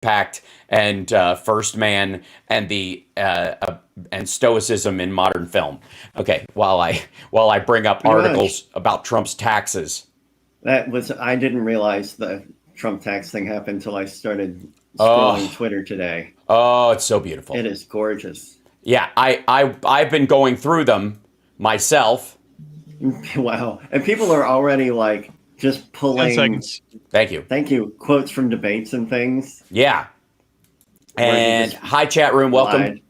pact and first man and the and stoicism in modern film. Okay, while I bring up articles about Trump's taxes. I didn't realize the Trump tax thing happened until I started scrolling Twitter today. Oh, it's so beautiful. It is gorgeous. Yeah, I've been going through them myself. Wow. And people are already like just pulling 10 seconds. Thank you. Quotes from debates and things. Yeah. And hi, chat room. Welcome.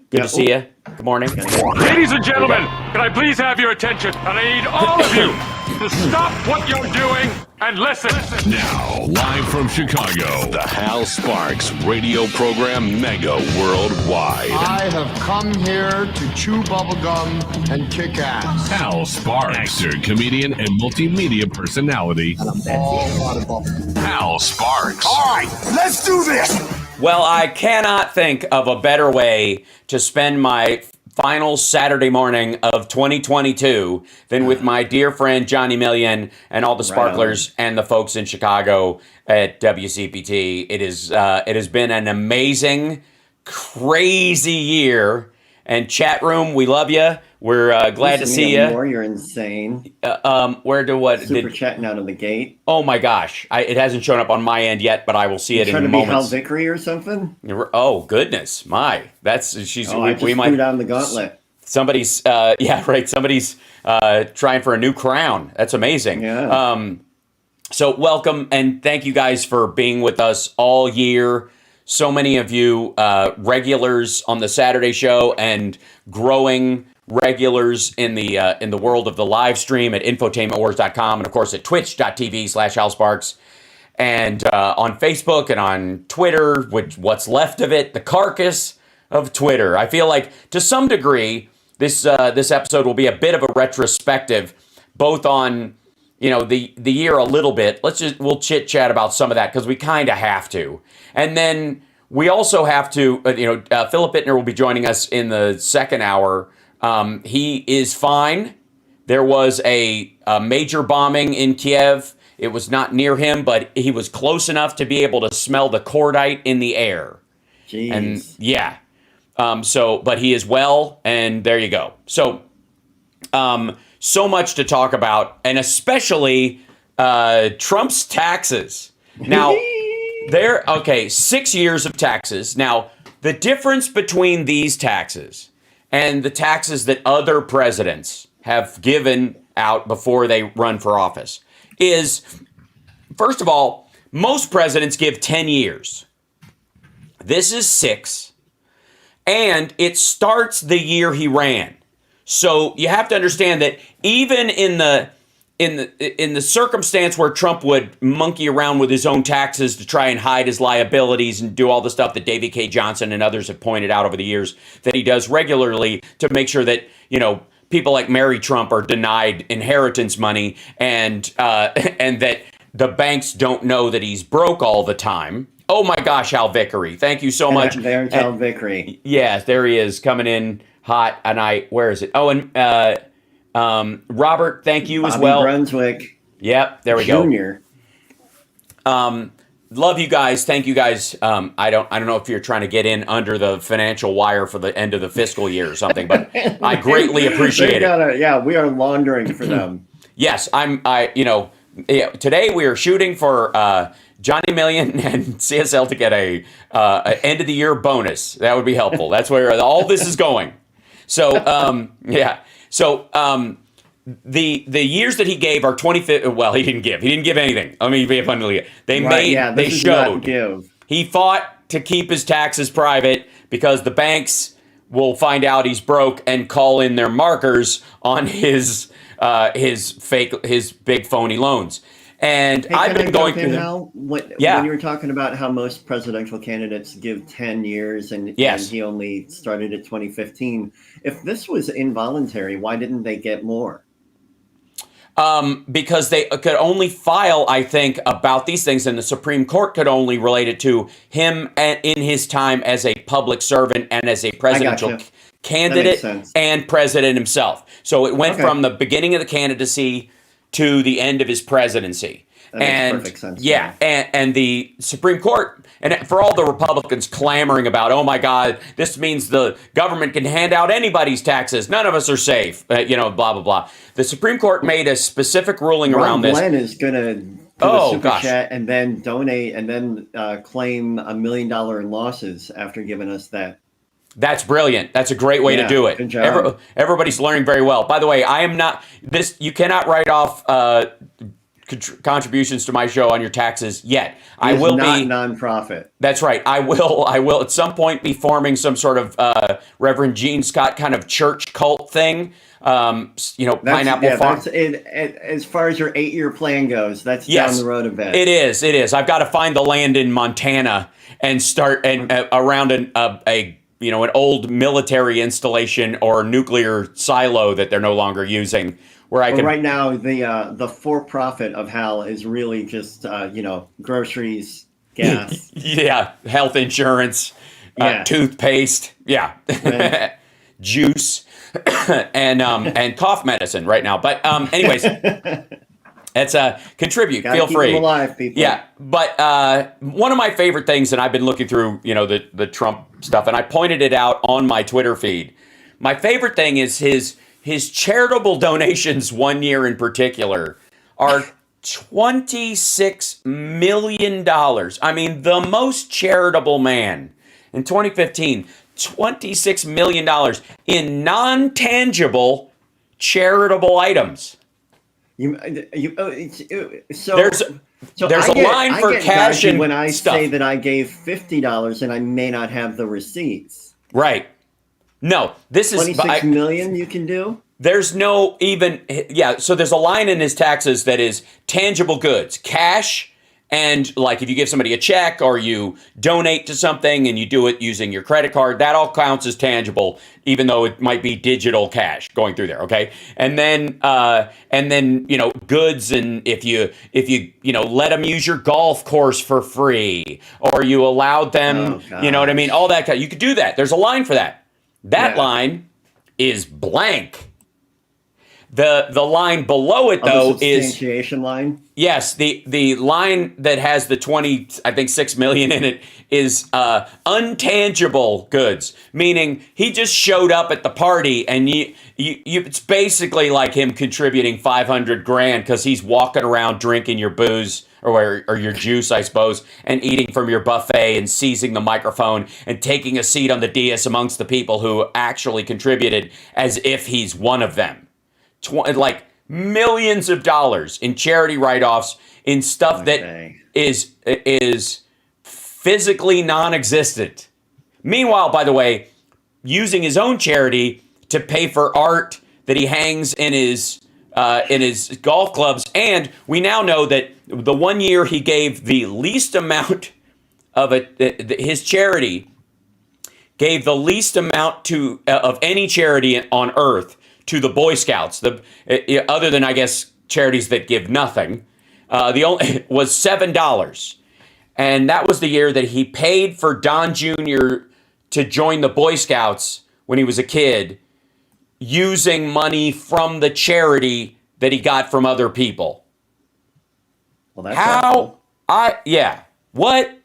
Good to see you. Good morning. Ladies and gentlemen, can I please have your attention? And I need all of you to stop what you're doing and listen. Now, live from Chicago, the Hal Sparks radio program Mega Worldwide. I have come here to chew bubblegum and kick ass. Hal Sparks, actor, comedian, and multimedia personality. And I'm all Hal Sparks. All right, let's do this. Well, I cannot think of a better way to spend my final Saturday morning of 2022 than with my dear friend Johnny Million and all the sparklers and the folks in Chicago at WCPT. It has been an amazing, crazy year. And chat room, we love you. We're glad to see you. You're insane. Super chatting out of the gate. Oh my gosh, it hasn't shown up on my end yet, but I will see it in moments. Trying to be Hal Vickery or something? Oh goodness, she's. We might threw down the gauntlet. Somebody's Somebody's trying for a new crown. That's amazing. Yeah. So welcome and thank you guys for being with us all year. So many of you regulars on the Saturday show and growing regulars in the world of the live stream at infotainmentwars.com and of course at twitch.tv/HalSparks and on Facebook and on Twitter, which what's left of it, the carcass of Twitter. I feel like to some degree this episode will be a bit of a retrospective, both on the year a little bit. We'll chit chat about some of that because we kind of have to. And then we also have to, Philip Bittner will be joining us in the second hour. He is fine. There was a major bombing in Kiev. It was not near him, but he was close enough to be able to smell the cordite in the air. Jeez. And yeah. But he is well, and there you go. So much to talk about, and especially Trump's taxes. Now, 6 years of taxes. Now, the difference between these taxes and the taxes that other presidents have given out before they run for office is, first of all, most presidents give 10 years. This is 6, and it starts the year he ran. So you have to understand that even in the circumstance where Trump would monkey around with his own taxes to try and hide his liabilities and do all the stuff that David K. Johnson and others have pointed out over the years that he does regularly to make sure that, people like Mary Trump are denied inheritance money and that the banks don't know that he's broke all the time. Oh my gosh, Hal Vickery. Thank you so much. There's Hal Vickery. Yes, there he is coming in hot. And where is it? Oh, and Robert, thank you as well. Brunswick. Yep, there we Junior. go. Love you guys. Thank you guys. I don't know if you're trying to get in under the financial wire for the end of the fiscal year or something, but I greatly appreciate it. Yeah, we are laundering for them. Yes, today we are shooting for Johnny Million and CSL to get a end of the year bonus. That would be helpful. That's where all this is going. So, yeah. So, the years that he gave are 25. Well, he didn't give anything. I mean, be abundantly. They showed. He fought to keep his taxes private because the banks will find out he's broke and call in their markers on his big phony loans. And I've been going through them. When you were talking about how most presidential candidates give 10 years and he only started at 2015, if this was involuntary, why didn't they get more? Because they could only file, I think, about these things, and the Supreme Court could only relate it to him in his time as a public servant and as a presidential candidate and president himself. So it went from the beginning of the candidacy to the end of his presidency. That makes perfect sense. Yeah, and the Supreme Court, and for all the Republicans clamoring about, oh my God, this means the government can hand out anybody's taxes. None of us are safe. Blah, blah, blah. The Supreme Court made a specific ruling around this. Glenn is going to do a super chat and then donate and then claim $1 million in losses after giving us that. That's brilliant. That's a great way to do it. Good job. Everybody's learning very well. By the way, I am not this. You cannot write off contributions to my show on your taxes yet. I will not be nonprofit. That's right. I will at some point be forming some sort of Reverend Gene Scott kind of church cult thing. Pineapple Farm. As far as your 8-year plan goes, that's down the road a bit. It is. I've got to find the land in Montana and start around an old military installation or nuclear silo that they're no longer using. Right now, the for-profit of Hal is really just groceries, gas, health insurance, toothpaste, juice, and cough medicine right now. But anyways, it's contribute. Feel free. Keep them alive, people. Yeah, but one of my favorite things, and I've been looking through the Trump stuff, and I pointed it out on my Twitter feed. My favorite thing is his charitable donations 1 year in particular are $26 million. I mean, the most charitable man in 2015, $26 million in non-tangible charitable items. There's a line for cash and when I stuff. say that I gave $50 and I may not have the receipts. Right. No, this is 26 million you can do. There's no even, so there's a line in his taxes that is tangible goods, cash, and like if you give somebody a check or you donate to something and you do it using your credit card, that all counts as tangible, even though it might be digital cash going through there, okay? And then goods, and if you let them use your golf course for free, or you allowed them, you know what I mean, all that kind, you could do that. There's a line for that. That line is blank. The line below it, though, the substantiation line? Yes, the line that has the 6 million in it is untangible goods, meaning he just showed up at the party and it's basically like him contributing $500,000 because he's walking around drinking your booze or your juice, I suppose, and eating from your buffet and seizing the microphone and taking a seat on the dais amongst the people who actually contributed as if he's one of them. Like millions of dollars in charity write-offs in stuff that is physically non-existent. Meanwhile, by the way, using his own charity to pay for art that he hangs in his golf clubs, and we now know that the 1 year he gave the least amount of his charity gave the least amount of any charity on earth to the Boy Scouts, other than, I guess, charities that give nothing, the only was $7. And that was the year that he paid for Don Jr. to join the Boy Scouts when he was a kid, using money from the charity that he got from other people. Well, that's awful. What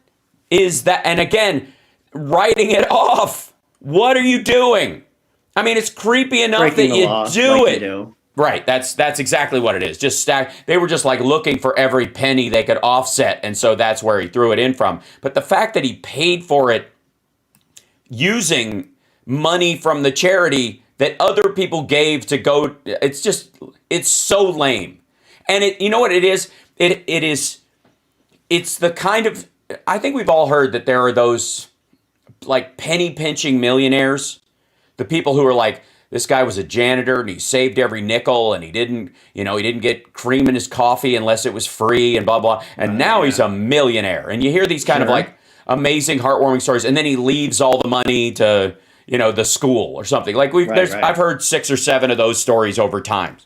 is that? And again, writing it off. What are you doing? I mean, it's creepy enough that you do it. Right. That's exactly what it is. Just stack. They were just like looking for every penny they could offset. And so that's where he threw it in from. But the fact that he paid for it using money from the charity that other people gave to go, it's so lame. And you know what it is? It's the kind of, I think we've all heard that there are those like penny pinching millionaires. The people who are like, this guy was a janitor and he saved every nickel and he didn't get cream in his coffee unless it was free and blah, blah. And now he's a millionaire. And you hear these kind of like amazing, heartwarming stories. And then he leaves all the money to, the school or something. Like I've heard 6 or 7 of those stories over time.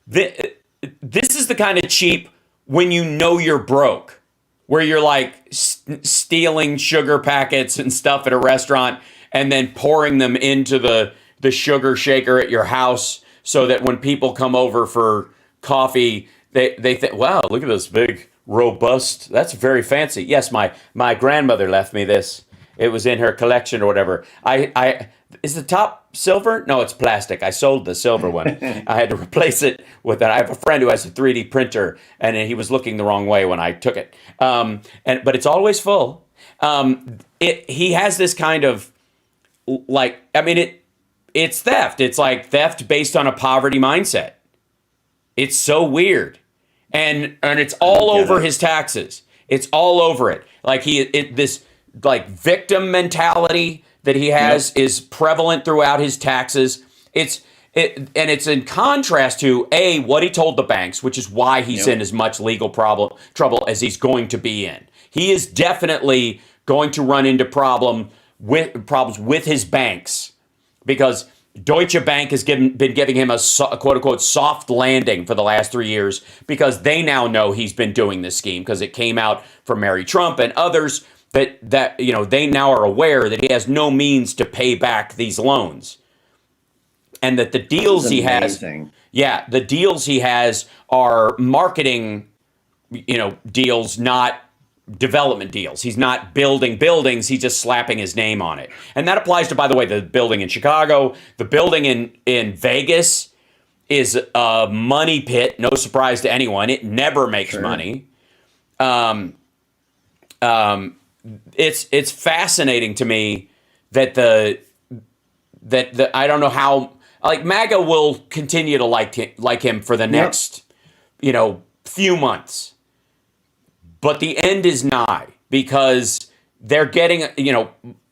This is the kind of cheap when you know you're broke, where you're like stealing sugar packets and stuff at a restaurant and then pouring them into the sugar shaker at your house so that when people come over for coffee, They think, wow, look at this big, robust. That's very fancy. Yes, my grandmother left me this. It was in her collection or whatever. Is the top silver? No, it's plastic. I sold the silver one. I had to replace it with that. I have a friend who has a 3D printer, and he was looking the wrong way when I took it. But it's always full. He has this kind of it's theft. It's like theft based on a poverty mindset. It's so weird, and it's all over his taxes. It's all over it. Like this victim mentality that he has is prevalent throughout his taxes. It's in contrast to what he told the banks, which is why he's in as much legal trouble as he's going to be in. He is definitely going to run into problems with his banks because Deutsche Bank has been giving him a quote unquote soft landing for the last 3 years because they now know he's been doing this scheme because it came out from Mary Trump and others that they now are aware that he has no means to pay back these loans. And that the deals he has, the deals he has are marketing, deals, not development deals. He's not building buildings. He's just slapping his name on it. And that applies to, by the way, the building in Chicago. The building in Vegas is a money pit. No surprise to anyone. It never makes money. It's fascinating to me that I don't know how MAGA will continue to like him for the next few months, but the end is nigh because they're getting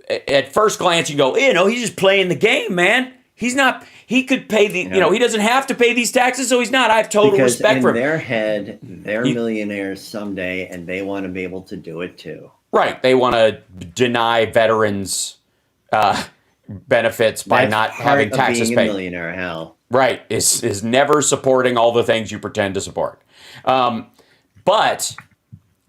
at first glance you go he's just playing the game, man. He's not. He could pay the he doesn't have to pay these taxes, so he's not. I have total respect for him. In their head, they're millionaires someday, and they want to be able to do it too. Right. They want to deny veterans benefits by not having taxes paid. Being a millionaire, Hal. Right. Is never supporting all the things you pretend to support. But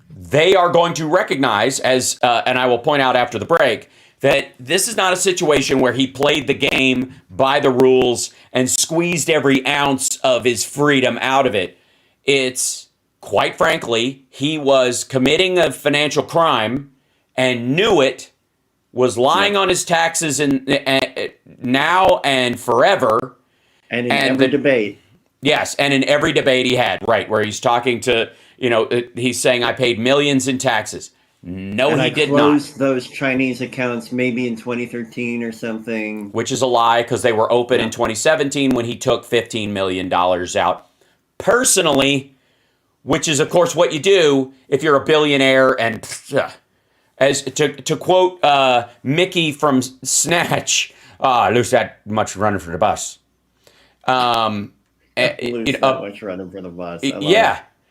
they are going to recognize, and I will point out after the break, that this is not a situation where he played the game by the rules and squeezed every ounce of his freedom out of it. It's, quite frankly, he was committing a financial crime and knew it, was lying on his taxes now and forever. And in every debate. Yes, and in every debate he had, right, where he's talking to, he's saying, I paid millions in taxes. No, he did not. I closed those Chinese accounts maybe in 2013 or something. Which is a lie because they were open in 2017 when he took $15 million out personally, which is, of course, what you do if you're a billionaire. And as to quote Mickey from Snatch, lose that much running for the bus. Lose that much running for the bus.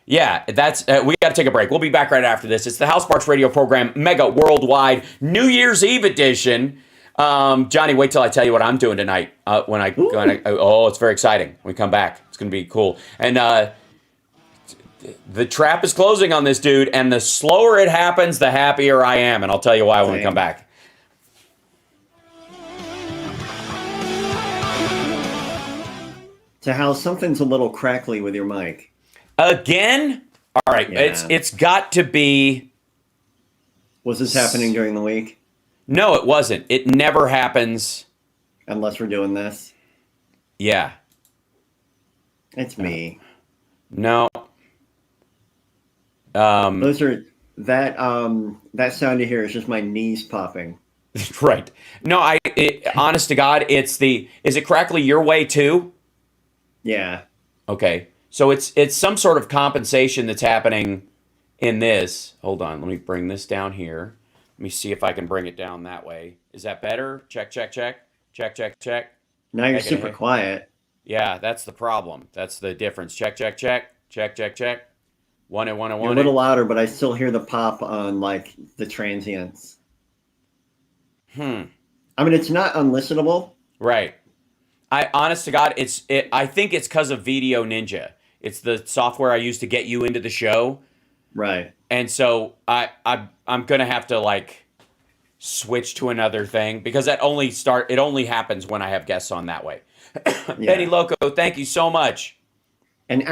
Yeah, that's we got to take a break. We'll be back right after this. It's the Hal Sparks radio program, Mega Worldwide, New Year's Eve edition. Johnny, wait till I tell you what I'm doing tonight. It's very exciting. When we come back, it's going to be cool. And the trap is closing on this dude, and the slower it happens, the happier I am. And I'll tell you why when we come back. So, Hal, something's a little crackly with your mic. Again? All right. Yeah. It's got to be. Was this happening during the week? No, it wasn't. It never happens. Unless we're doing this. Yeah. It's me. No. Those are that sound you hear is just my knees popping. Right. No, honest to God, is it crackly your way too? Yeah. Okay. So it's some sort of compensation that's happening in this. Hold on, let me bring this down here. Let me see if I can bring it down that way. Is that better? Check, check, check. Check, check, check. Now you're super quiet. Yeah, that's the problem. That's the difference. Check, check, check. Check, check, check. One and one and one. You're a little louder, but I still hear the pop on the transients. I mean, it's not unlistenable. Right. Honest to God, I think it's because of Video Ninja. It's the software I use to get you into the show. Right. And so I'm gonna have to switch to another thing because it only happens when I have guests on that way. Yeah. Benny Loco, thank you so much. And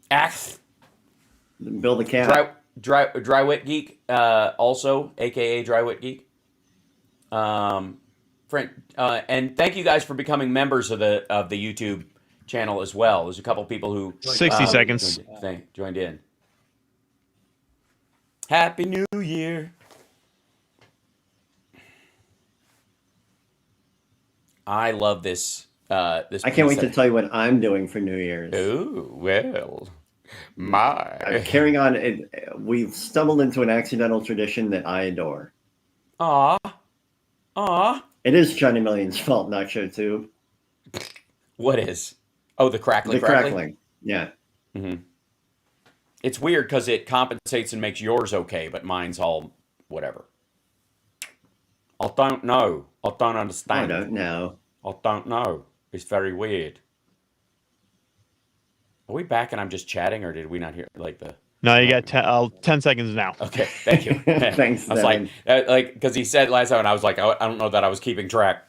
Bill the cat. Drywit Geek, also, aka Drywit Geek. Friend, and thank you guys for becoming members of the YouTube channel as well. There's a couple people who 60 seconds joined in. Happy New Year. I love this. This I can't wait to tell you what I'm doing for New Year's. Oh, well, I'm carrying on. We've stumbled into an accidental tradition that I adore. Aw. It is Johnny Million's fault, not ShowTube. What is? Oh, the crackling. The crackling. Yeah. Mm-hmm. It's weird because it compensates and makes yours okay, but mine's all whatever. I don't know. I don't understand. I don't know. I don't know. It's very weird. Are we back and I'm just chatting, or did we not hear like the? No, you got 10 seconds now. Okay, thank you. Thanks. I was like, because he said last time, and I was like, I don't know that I was keeping track.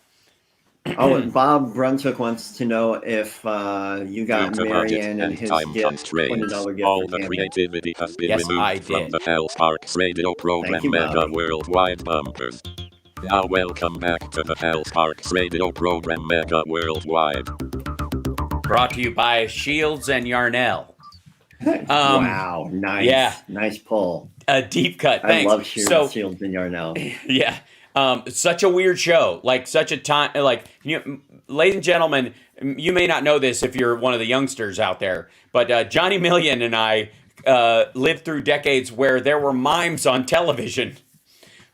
Oh, and Bob Brunswick wants to know if you got Marianne and his gift $20 gift. All the creativity has been removed from the Hell Sparks radio program Mega Worldwide bumpers. Now welcome back to the Hell Sparks radio program Mega Worldwide. Brought to you by Shields and Yarnell. Wow, nice. Yeah. Nice pull. A deep cut. Thanks. I love Shields and Yarnell. Yeah. Such a weird show. Like, such a time. Like, ladies and gentlemen, you may not know this if you're one of the youngsters out there, but Johnny Million and I lived through decades where there were mimes on television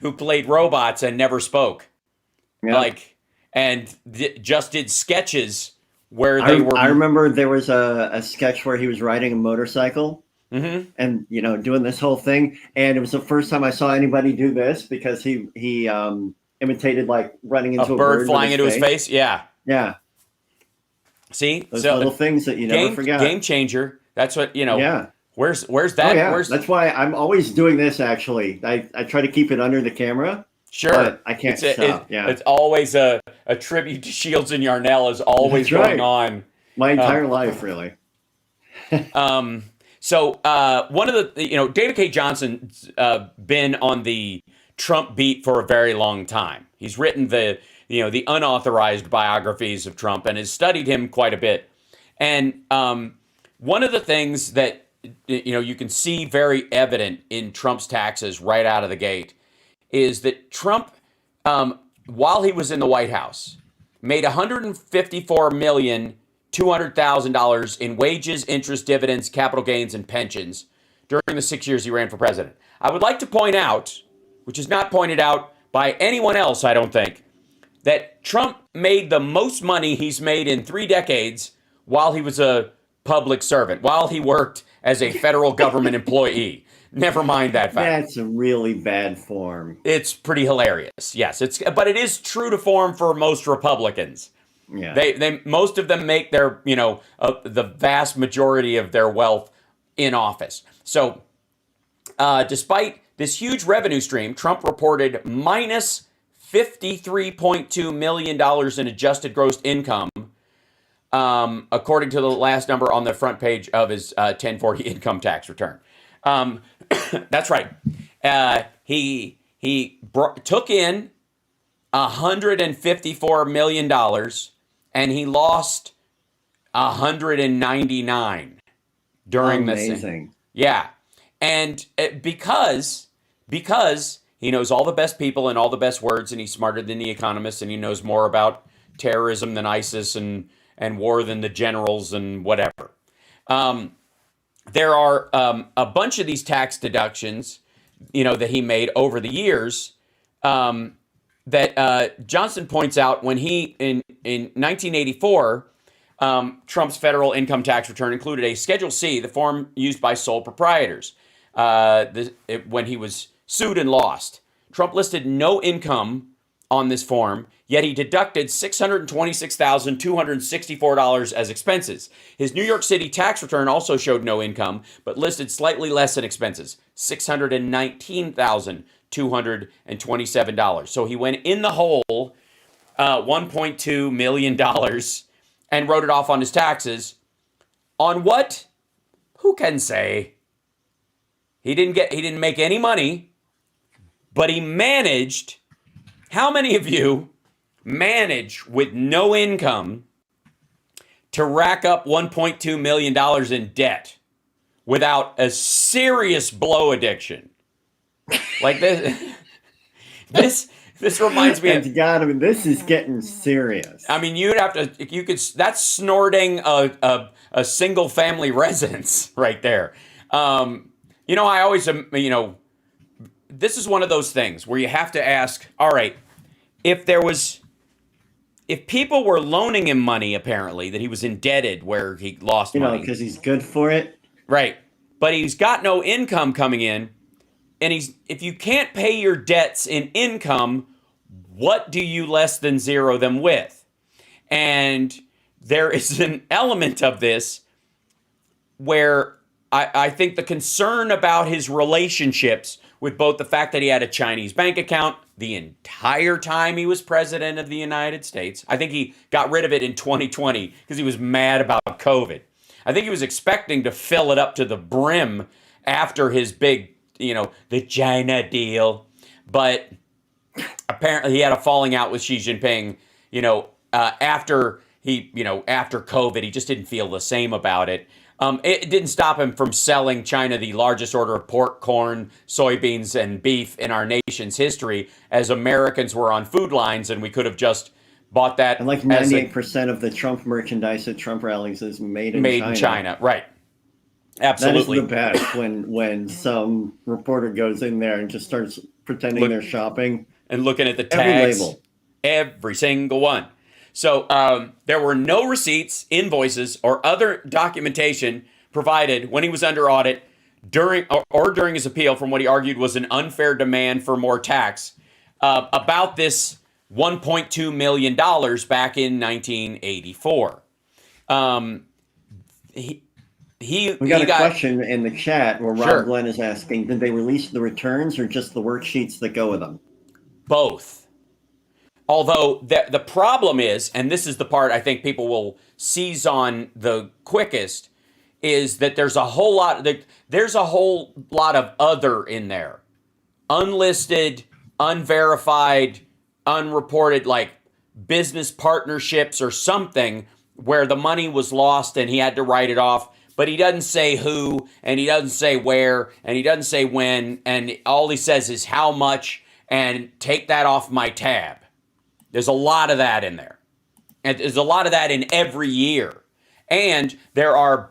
who played robots and never spoke. Yep. Like, and just did sketches where they were. I remember there was a sketch where he was riding a motorcycle and, doing this whole thing. And it was the first time I saw anybody do this because he imitated like running into a bird flying into his face. Yeah. Yeah. See? Those little things that you never forget. Game changer. That's what, Yeah. Where's that? Oh, yeah. That's why I'm always doing this, actually. I try to keep it under the camera. Sure. But I can't stop. It's always a tribute to Shields and Yarnell is always going on. My entire life, really. So one of the, David K. Johnson's been on the Trump beat for a very long time. He's written the unauthorized biographies of Trump and has studied him quite a bit. And one of the things that, you can see very evident in Trump's taxes right out of the gate is that Trump, while he was in the White House, made $154,200,000 in wages, interest, dividends, capital gains, and pensions during the 6 years he ran for president. I would like to point out, which is not pointed out by anyone else, I don't think, that Trump made the most money he's made in 3 decades while he was a public servant, while he worked as a federal government employee. Never mind that fact. That's a really bad form. It's pretty hilarious. Yes, but it is true to form for most Republicans. Yeah. They most of them make their, the vast majority of their wealth in office. So, despite this huge revenue stream, Trump reported minus $53.2 million in adjusted gross income, according to the last number on the front page of his 1040 income tax return. That's right. He took in $154 million and he lost 199 during this. Amazing. Yeah. And because he knows all the best people and all the best words, and he's smarter than the economists, and he knows more about terrorism than ISIS and war than the generals and whatever. There are a bunch of these tax deductions, that he made over the years that Johnson points out when he, in 1984, Trump's federal income tax return included a Schedule C, the form used by sole proprietors, when he was sued and lost. Trump listed no income on this form, yet he deducted $626,264 as expenses. His New York City tax return also showed no income, but listed slightly less in expenses, $619,227. So he went in the hole $1.2 million and wrote it off on his taxes. On what? who can say? He didn't make any money, but he managed. How many of you manage with no income to rack up $1.2 million in debt without a serious blow addiction? Like this reminds me of, God, I mean, this is getting serious. I mean, that's snorting a single family residence right there. I always, this is one of those things where you have to ask, all right, if people were loaning him money, apparently, that he was indebted where he lost money. Because he's good for it. Right. But he's got no income coming in. And if you can't pay your debts in income, what do you less than zero them with? And there is an element of this where I think the concern about his relationships with both the fact that he had a Chinese bank account the entire time he was president of the United States. I think he got rid of it in 2020 because he was mad about COVID. I think he was expecting to fill it up to the brim after his big, the China deal. But apparently he had a falling out with Xi Jinping, after COVID. He just didn't feel the same about it. It didn't stop him from selling China the largest order of pork, corn, soybeans, and beef in our nation's history, as Americans were on food lines, and we could have just bought that. And like 98% of the Trump merchandise at Trump rallies is made in China. Right. Absolutely. That is the best when some reporter goes in there and just starts pretending they're shopping. And looking at the tags. Every label. Every single one. So there were no receipts, invoices, or other documentation provided when he was under audit during his appeal from what he argued was an unfair demand for more tax about this $1.2 million back in 1984. We got a question in the chat where Rob Glenn is asking, did they release the returns or just the worksheets that go with them? Both. Although the problem is, and this is the part I think people will seize on the quickest, is that there's a whole lot of other in there. Unlisted, unverified, unreported, like business partnerships or something where the money was lost and he had to write it off. But he doesn't say who, and he doesn't say where, and he doesn't say when, and all he says is how much, and take that off my tab. There's a lot of that in there. And there's a lot of that in every year. And there are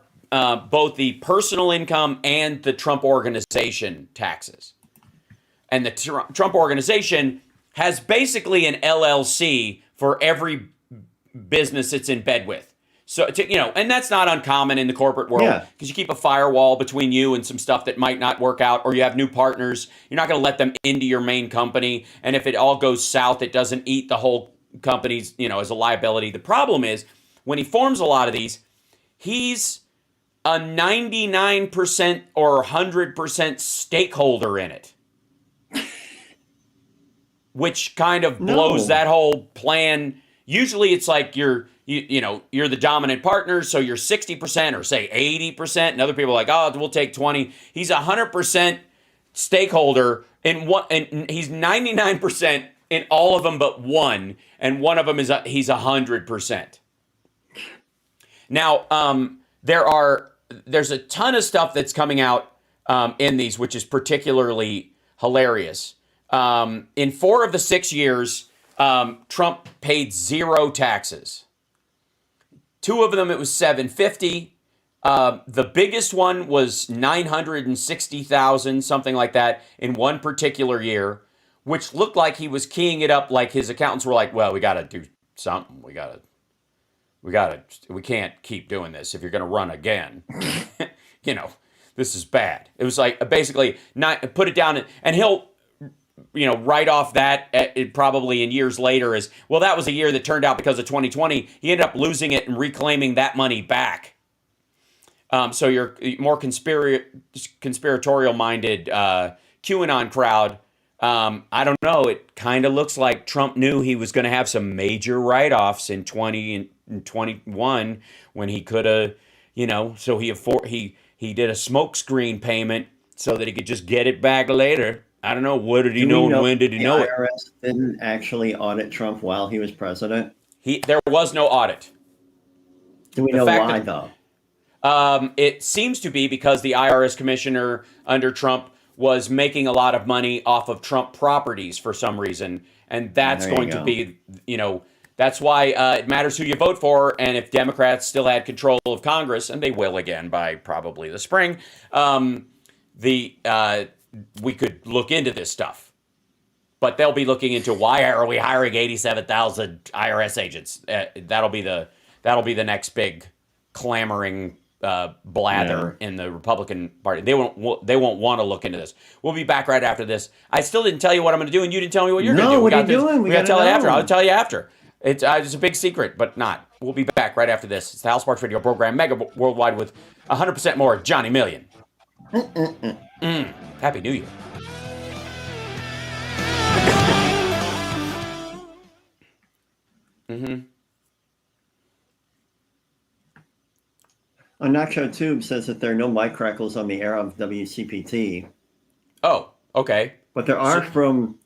both the personal income and the Trump Organization taxes. And the Trump Organization has basically an LLC for every business it's in bed with. So, and that's not uncommon in the corporate world because you keep a firewall between you and some stuff that might not work out, or you have new partners. You're not going to let them into your main company. And if it all goes south, it doesn't eat the whole company's, as a liability. The problem is when he forms a lot of these, he's a 99% or 100% stakeholder in it, which kind of blows that whole plan. Usually it's like you're the dominant partner, so you're 60% or say 80%, and other people are like, oh, we'll take 20. He's 100% stakeholder in one, and he's 99% in all of them but one, and one of them is he's 100%. Now, there's a ton of stuff that's coming out in these, which is particularly hilarious. In 4 of the 6 years, Trump paid 0 taxes. 2 of them, it was $750. The biggest one was $960,000, something like that, in one particular year, which looked like he was keying it up. Like his accountants were like, "Well, we got to do something. We can't keep doing this if you're going to run again. This is bad." It was like basically not put it down, and he'll write off that probably in years later as, well, that was a year that turned out because of 2020. He ended up losing it and reclaiming that money back. So you're more conspiratorial-minded QAnon crowd. I don't know. It kind of looks like Trump knew he was going to have some major write-offs in 20 and 21 when he could have, so he he did a smokescreen payment so that he could just get it back later. I don't know. What did he Do know we and when did he know the it? IRS didn't actually audit Trump while he was president? There was no audit. Do we The know fact why, that- though? It seems to be because the IRS commissioner under Trump was making a lot of money off of Trump properties for some reason. And that's There you going to go. be, that's why it matters who you vote for. And if Democrats still had control of Congress, and they will again by probably the spring, we could look into this stuff. But they'll be looking into why are we hiring 87,000 IRS agents? That'll be the next big clamoring blather in the Republican Party. They won't want to look into this. We'll be back right after this. I still didn't tell you what I'm going to do, and you didn't tell me what you're going to do. What are you doing? We got to tell it know. after. I'll tell you after. It's a big secret, but not. We'll be back right after this. It's the Hal Sparks Radio program, Mega Worldwide, with 100% more Johnny Million. Happy New Year. Nacho Tube says that there are no mic crackles on the air of WCPT. Oh, okay. But there are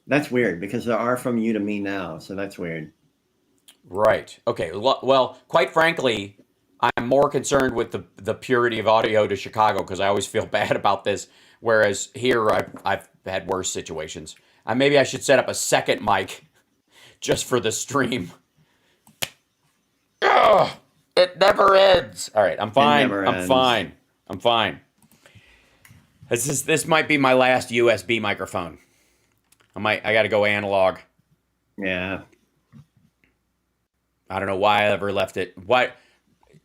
that's weird because there are from you to me now. So that's weird. Right. Okay. Well, quite frankly, I'm more concerned with the purity of audio to Chicago because I always feel bad about this. Whereas here, I've had worse situations. Maybe I should set up a second mic just for the stream. Ugh, it never ends. All right, I'm fine. I'm fine. This might be my last USB microphone. I got to go analog. Yeah. I don't know why I ever left it. Why?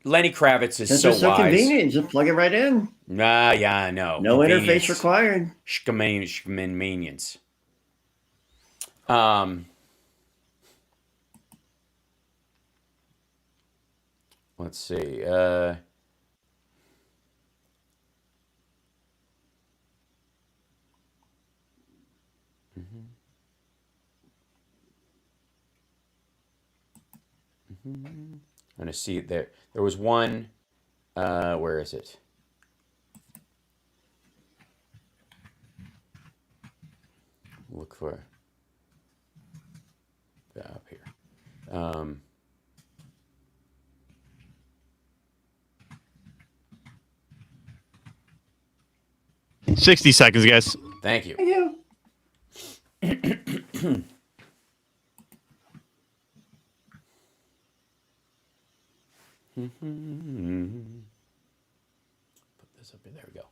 Lenny Kravitz is It's so so wise. convenient. Just plug it right in. Yeah, I know. No interface required. Convenience. Let's see. I'm gonna see it there. There was one. Where is it? Look for up here. 60 seconds, guys. Thank you. Put this up in there. We go.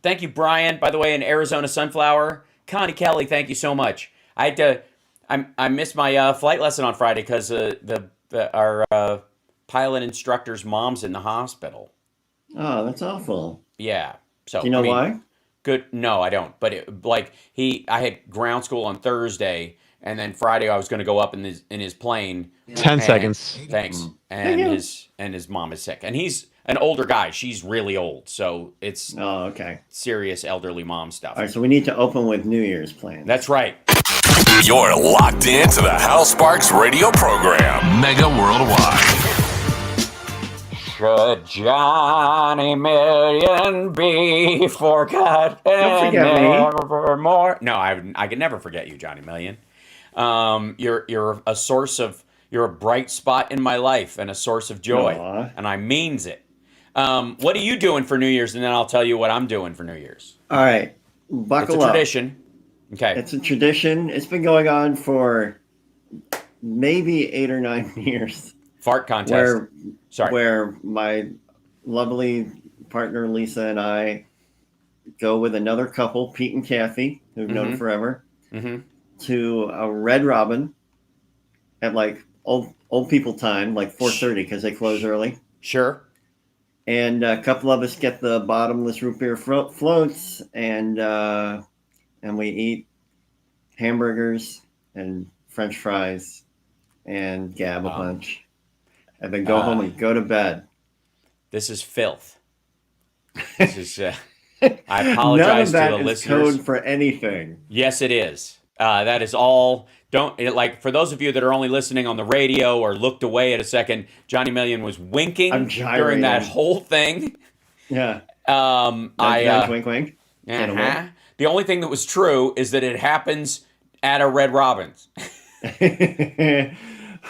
Thank you, Brian. By the way, in Arizona Sunflower, Connie Kelly. Thank you so much. I missed my flight lesson on Friday because our pilot instructor's mom's in the hospital. Oh, that's awful. Yeah. So Do you know why? Good. No, I don't. But I had ground school on Thursday, and then Friday I was going to go up in his plane. 10 seconds. Thanks. And his mom is sick, and he's an older guy. She's really old, so it's okay. Serious elderly mom stuff. All right, so we need to open with New Year's plans. That's right. You're locked into the Hal Sparks radio program, Mega Worldwide. Should Johnny Million be forgotten Don't forget me. nevermore? No, I can never forget you, Johnny Million. You're a source of, you're a bright spot in my life and a source of joy, and I means it. What are you doing for New Year's? And then I'll tell you what I'm doing for New Year's. All right, buckle up. It's a tradition. Okay. It's a tradition. It's been going on for maybe 8 or 9 years. Fart contest. Where my lovely partner Lisa and I go with another couple, Pete and Kathy, who've known forever, to a Red Robin at like old people time, like 4:30 because they close early. Sure. And a couple of us get the bottomless root beer floats, and we eat hamburgers and French fries and gab a bunch. And then go home and go to bed. This is filth. This is. I apologize None of that to the is listeners. code for anything. Yes, it is. That is all. For those of you that are only listening on the radio or looked away at a second, Johnny Million was winking during that whole thing. Yeah. Wink, wink. Uh-huh. The only thing that was true is that it happens at a Red Robin's.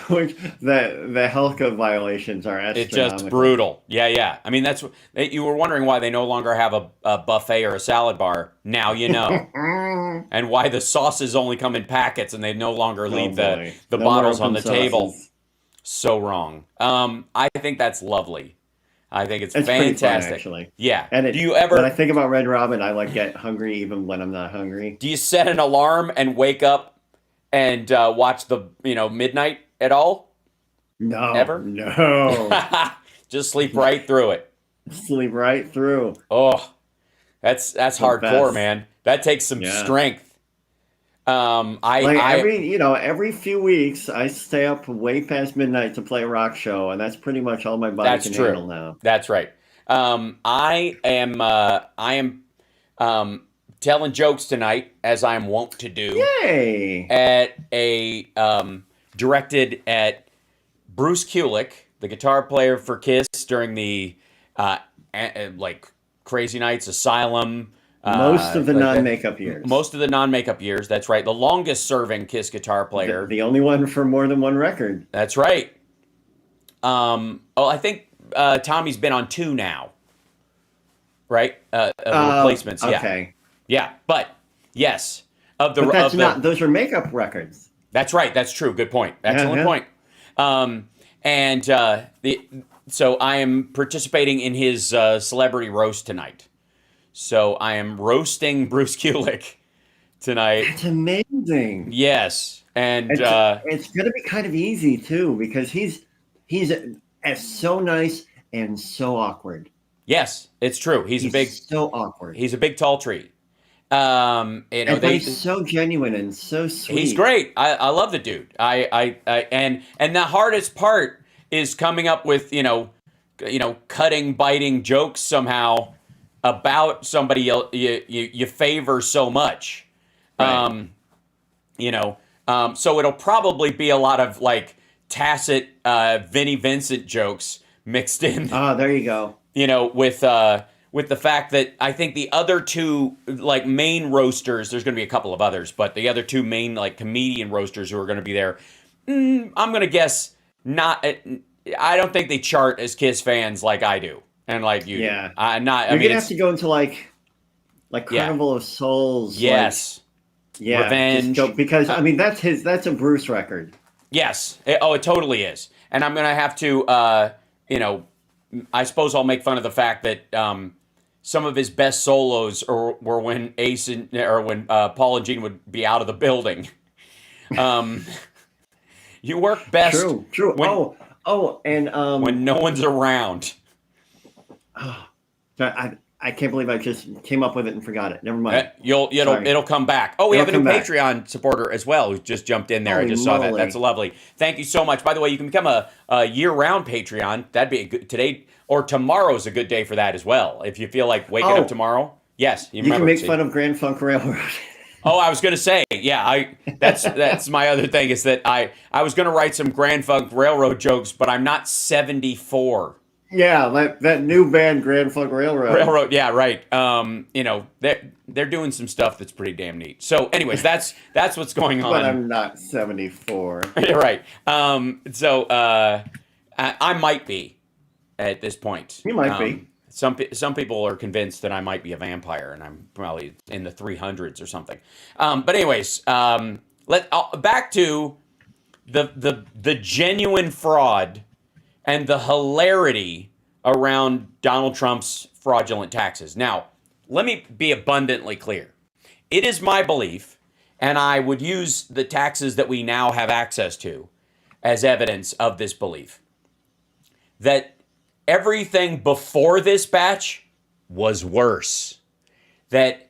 Which the health code violations are astronomical. It's just brutal. Yeah. I mean, you were wondering why they no longer have a buffet or a salad bar. Now you know. And why the sauces only come in packets and they no longer leave the bottles on the table. So wrong. I think that's lovely. I think it's fantastic. Pretty fun, actually. Yeah. And do you ever? When I think about Red Robin, I get hungry even when I'm not hungry. Do you set an alarm and wake up and watch the midnight at all? No. Ever? No. Just sleep right through it. Sleep right through. Oh, that's hardcore, man. That takes some strength. Every few weeks I stay up way past midnight to play a rock show, and that's pretty much all my body can handle now. That's right. I am telling jokes tonight, as I'm wont to do. Yay! At a directed at Bruce Kulick, the guitar player for Kiss during the Crazy Nights, Asylum. Most of the non-makeup years. Most of the non-makeup years, that's right. The longest-serving Kiss guitar player. The only one for more than one record. That's right. I think Tommy's been on 2 now. Right? Replacements, yeah. Okay. Yeah, but, yes. Those are makeup records. That's right, that's true. Good point. Excellent point. So I am participating in his celebrity roast tonight. So I am roasting Bruce Kulick tonight. That's amazing. Yes, and it's going to be kind of easy too because he's so nice and so awkward. Yes, it's true. He's so awkward. He's a big tall tree. He's so genuine and so sweet. He's great. I love the dude. And the hardest part is coming up with cutting, biting jokes somehow about somebody you favor so much. Right. So it'll probably be a lot of tacit Vinnie Vincent jokes mixed in. Oh, there you go. With the fact that I think the other two main roasters, there's going to be a couple of others, but the other two main comedian roasters who are going to be there, I'm going to guess not. I don't think they chart as Kiss fans like I do. And you, yeah, You're gonna have to go into Carnival of Souls. Yes, Revenge. Because that's a Bruce record. Yes, it totally is. And I'm gonna have to, I suppose I'll make fun of the fact that some of his best solos were when when Paul and Gene would be out of the building. You work best. True. When no one's around. Oh, I can't believe I just came up with it and forgot it. Never mind. It'll come back. Oh, we have a new Patreon supporter as well who just jumped in there. I just saw that. That's lovely. Thank you so much. By the way, you can become a year-round Patreon. That'd be today or tomorrow's a good day for that as well. If you feel like waking up tomorrow. Yes, you can make fun of Grand Funk Railroad. Oh, I was going to say, yeah, that's my other thing is that I was going to write some Grand Funk Railroad jokes, but I'm not 74. Yeah, that new band Grand Funk Railroad. Yeah, right. They're doing some stuff that's pretty damn neat. So, anyways, that's what's going on. But I'm not 74. You're right. I might be at this point. You might be. Some people are convinced that I might be a vampire, and I'm probably in the 300s or something. But anyways, back to the genuine fraud and the hilarity around Donald Trump's fraudulent taxes. Now, let me be abundantly clear. It is my belief, and I would use the taxes that we now have access to as evidence of this belief, that everything before this batch was worse. That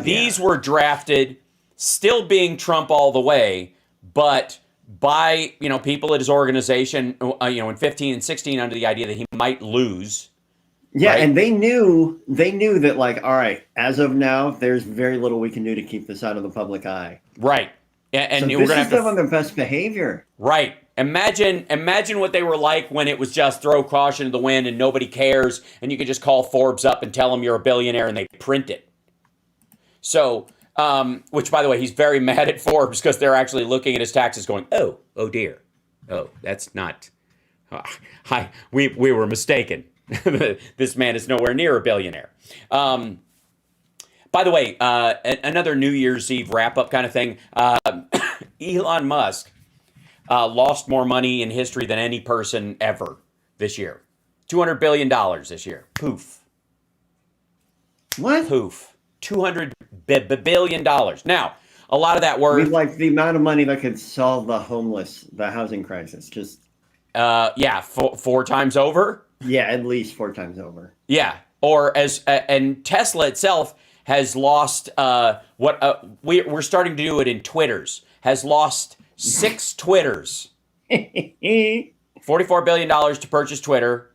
these were drafted still being Trump all the way, but by people at his organization, in 15 and 16 under the idea that he might lose, Yeah, right? and they knew that, like, all right, as of now, there's very little we can do to keep this out of the public eye. Right. And So we're this gonna is have to them on their best behavior. right. Imagine what they were like when it was just throw caution to the wind and nobody cares, and you could just call Forbes up and tell them you're a billionaire, and they print it. So, which by the way, he's very mad at Forbes because they're actually looking at his taxes, going, "Oh dear, oh that's not. Hi, we were mistaken. This man is nowhere near a billionaire." By the way, another New Year's Eve wrap-up kind of thing. Elon Musk lost more money in history than any person ever this year. $200 billion this year. Poof. What? Poof. $200 billion. Now, a lot of that I worth... mean, like the amount of money that could solve the housing crisis. Just four times over. at least 4 times over. Yeah, or and Tesla itself has lost we're starting to do it in Twitters. Has lost 6 Twitters. $44 billion to purchase Twitter.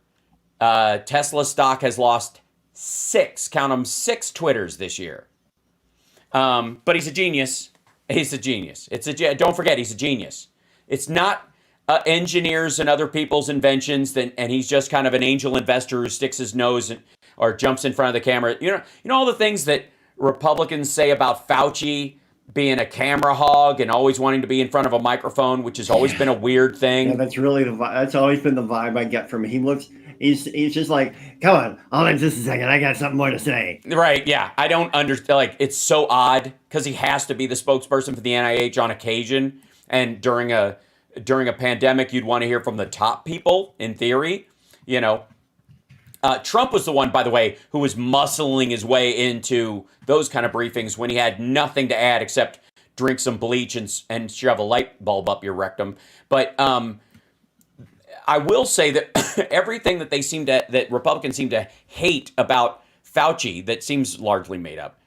Tesla stock has lost 6 Twitters this year. But he's a genius. He's a genius. Don't forget, he's a genius. It's not engineers and other people's inventions, and he's just kind of an angel investor who sticks his nose or jumps in front of the camera. You know all the things that Republicans say about Fauci being a camera hog and always wanting to be in front of a microphone, which has always been a weird thing. Yeah, that's really that's always been the vibe I get from him. He's just like, come on, hold on just a second, I got something more to say. Right, yeah. I don't understand. Like, it's so odd because he has to be the spokesperson for the NIH on occasion. And during a pandemic, you'd want to hear from the top people, in theory. Trump was the one, by the way, who was muscling his way into those kind of briefings when he had nothing to add except drink some bleach and shove a light bulb up your rectum. But I will say that everything that Republicans seem to hate about Fauci, that seems largely made up,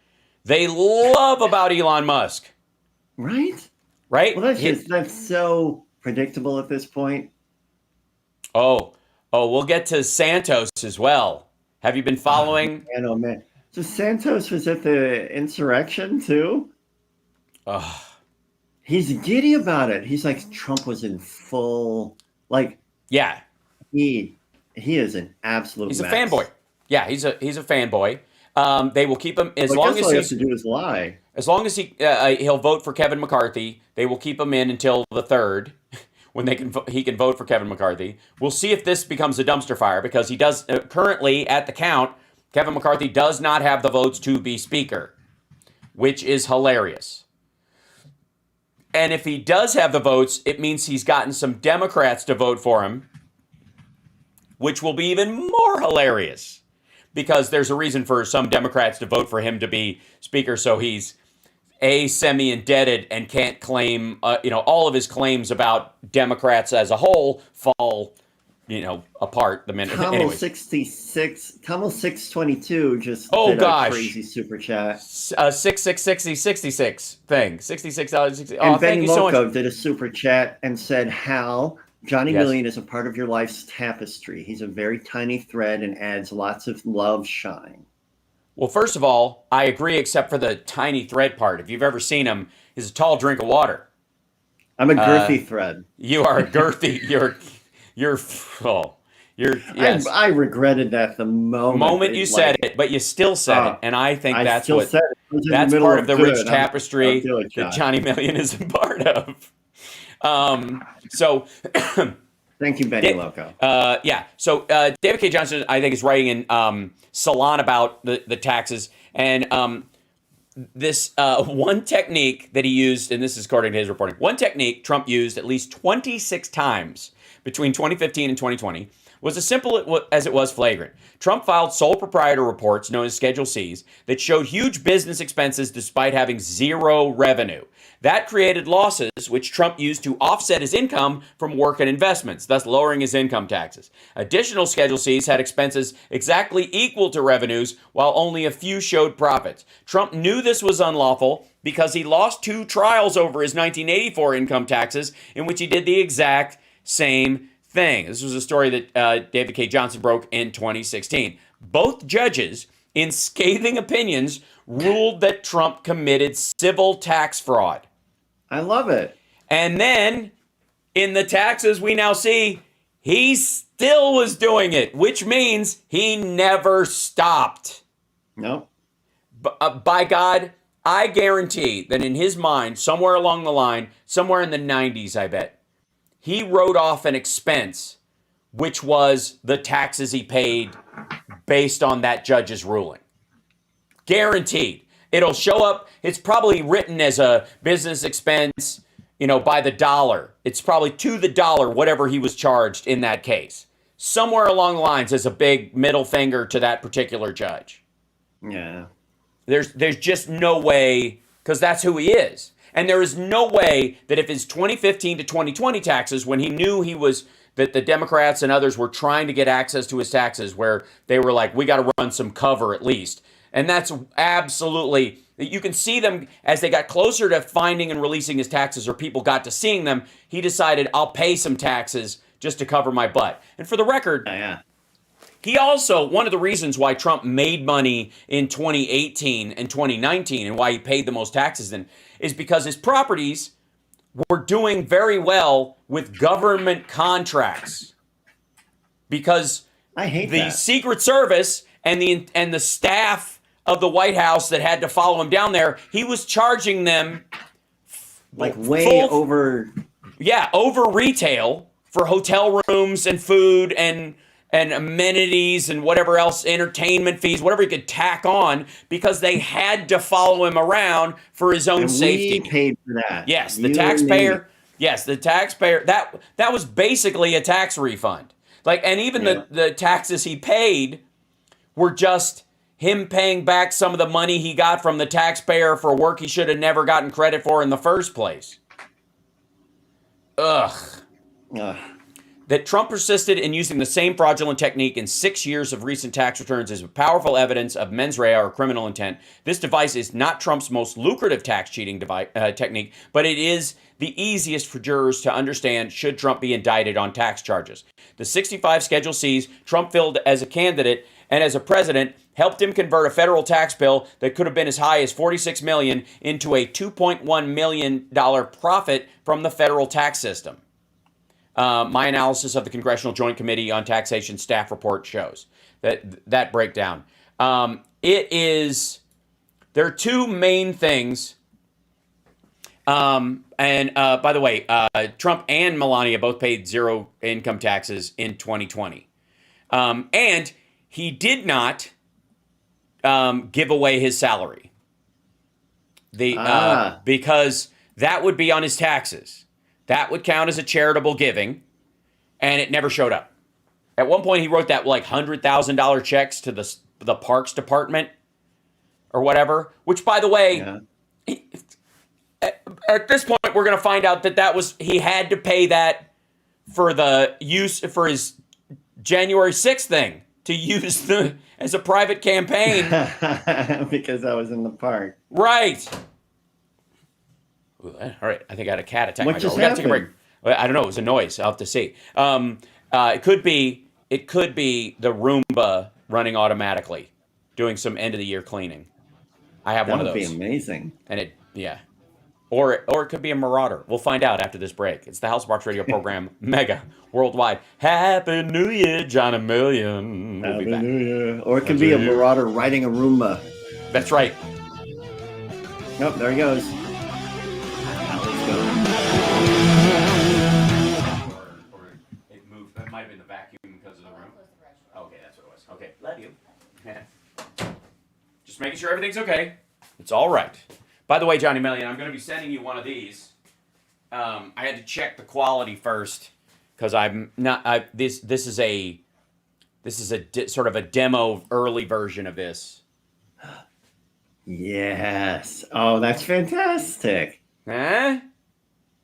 they love about Elon Musk. Right? Right? Well, that's so predictable at this point. Oh, we'll get to Santos as well. Have you been following? Oh man. So Santos was at the insurrection too? He's giddy about it. He's like, Trump was in full, like, yeah. He is an absolute He's mess. a fanboy. Yeah, he's a fanboy. They will keep him as Well, long as all he he has to do is lie. As long as he'll vote for Kevin McCarthy. They will keep him in until the 3rd. When he can vote for Kevin McCarthy. We'll see if this becomes a dumpster fire because he does currently at the count, Kevin McCarthy does not have the votes to be speaker, which is hilarious. And if he does have the votes, it means he's gotten some Democrats to vote for him, which will be even more hilarious because there's a reason for some Democrats to vote for him to be speaker, so he's semi-indebted and can't claim, all of his claims about Democrats as a whole fall, apart the minute. Camel 622 just did a crazy super chat. 66 thing. $66. And Thank Benny you so Loco much. did a super chat and said, Hal, Johnny Million is a part of your life's tapestry. He's a very tiny thread and adds lots of love shine. Well, first of all, I agree, except for the tiny thread part. If you've ever seen him, he's a tall drink of water. I'm a girthy thread. You are a girthy. Yes. I regretted that the moment you said it, but you still said it, and I think that's part of the rich tapestry that Johnny Million is a part of. Thank you, Benny Loco. So David K. Johnson, I think, is writing in Salon about the taxes. And this one technique that he used, and this is according to his reporting, one technique Trump used at least 26 times between 2015 and 2020 was as simple as it was flagrant. Trump filed sole proprietor reports, known as Schedule Cs, that showed huge business expenses despite having zero revenue. That created losses, which Trump used to offset his income from work and investments, thus lowering his income taxes. Additional Schedule Cs had expenses exactly equal to revenues, while only a few showed profits. Trump knew this was unlawful because he lost 2 trials over his 1984 income taxes in which he did the exact same thing. This was a story that David K. Johnson broke in 2016. Both judges, in scathing opinions, ruled that Trump committed civil tax fraud. I love it. And then in the taxes we now see, he still was doing it, which means he never stopped. Nope. By God, I guarantee that in his mind, somewhere along the line, somewhere in the 90s, I bet, he wrote off an expense, which was the taxes he paid based on that judge's ruling. Guaranteed. It'll show up. It's probably written as a business expense, by the dollar. It's probably to the dollar, whatever he was charged in that case. Somewhere along the lines as a big middle finger to that particular judge. Yeah. There's just no way, because that's who he is. And there is no way that if his 2015 to 2020 taxes, when he knew that the Democrats and others were trying to get access to his taxes, where they were like, we got to run some cover at least. And that's absolutely, you can see them as they got closer to finding and releasing his taxes, or people got to seeing them, he decided, I'll pay some taxes just to cover my butt. And for the record, he also, one of the reasons why Trump made money in 2018 and 2019 and why he paid the most taxes then is because his properties were doing very well with government contracts. Because I hate the that. Secret Service and the staff of the White House that had to follow him down there, he was charging them over retail for hotel rooms and food and amenities and whatever else, entertainment fees, whatever he could tack on, because they had to follow him around for his own safety. We paid for that. Yes, the taxpayer. Yes, the taxpayer. That was basically a tax refund. And even the taxes he paid were just him paying back some of the money he got from the taxpayer for work he should have never gotten credit for in the first place. Ugh. That Trump persisted in using the same fraudulent technique in 6 years of recent tax returns is powerful evidence of mens rea, or criminal intent. This device is not Trump's most lucrative tax cheating technique, but it is the easiest for jurors to understand should Trump be indicted on tax charges. The 65 Schedule Cs Trump filled as a candidate and as a president helped him convert a federal tax bill that could have been as high as $46 million into a $2.1 million profit from the federal tax system. My analysis of the Congressional Joint Committee on Taxation staff report shows that breakdown. There are two main things. By the way, Trump and Melania both paid zero income taxes in 2020. And he did not give away his salary. Because that would be on his taxes. That would count as a charitable giving, and it never showed up. At one point, he wrote that $100,000 checks to the Parks Department or whatever, which, by the way, at this point, we're going to find out that he had to pay that for his January 6th thing to use as a private campaign. Because I was in the park. Right. All right, I think I had a cat attack. What just we got to take a break. happened? I don't know. It was a noise. I'll have to see. It could be the Roomba running automatically, doing some end of the year cleaning. I have one of those. That would be amazing. And or it could be a marauder. We'll find out after this break. It's the House Sparks radio program, Mega Worldwide. Happy New Year, Johnny Million. We'll be back. New Year. Or it could be a marauder riding a Roomba. That's right. Nope, there he goes. It might have been the vacuum because of the room. Okay, that's what it was. Okay, love you. Just making sure everything's okay. It's all right. By the way, Johnny Million, I'm going to be sending you one of these. I had to check the quality first because I'm not. This is a sort of a demo early version of this. Yes. Oh, that's fantastic. Huh?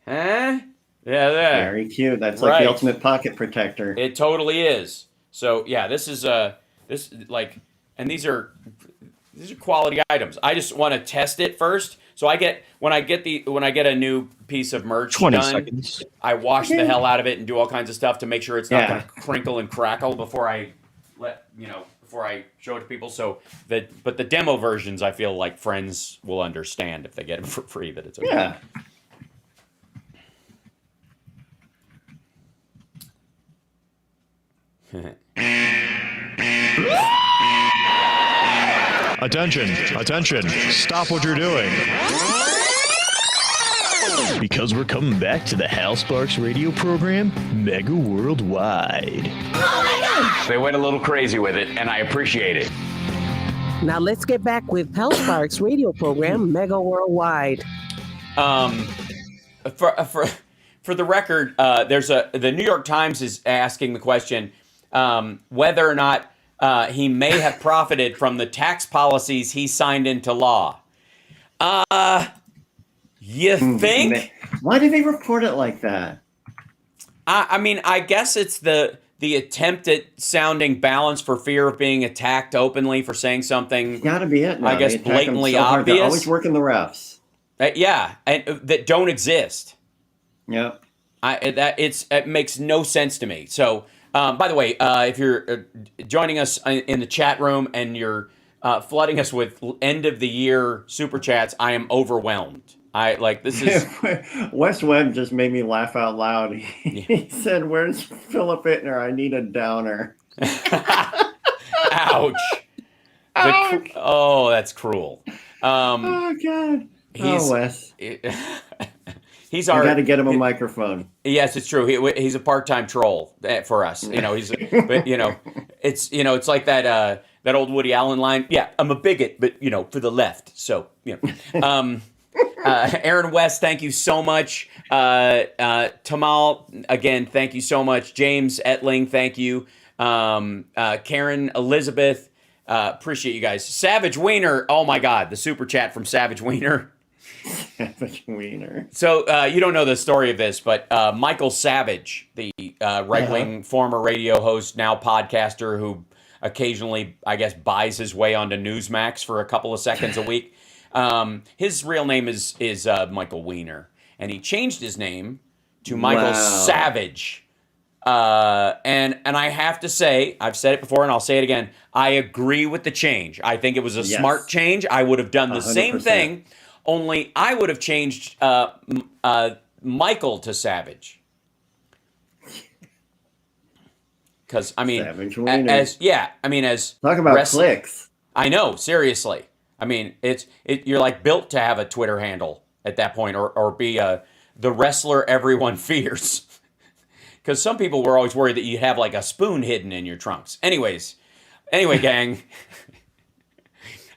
Yeah, there. Very cute. That's like the ultimate pocket protector. It totally is. So yeah, this is and these are quality items. I just want to test it first. So when I get a new piece of merch 20 done, seconds. I wash the hell out of it and do all kinds of stuff to make sure it's not going to crinkle and crackle before I before I show it to people. So but the demo versions, I feel like friends will understand if they get them for free that it's okay. Yeah. Attention. Stop what you're doing. Because we're coming back to the Hal Sparks radio program, Mega Worldwide. They went a little crazy with it, and I appreciate it. Now let's get back with Hal Sparks radio program, Mega Worldwide. For the record, the New York Times is asking the question whether or not he may have profited from the tax policies he signed into law. You think? Why did they report it like that? I mean, I guess it's the attempt at sounding balanced for fear of being attacked openly for saying something. It's gotta be it. No, I guess blatantly obvious. They're always working the refs. Yeah, and that don't exist. Yep. It makes no sense to me. So, by the way, if you're joining us in the chat room and you're flooding us with end of the year super chats, I am overwhelmed. This is Wes Webb just made me laugh out loud. He said, "Where's Philip Ittner? I need a downer." Ouch. Oh, that's cruel. Oh God. Wes. He's our. I got to get him a microphone. Yes, it's true. He's a part-time troll for us. But it's like that old Woody Allen line. Yeah, I'm a bigot, but for the left. So Aaron West, thank you so much. Tamal, again, thank you so much. James Etling, thank you. Karen Elizabeth, appreciate you guys. Savage Wiener, oh my God, the super chat from Savage Wiener. Savage Wiener. So you don't know the story of this, but Michael Savage, the right-wing former radio host, now podcaster, who occasionally, I guess, buys his way onto Newsmax for a couple of seconds a week. His real name is Michael Wiener, and he changed his name to Michael Savage. And I have to say, I've said it before and I'll say it again, I agree with the change. I think it was a smart change. I would have done the 100%. Same thing, only I would have changed Michael to Savage. Because, I mean, as talk about clicks. I know, seriously. I mean, you're like built to have a Twitter handle at that point, or be the wrestler everyone fears. Because some people were always worried that you have like a spoon hidden in your trunks. Anyway, gang.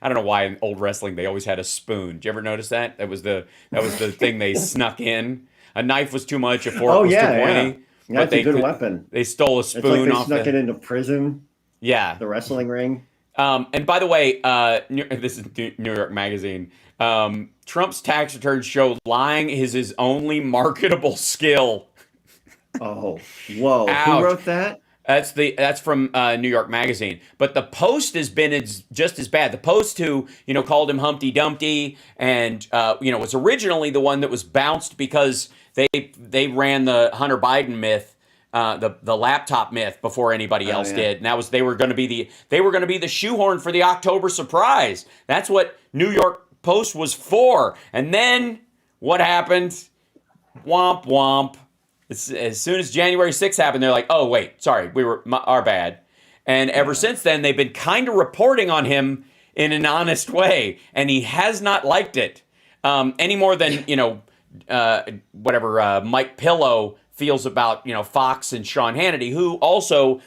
I don't know why in old wrestling they always had a spoon. Did you ever notice that? That was the thing they snuck in. A knife was too much. A fork was too pointy. Yeah, that's a good weapon. They stole a spoon off. They snuck it into prison. Yeah, the wrestling ring. And by the way, this is New York Magazine. Trump's tax returns show lying is his only marketable skill. Oh, whoa! Ouch. Who wrote that? That's from New York Magazine. But the Post has been just as bad. The Post, who called him Humpty Dumpty, and was originally the one that was bounced because they ran the Hunter Biden myth, the laptop myth before anybody else did. And that was they were going to be the shoehorn for the October surprise. That's what New York Post was for. And then what happened? Womp womp. As soon as January 6th happened, they're like, oh, wait, sorry, our bad. And ever since then, they've been kind of reporting on him in an honest way, and he has not liked it any more than, whatever Mike Pillow feels about, Fox and Sean Hannity, who also,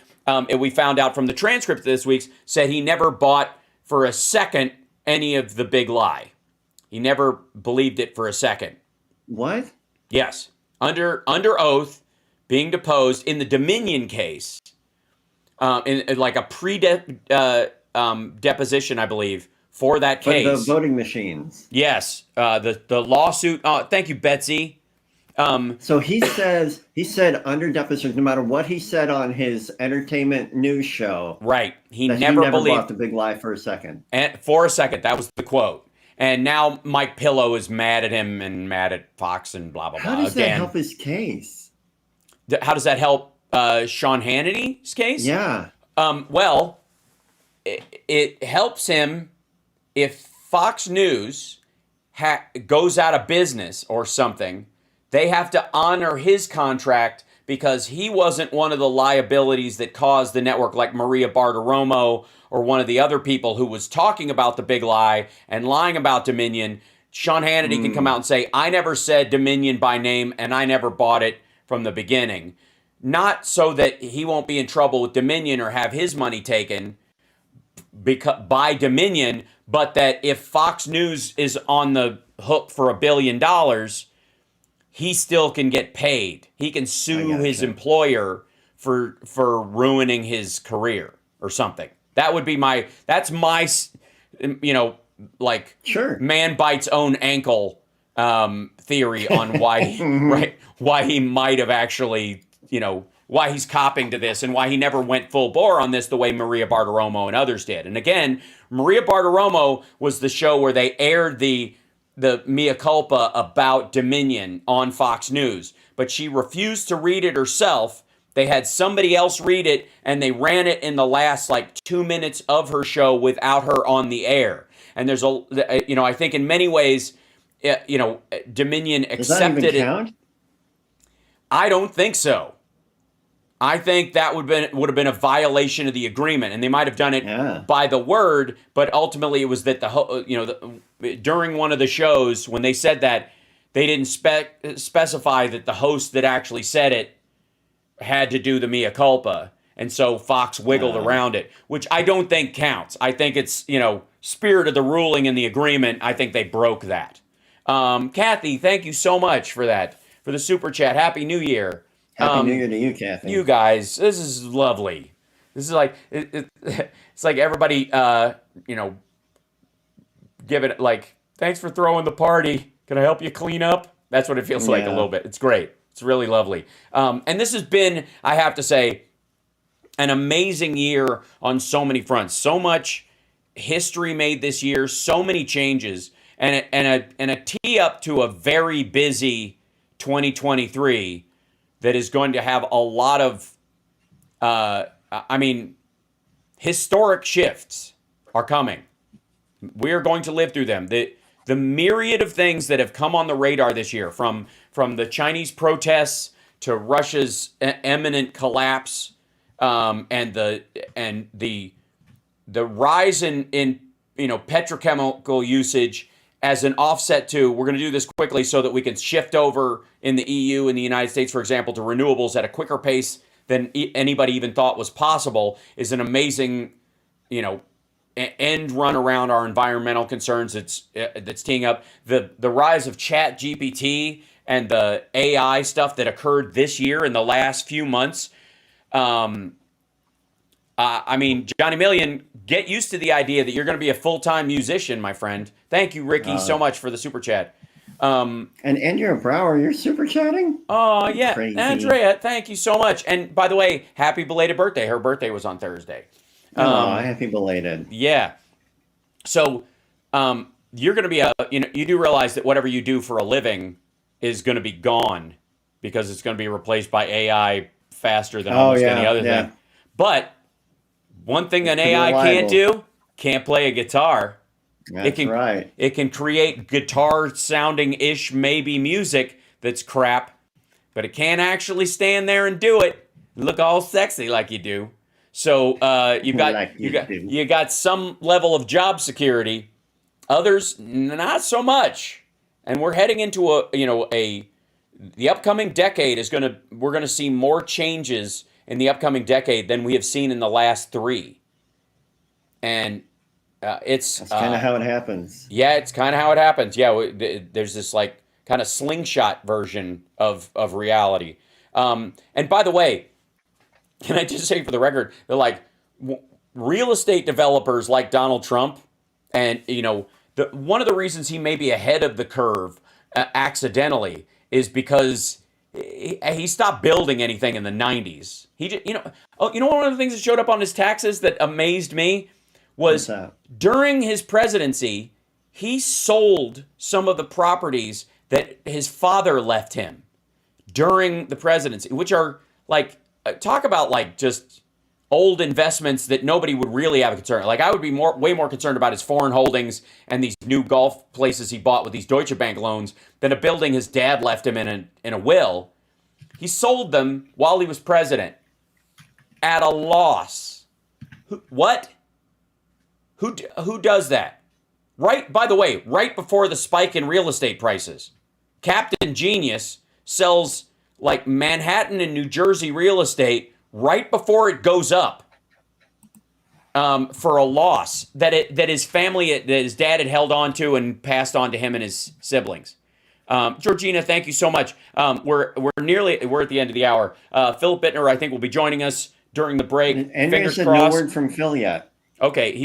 we found out from the transcript this week, said he never bought for a second any of the big lie. He never believed it for a second. What? Yes. Under oath, being deposed in the Dominion case, in like a deposition, I believe, for that case. But the voting machines. Yes, the lawsuit. Thank you, Betsy. So he said under deposition, no matter what he said on his entertainment news show, right? He never believed bought the big lie for a second. And for a second, that was the quote. And now Mike Pillow is mad at him and mad at Fox and blah, blah, blah. How does that help his case? How does that help Sean Hannity's case? Yeah. Well, it helps him if Fox News goes out of business or something. They have to honor his contract because he wasn't one of the liabilities that caused the network, like Maria Bartiromo or one of the other people who was talking about the big lie and lying about Dominion. Sean Hannity can come out and say, I never said Dominion by name and I never bought it from the beginning. Not so that he won't be in trouble with Dominion or have his money taken by Dominion, but that if Fox News is on the hook for $1 billion, he still can get paid. He can sue his employer for ruining his career or something. That would be that's my, man bites own ankle theory on why why he might have actually, why he's copping to this and why he never went full bore on this the way Maria Bartiromo and others did. And again, Maria Bartiromo was the show where they aired the mea culpa about Dominion on Fox News, but she refused to read it herself. They had somebody else read it, and they ran it in the last 2 minutes of her show without her on the air. And there's I think in many ways, Dominion accepted Does that even count? I don't think so. I think that would have been a violation of the agreement, and they might have done it by the word. But ultimately, it was that during one of the shows when they said that, they didn't specify that the host that actually said it had to do the mea culpa, and so Fox wiggled around it, which I don't think counts. I think it's spirit of the ruling in the agreement. I think they broke that. Kathy, thank you so much for that, for the super chat. Happy New Year. Happy New Year to you, Kathy. You guys, this is lovely. This is like it's like everybody, give it thanks for throwing the party. Can I help you clean up? That's what it feels like a little bit. It's great. It's really lovely. And this has been, I have to say, an amazing year on so many fronts. So much history made this year. So many changes, and a tee up to a very busy 2023. That is going to have a lot of, historic shifts are coming. We're going to live through them. The myriad of things that have come on the radar this year, from the Chinese protests to Russia's imminent collapse, and the rise in petrochemical usage as an offset to, we're going to do this quickly so that we can shift over in the EU and the United States, for example, to renewables at a quicker pace than anybody even thought was possible, is an amazing, end run around our environmental concerns that's teeing up. The rise of Chat GPT and the AI stuff that occurred this year in the last few months. Johnny Million, get used to the idea that you're going to be a full-time musician, my friend. Thank you, Ricky, so much for the super chat. And Andrea Brower, you're super chatting? Oh, yeah. Crazy. Andrea, thank you so much. And by the way, happy belated birthday. Her birthday was on Thursday. Happy belated. Yeah. So you're going to be you do realize that whatever you do for a living is going to be gone because it's going to be replaced by AI faster than almost any other thing. But one thing an AI can't do, can't play a guitar. That's right. It can create guitar-sounding-ish maybe music that's crap, but it can't actually stand there and do it. Look all sexy like you do. So you got some level of job security. Others, not so much. And we're heading into the upcoming decade we're gonna see more changes in the upcoming decade than we have seen in the last 3. And that's kind of how it happens. Yeah, it's kind of how it happens. Yeah, there's this kind of slingshot version of reality. And by the way, can I just say for the record, they're real estate developers like Donald Trump, and one of the reasons he may be ahead of the curve accidentally is because he stopped building anything in the 90s. He just, one of the things that showed up on his taxes that amazed me was during his presidency, he sold some of the properties that his father left him during the presidency, which are talk about just old investments that nobody would really have a concern. Like I would be way more concerned about his foreign holdings and these new golf places he bought with these Deutsche Bank loans than a building his dad left him in a will. He sold them while he was president at a loss. What? Who does that? Right, by the way, right before the spike in real estate prices. Captain Genius sells like Manhattan and New Jersey real estate right before it goes up for a loss that his family, that his dad had held on to and passed on to him and his siblings. Georgina, thank you so much. We're at the end of the hour. Philip Bittner, I think, will be joining us during the break. And Fingers there's crossed. no word from Phil yet. Okay,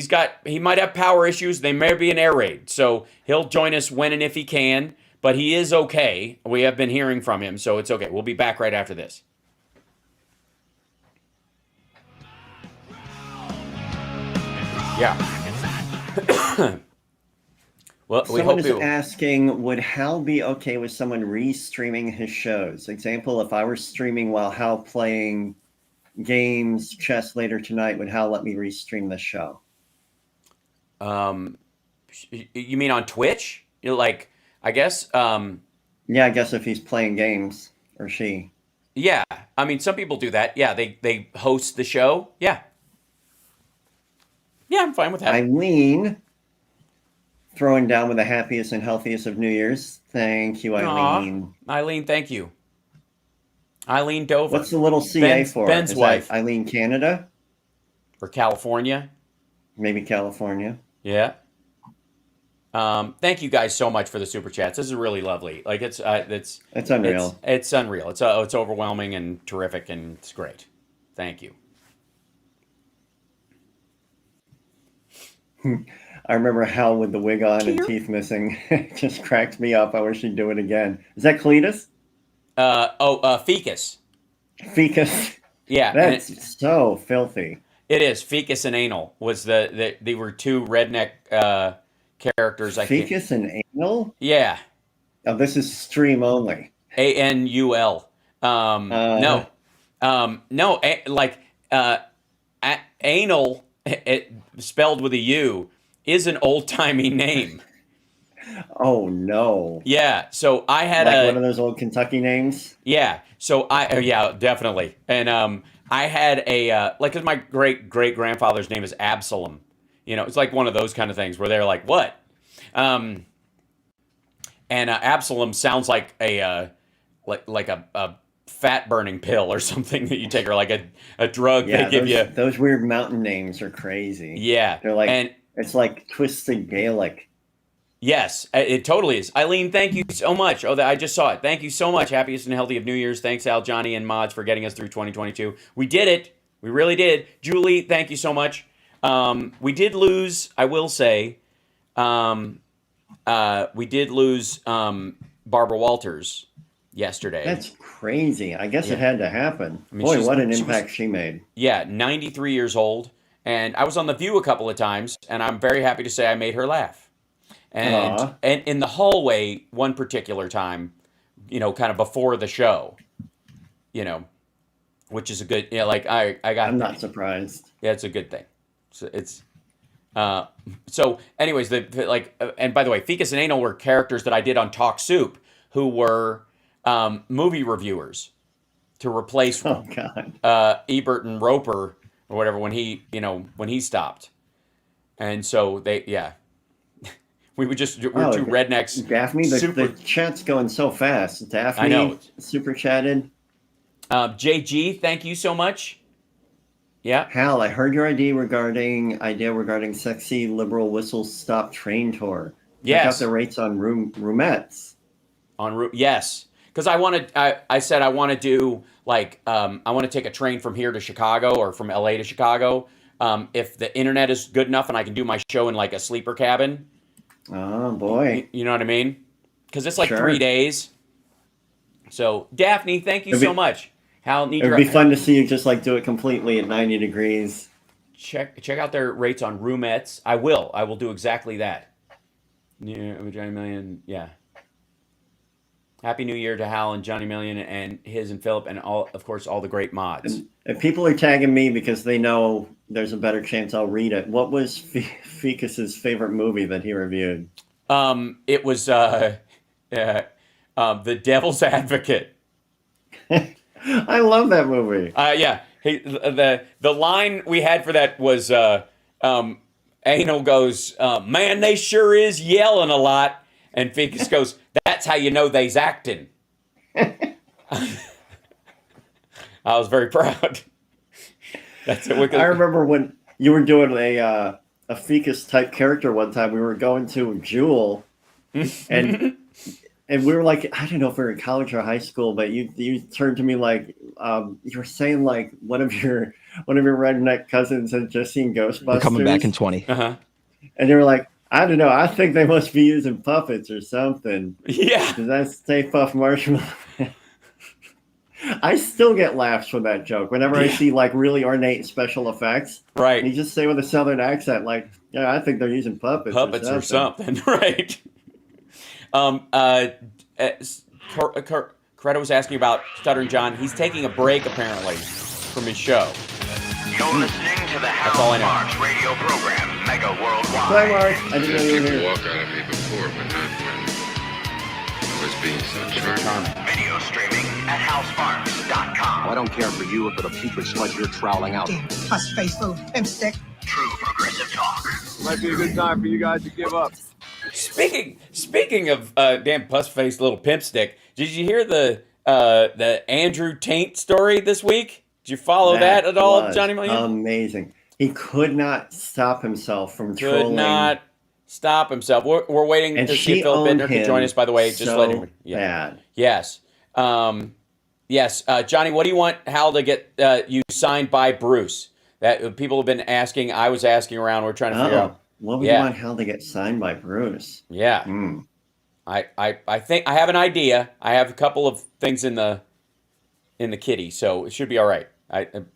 he might have power issues. They may be an air raid, so he'll join us when and if he can. But he is okay. We have been hearing from him, so it's okay. We'll be back right after this. Yeah. Well, we Someone hope is asking, would Hal be okay with someone restreaming his shows? Example, if I were streaming while Hal playing games, chess later tonight, would Hal let me restream the show? You mean on Twitch? Like, I guess. Yeah, I guess if he's playing games, or she. Yeah, I mean, some people do that. Yeah, they host the show. Yeah. Yeah, I'm fine with that. Eileen, throwing down with the happiest and healthiest of New Year's. Thank you, Eileen. Aw, Eileen, thank you. Eileen Dover. What's the little CA for? Ben's Is wife. that Eileen Canada? Or California. Maybe California. Yeah. Thank you guys so much for the super chats. This is really lovely. Like it's unreal. It's unreal. It's overwhelming and terrific and it's great. Thank you. I remember Hal with the wig on and teeth missing. It just cracked me up. I wish he'd do it again. Is that Cletus? Fecus. Fecus. Yeah. That's so filthy. It is. Fecus and Anal was they were two redneck characters. Fecus and Anal? Yeah. Oh, this is stream only. ANUL. No. Anal, spelled with a U, is an old-timey name. Oh, no. Yeah, so I had one of those old Kentucky names? Yeah, so yeah, definitely. And I had cause my great-great-grandfather's name is Absalom. You know, it's like one of those kind of things where they're like, what? And Absalom sounds like a fat-burning pill or something that you take, or like a drug they give you. Those weird mountain names are crazy. Yeah. They're like, it's like twisted Gaelic. Yes, it totally is. Eileen, thank you so much. Oh, I just saw it. Thank you so much. Happiest and healthy of New Year's. Thanks, Al, Johnny, and Mods for getting us through 2022. We did it. We really did. Julie, thank you so much. We did lose, I will say, we did lose Barbara Walters yesterday. That's crazy. I guess it had to happen. I mean, boy, what an impact she made. Yeah, 93 years old. And I was on The View a couple of times, and I'm very happy to say I made her laugh. And in the hallway one particular time, you know, kind of before the show, you know, which is a good, I'm not surprised. Yeah, it's a good thing. So so anyways, and by the way, Fecus and Anal were characters that I did on Talk Soup who were movie reviewers to replace Ebert and Roper or whatever when he stopped. And so we're two rednecks. Daphne, the chat's going so fast. Daphne, I know. Super chatted. JG, thank you so much. Yeah. Hal, I heard your idea regarding sexy liberal whistle stop train tour. Yes. Check out the rates on roomettes. Yes. Because I said I want to do I want to take a train from here to Chicago or from LA to Chicago. If the internet is good enough and I can do my show in like a sleeper cabin. Oh boy. You know what I mean? Because it's like 3 days. So Daphne, thank you so much. Hal, it would be fun to see you just do it completely at 90 degrees. Check out their rates on roomettes. I will do exactly that. Yeah, $1 million. Yeah. Happy New Year to Hal and Johnny Million and his and Philip and all, of course, all the great mods. And people are tagging me because they know there's a better chance I'll read it. What was Ficus's favorite movie that he reviewed? It was The Devil's Advocate. I love that movie. Yeah. The line we had for that was Anal goes, man, they sure is yelling a lot. And Ficus goes, that's how you know they's acting. I was very proud. That's it. I remember when you were doing a Ficus type character one time. We were going to Jewel, and we were like, I don't know if we were in college or high school, but you turned to me like you were saying like one of your redneck cousins had just seen Ghostbusters. We're coming back in 20. Uh-huh. And you were like, I don't know. I think they must be using puppets or something. Yeah. Because that's Stay Puft Marshmallow. I still get laughs from that joke whenever I see like really ornate special effects. Right. And you just say with a southern accent, like, yeah, I think they're using puppets. Or something. Right. Coretta was asking about Stuttering John. He's taking a break apparently from his show. You're listening to the That's all I know. House radio program, Mega Worldwide. Hi, Mark. I didn't know you were here. Walk out of me before, but not when I was being so charming. Video streaming at housesparks.com. I don't care for you or for the putrid sludge you're troweling out. Puss-faced little pimp stick. True progressive talk. Might be a good time for you guys to give up. Speaking of damn puss-faced little pimp stick, did you hear the Andrew Taint story this week? Did you follow that at all, Johnny Million? Amazing. He could not stop himself from trolling. Could not stop himself. We're waiting to see if Phil Bittner can join us, by the way. Just let him. Bad. Yes. Yes. Johnny, what do you want Hal to get you signed by Bruce? That people have been asking. I was asking around. We're trying to figure out. What would you want Hal to get signed by Bruce? Yeah. I think I have an idea. I have a couple of things in the kitty, so it should be all right.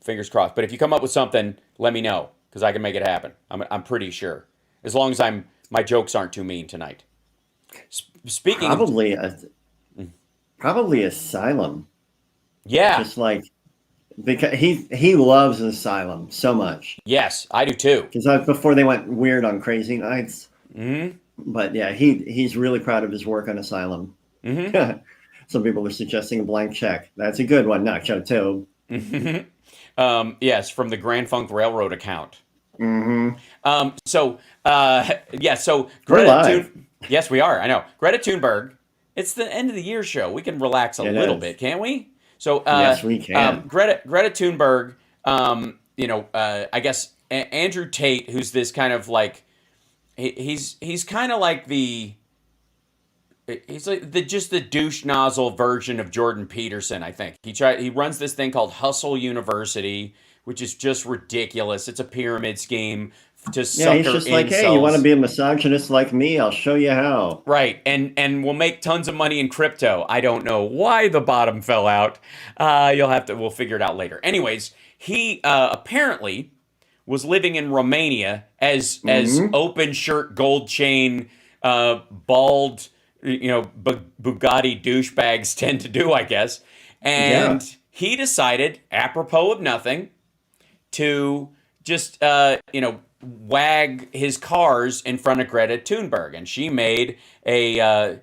Fingers crossed. But if you come up with something, let me know because I can make it happen. I'm pretty sure, as long as my jokes aren't too mean tonight. Speaking probably Asylum. Yeah, just like because he loves Asylum so much. Yes, I do too. Because before they went weird on Crazy Nights. Mm-hmm. But yeah, he's really proud of his work on Asylum. Mm-hmm. Some people are suggesting a blank check. That's a good one. Nacho too. Yes, from the Grand Funk Railroad account. Mm-hmm. So Greta yes, we are. I know. Greta Thunberg. It's the end of the year show. We can relax a little bit, can't we? So yes, we can. Greta Thunberg. I guess Andrew Tate, who's this kind of like, he's kind of like he's like the douche nozzle version of Jordan Peterson, I think. He runs this thing called Hustle University, which is just ridiculous. It's a pyramid scheme to sucker he's just like, incels. hey, you want to be a misogynist like me? I'll show you how. Right, and we'll make tons of money in crypto. I don't know why the bottom fell out. We'll figure it out later. Anyways, he apparently was living in Romania as open shirt, gold chain, bald, Bugatti douchebags tend to do, I guess. And he decided, apropos of nothing, to just, wag his cars in front of Greta Thunberg. And she made a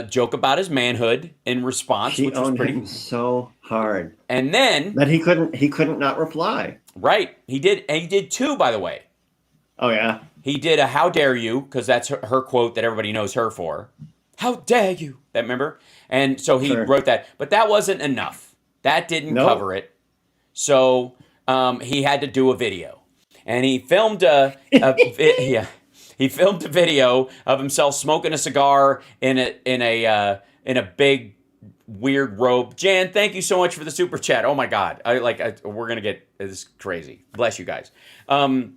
joke about his manhood in response, which was pretty him so hard. And then that he couldn't not reply. Right. He did. And he did two, by the way. Oh, yeah. He did a "How dare you?" because that's her quote that everybody knows her for. How dare you? That, remember? And so he wrote that. But that wasn't enough. That didn't cover it. So he had to do a video. And he filmed he filmed a video of himself smoking a cigar in a big weird robe. Jan, thank you so much for the super chat. Oh my God. We're going to get this crazy. Bless you guys. And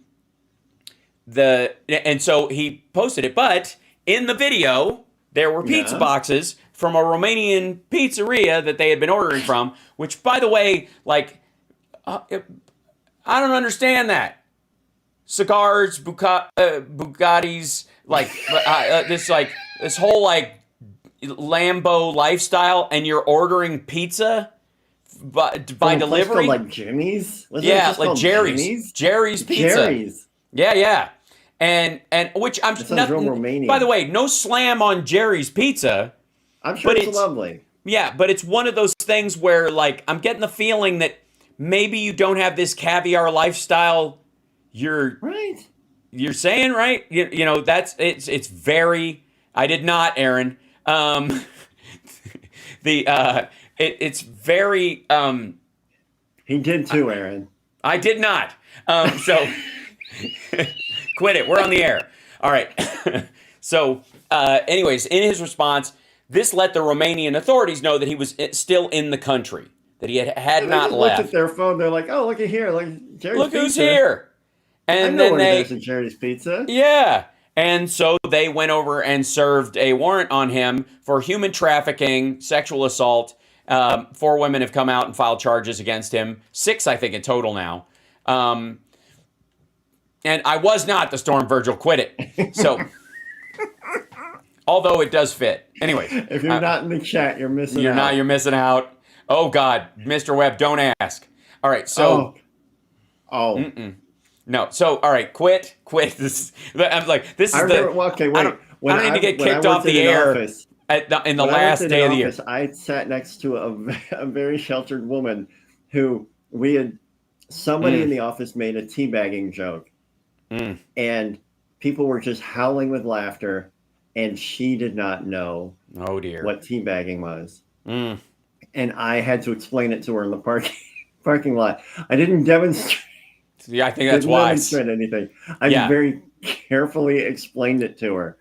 so he posted it, but in the video, there were pizza boxes from a Romanian pizzeria that they had been ordering from, which, by the way, I don't understand that. Cigars, Bugattis, this whole Lambo lifestyle and you're ordering pizza by delivery, like Jimmy's, like Jerry's Pizza. Jerry's. Yeah, and which I'm not. By the way, no slam on Jerry's Pizza. I'm sure it's lovely. Yeah, but it's one of those things where like I'm getting the feeling that maybe you don't have this caviar lifestyle. You're saying right. You know that's it's very. I did not, Aaron. It's very. He did too, Aaron. I did not. So quit it. We're on the air. All right. So, anyways, in his response, this let the Romanian authorities know that he was still in the country, that he had not left. Looked at their phone. They're like, "Oh, look at here! Like Jerry's look Pizza. Who's here!" And then they there's Jerry's Pizza. Yeah. And so they went over and served a warrant on him for human trafficking, sexual assault. 4 women have come out and filed charges against him. 6, I think, in total now. And I was not the Storm Virgil. Quit it. So, although it does fit. Anyway. If you're not in the chat, you're missing out. You're missing out. Oh, God. Mr. Webb, don't ask. All right. So. Oh. Mm-mm. No. So, all right. Quit. I'm like, this is okay, wait. I don't need to get kicked off the air in the last day of the year. I sat next to a very sheltered woman who somebody in the office made a teabagging joke. And people were just howling with laughter. And she did not know what teabagging was. And I had to explain it to her in the parking lot. I didn't demonstrate. Yeah, I think that's wise. Anything. I very carefully explained it to her,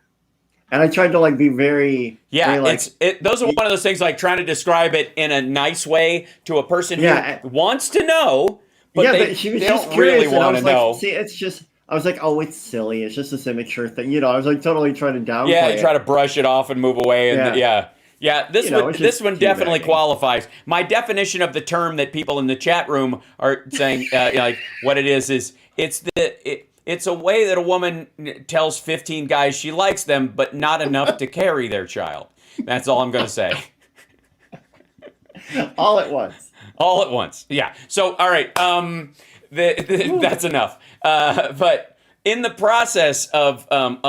and I tried to be very. Yeah, very, those are one of those things like trying to describe it in a nice way to a person who wants to know, but but she was they just don't curious, really want to know. See, it's just. I was like, oh, it's silly. It's just this immature thing, I was like totally trying to downplay. Yeah, you try to brush it off and move away, and Yeah, this one definitely qualifies. My definition of the term that people in the chat room are saying, like what it is it's a way that a woman tells 15 guys she likes them, but not enough to carry their child. That's all I'm going to say. All at once. All at once. Yeah. So, all right. That's enough. But. In the process of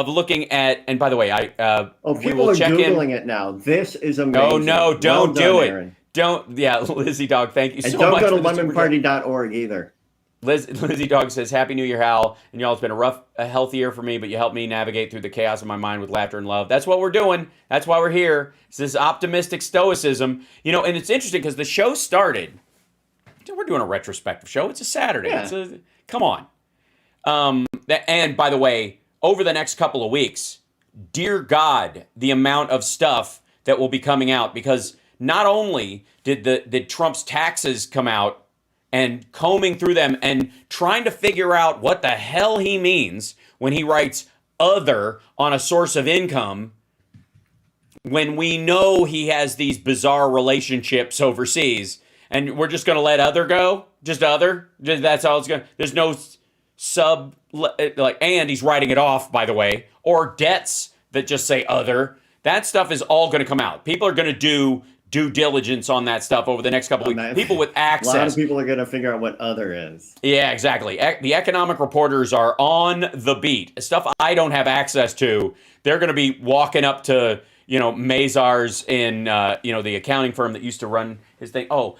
looking at, and by the way, people are Googling it now. This is amazing. Oh no, don't do it. Aaron. Don't, Lizzie Dog, thank you so much. And don't go to lemonparty.org either. Lizzie Dog says, Happy New Year, Hal. And y'all, it's been a healthy year for me, but you helped me navigate through the chaos of my mind with laughter and love. That's what we're doing. That's why we're here. It's this optimistic stoicism. And it's interesting because the show started. We're doing a retrospective show. It's a Saturday. Yeah. Come on. And by the way, over the next couple of weeks, dear God, the amount of stuff that will be coming out, because not only did Trump's taxes come out and combing through them and trying to figure out what the hell he means when he writes other on a source of income, when we know he has these bizarre relationships overseas, and we're just going to let other go, just other, that's all it's going to, there's no and he's writing it off, by the way, or debts that just say other. That stuff is all going to come out. People are going to do due diligence on that stuff over the next couple of weeks. People with access. A lot of people are going to figure out what other is. Yeah, exactly. The economic reporters are on the beat. Stuff I don't have access to. They're going to be walking up to, Mazars in, the accounting firm that used to run his thing. Oh,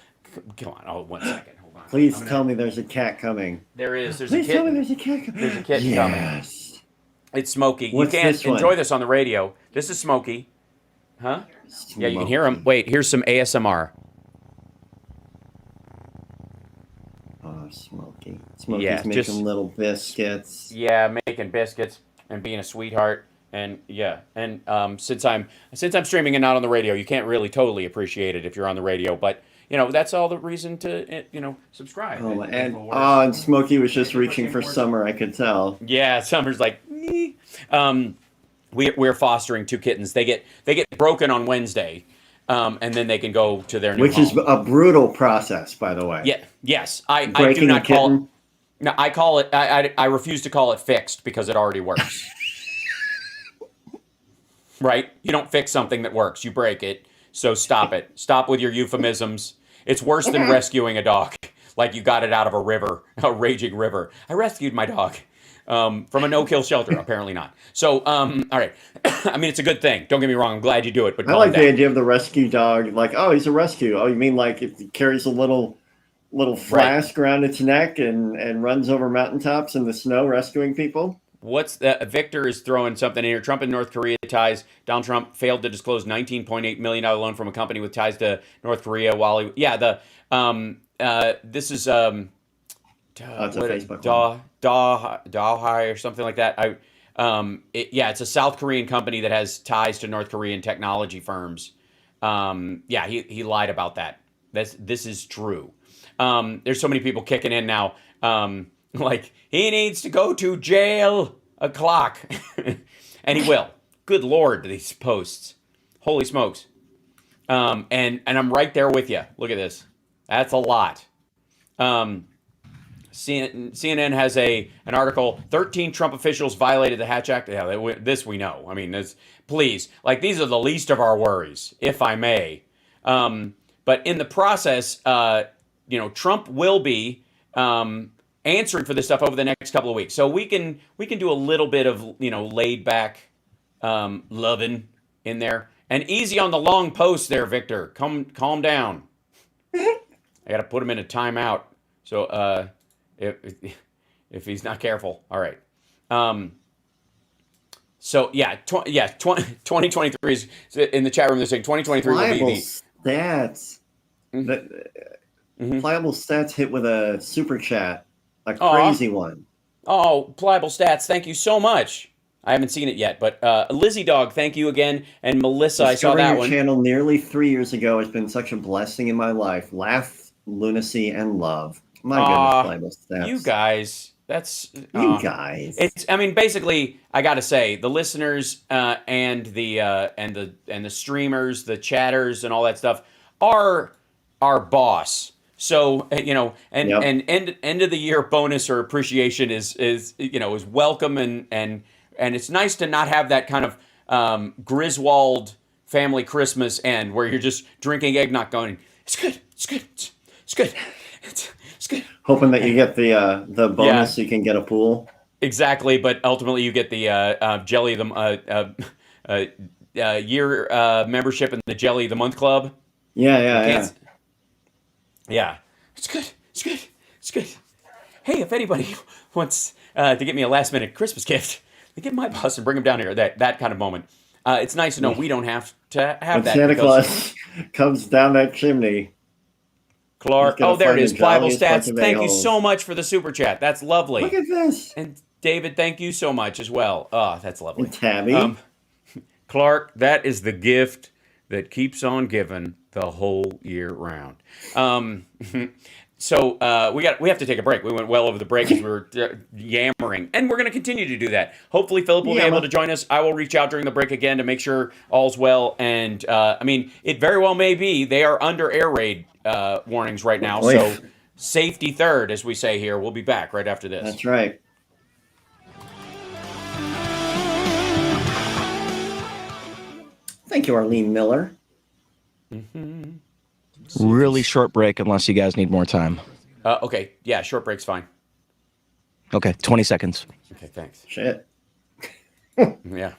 come on. Oh, 1 second. Please tell me there's a cat coming. There is. There's Please a kitten. Tell me there's a cat coming. There's a kitten coming. It's Smokey. You can't enjoy this on the radio. This is Smokey. Huh? Smokey. Yeah, you can hear him. Wait, here's some ASMR. Oh, Smokey. Smokey's making little biscuits. Yeah, making biscuits and being a sweetheart. And since I'm streaming and not on the radio, you can't really totally appreciate it if you're on the radio, but that's all the reason to, subscribe. Oh, and Smokey was just reaching for Summer, I could tell. Yeah, Summer's like, we're fostering 2 kittens. They get broken on Wednesday, and then they can go to their new home. Which is a brutal process, by the way. Yeah. Yes. I do not call it. No, I call it. I refuse to call it fixed because it already works. right? You don't fix something that works. You break it. So stop it. Stop with your euphemisms. It's worse than rescuing a dog. Like you got it out of a river, a raging river. I rescued my dog from a no-kill shelter. Apparently not. So, all right. I mean, it's a good thing. Don't get me wrong. I'm glad you do it. But I like the idea of the rescue dog. Like, oh, he's a rescue. Oh, you mean like if he carries a little flask around its neck and runs over mountaintops in the snow rescuing people? What's that? Victor is throwing something in here. Trump and North Korea ties. Donald Trump failed to disclose $19.8 million loan from a company with ties to North Korea while he, this is, it's a Facebook Dahai or something like that. It's a South Korean company that has ties to North Korean technology firms. He lied about that. This is true. There's so many people kicking in now. Like, he needs to go to jail o'clock. And he will. Good Lord, these posts. Holy smokes. And I'm right there with you. Look at this. That's a lot. CNN has an article, 13 Trump officials violated the Hatch Act. Yeah, this we know. I mean, please. Like, these are the least of our worries, if I may. But in the process, Trump will be answering for this stuff over the next couple of weeks. So we can do a little bit of, laid back loving in there. And easy on the long post there, Victor. Calm down. I got to put him in a timeout. So if he's not careful. All right. 2023 is in the chat room. They're saying 2023 will be the stats. Pliable Stats hit with a super chat, a crazy one. Oh, Pliable Stats, thank you so much. I haven't seen it yet, but Lizzie Dog, thank you again, and Melissa, I saw that your one. Channel nearly 3 years ago has been such a blessing in my life. Laugh, lunacy, and love. My goodness, Pliable Stats. You guys, that's you guys. It's. I mean, basically, I got to say, the listeners and the streamers, the chatters, and all that stuff are our boss. So and end of the year bonus or appreciation is welcome and it's nice to not have that kind of Griswold family Christmas end where you're just drinking eggnog going, it's good. Hoping that you get the bonus so you can get a pool. Exactly, but ultimately you get the Jelly year membership in the Jelly the Month Club. Yeah. Yeah, it's good. Hey, if anybody wants to get me a last minute Christmas gift, get my boss and bring him down here. That kind of moment. It's nice to know we don't have to have that. Santa Claus comes down that chimney. Clark, there it is. Pliable Stats. Thank you so much for the super chat. That's lovely. Look at this. And David, thank you so much as well. Oh, that's lovely. And Tabby. Clark, that is the gift that keeps on giving the whole year round. So we have to take a break. We went well over the break as we were yammering, and we're going to continue to do that. Hopefully, Philip will be able to join us. I will reach out during the break again to make sure all's well. And it very well may be they are under air raid warnings right now. So safety third, as we say here. We'll be back right after this. That's right. Thank you, Arlene Miller. Really short break unless you guys need more time. Okay. Yeah, short break's fine. Okay, 20 seconds. Okay, thanks. Shit. Yeah.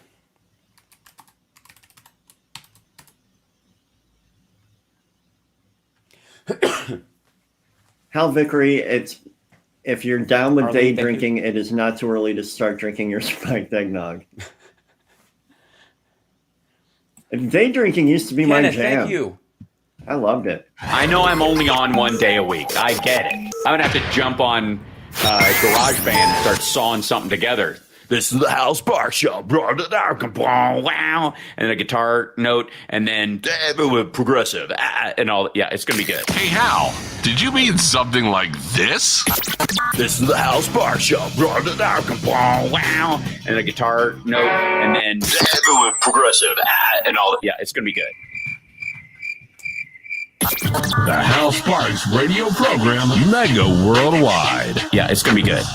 Hal Vickery, if you're down with day drinking, it is not too early to start drinking your spiked eggnog. Day drinking used to be my jam. Thank you. I loved it. I know I'm only on 1 day a week. I get it. I'm going to have to jump on GarageBand and start sawing something together. This is the Hal Sparks Show. Wow. And a guitar note, and then progressive, and all. Yeah, it's going to be good. Hey, Hal, did you mean something like this? This is the Hal Sparks Show. Wow. And a guitar note, and then progressive, and all. Yeah, it's going to be good. The Hal Sparks radio program, Mega Worldwide. Yeah, it's going to be good.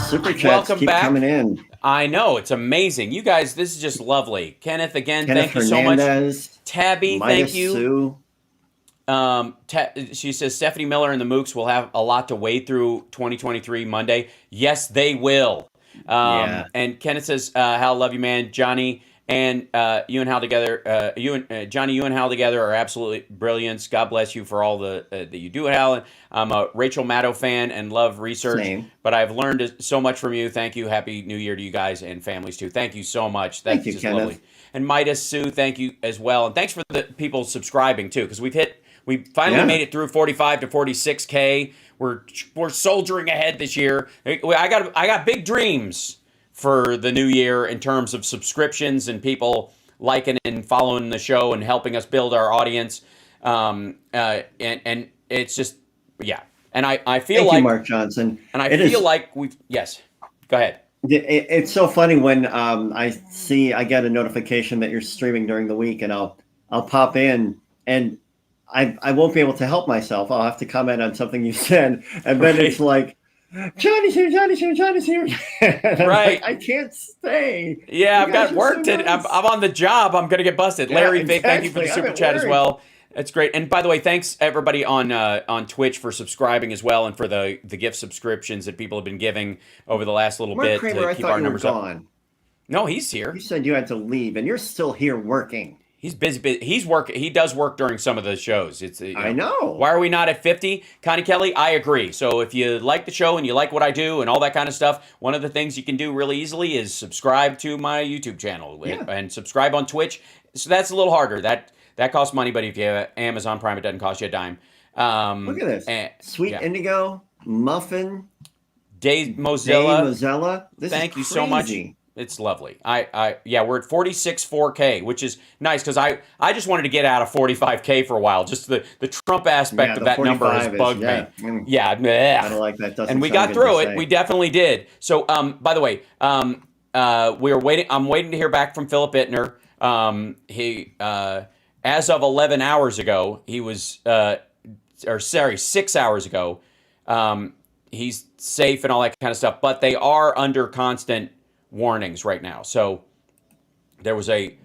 Super chats keep coming in. I know, it's amazing. You guys, this is just lovely. Kenneth, again, Kenneth thank you so much. Hernandez, Tabby, Midas thank you. Sue. She says Stephanie Miller and the Mooks will have a lot to wade through 2023 Monday. Yes, they will. Yeah. And Kenneth says, Hal, love you, man. Johnny and you and Hal together, Johnny, you and Hal together are absolutely brilliant. God bless you for all that you do, Hal. I'm a Rachel Maddow fan and love research, Same. but I've learned so much from you. Thank you. Happy New Year to you guys and families too. Thank you so much. That's Thank you, just Kenneth. lovely. And Midas Sue, thank you as well. And thanks for the people subscribing too, because we finally made it through 45 to 46K. We're soldiering ahead this year. I got big dreams for the new year in terms of subscriptions and people liking and following the show and helping us build our audience. And it's just, yeah. And I feel Thank like you, Mark Johnson. And I feel like yes. Go ahead. It's so funny when I get a notification that you're streaming during the week, and I'll pop in, and I won't be able to help myself. I'll have to comment on something you said, and then it's like, Johnny's here, Johnny's here, Johnny's here. Right. I can't stay. Yeah, You I've guys got are work so to. nice. I'm on the job. I'm gonna get busted. Yeah, Larry, thank you for the exactly. super I'm at chat as work. well. That's great. And by the way, thanks everybody on Twitch for subscribing as well, and for the gift subscriptions that people have been giving over the last little Mark bit Kramer, I to keep thought our you were numbers up. gone. No, he's here. You said you had to leave, and you're still here working. He's busy. He's working. He does work during some of the shows. I know. Why are we not at 50? Connie Kelly, I agree. So if you like the show and you like what I do and all that kind of stuff, one of the things you can do really easily is subscribe to my YouTube channel and subscribe on Twitch. So that's a little harder. That costs money, but if you have Amazon Prime, it doesn't cost you a dime. Look at this. Sweet Indigo, Muffin, Dave Mozilla. Thank you so much. It's lovely. We're at 46.4K, which is nice because I just wanted to get out of 45K for a while. Just the Trump aspect of that number has bugged me. Yeah, I don't like that. And we got through it. We definitely did. So, by the way, we are waiting. I'm waiting to hear back from Philip Ittner. He, as of 11 hours ago, he was, 6 hours ago, he's safe and all that kind of stuff. But they are under constant warnings right now. So there was a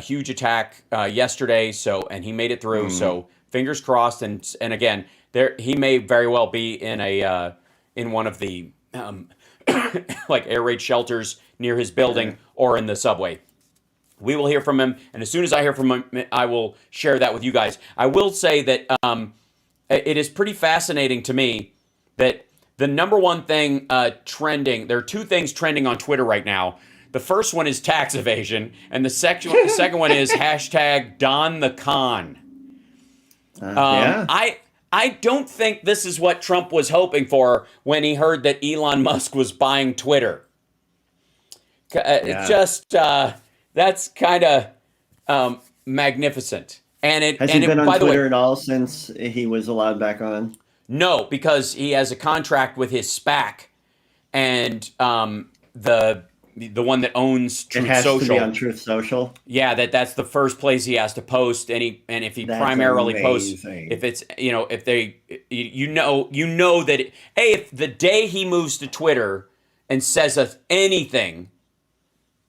huge attack yesterday. So, and he made it through. So fingers crossed. And again, he may very well be in one of the like air raid shelters near his building or in the subway. We will hear from him, and as soon as I hear from him, I will share that with you guys. I will say that it is pretty fascinating to me that the number one thing trending, there are two things trending on Twitter right now. The first one is tax evasion, and the second one is hashtag Don the Con. I don't think this is what Trump was hoping for when he heard that Elon Musk was buying Twitter. It's just... that's kind of magnificent. Has he been on Twitter at all since he was allowed back on? No, because he has a contract with his SPAC, and the one that owns Truth Social. It has to be on Truth Social. Yeah, that's the first place he has to post, and if he primarily posts, if it's if they you know that if the day he moves to Twitter and says anything.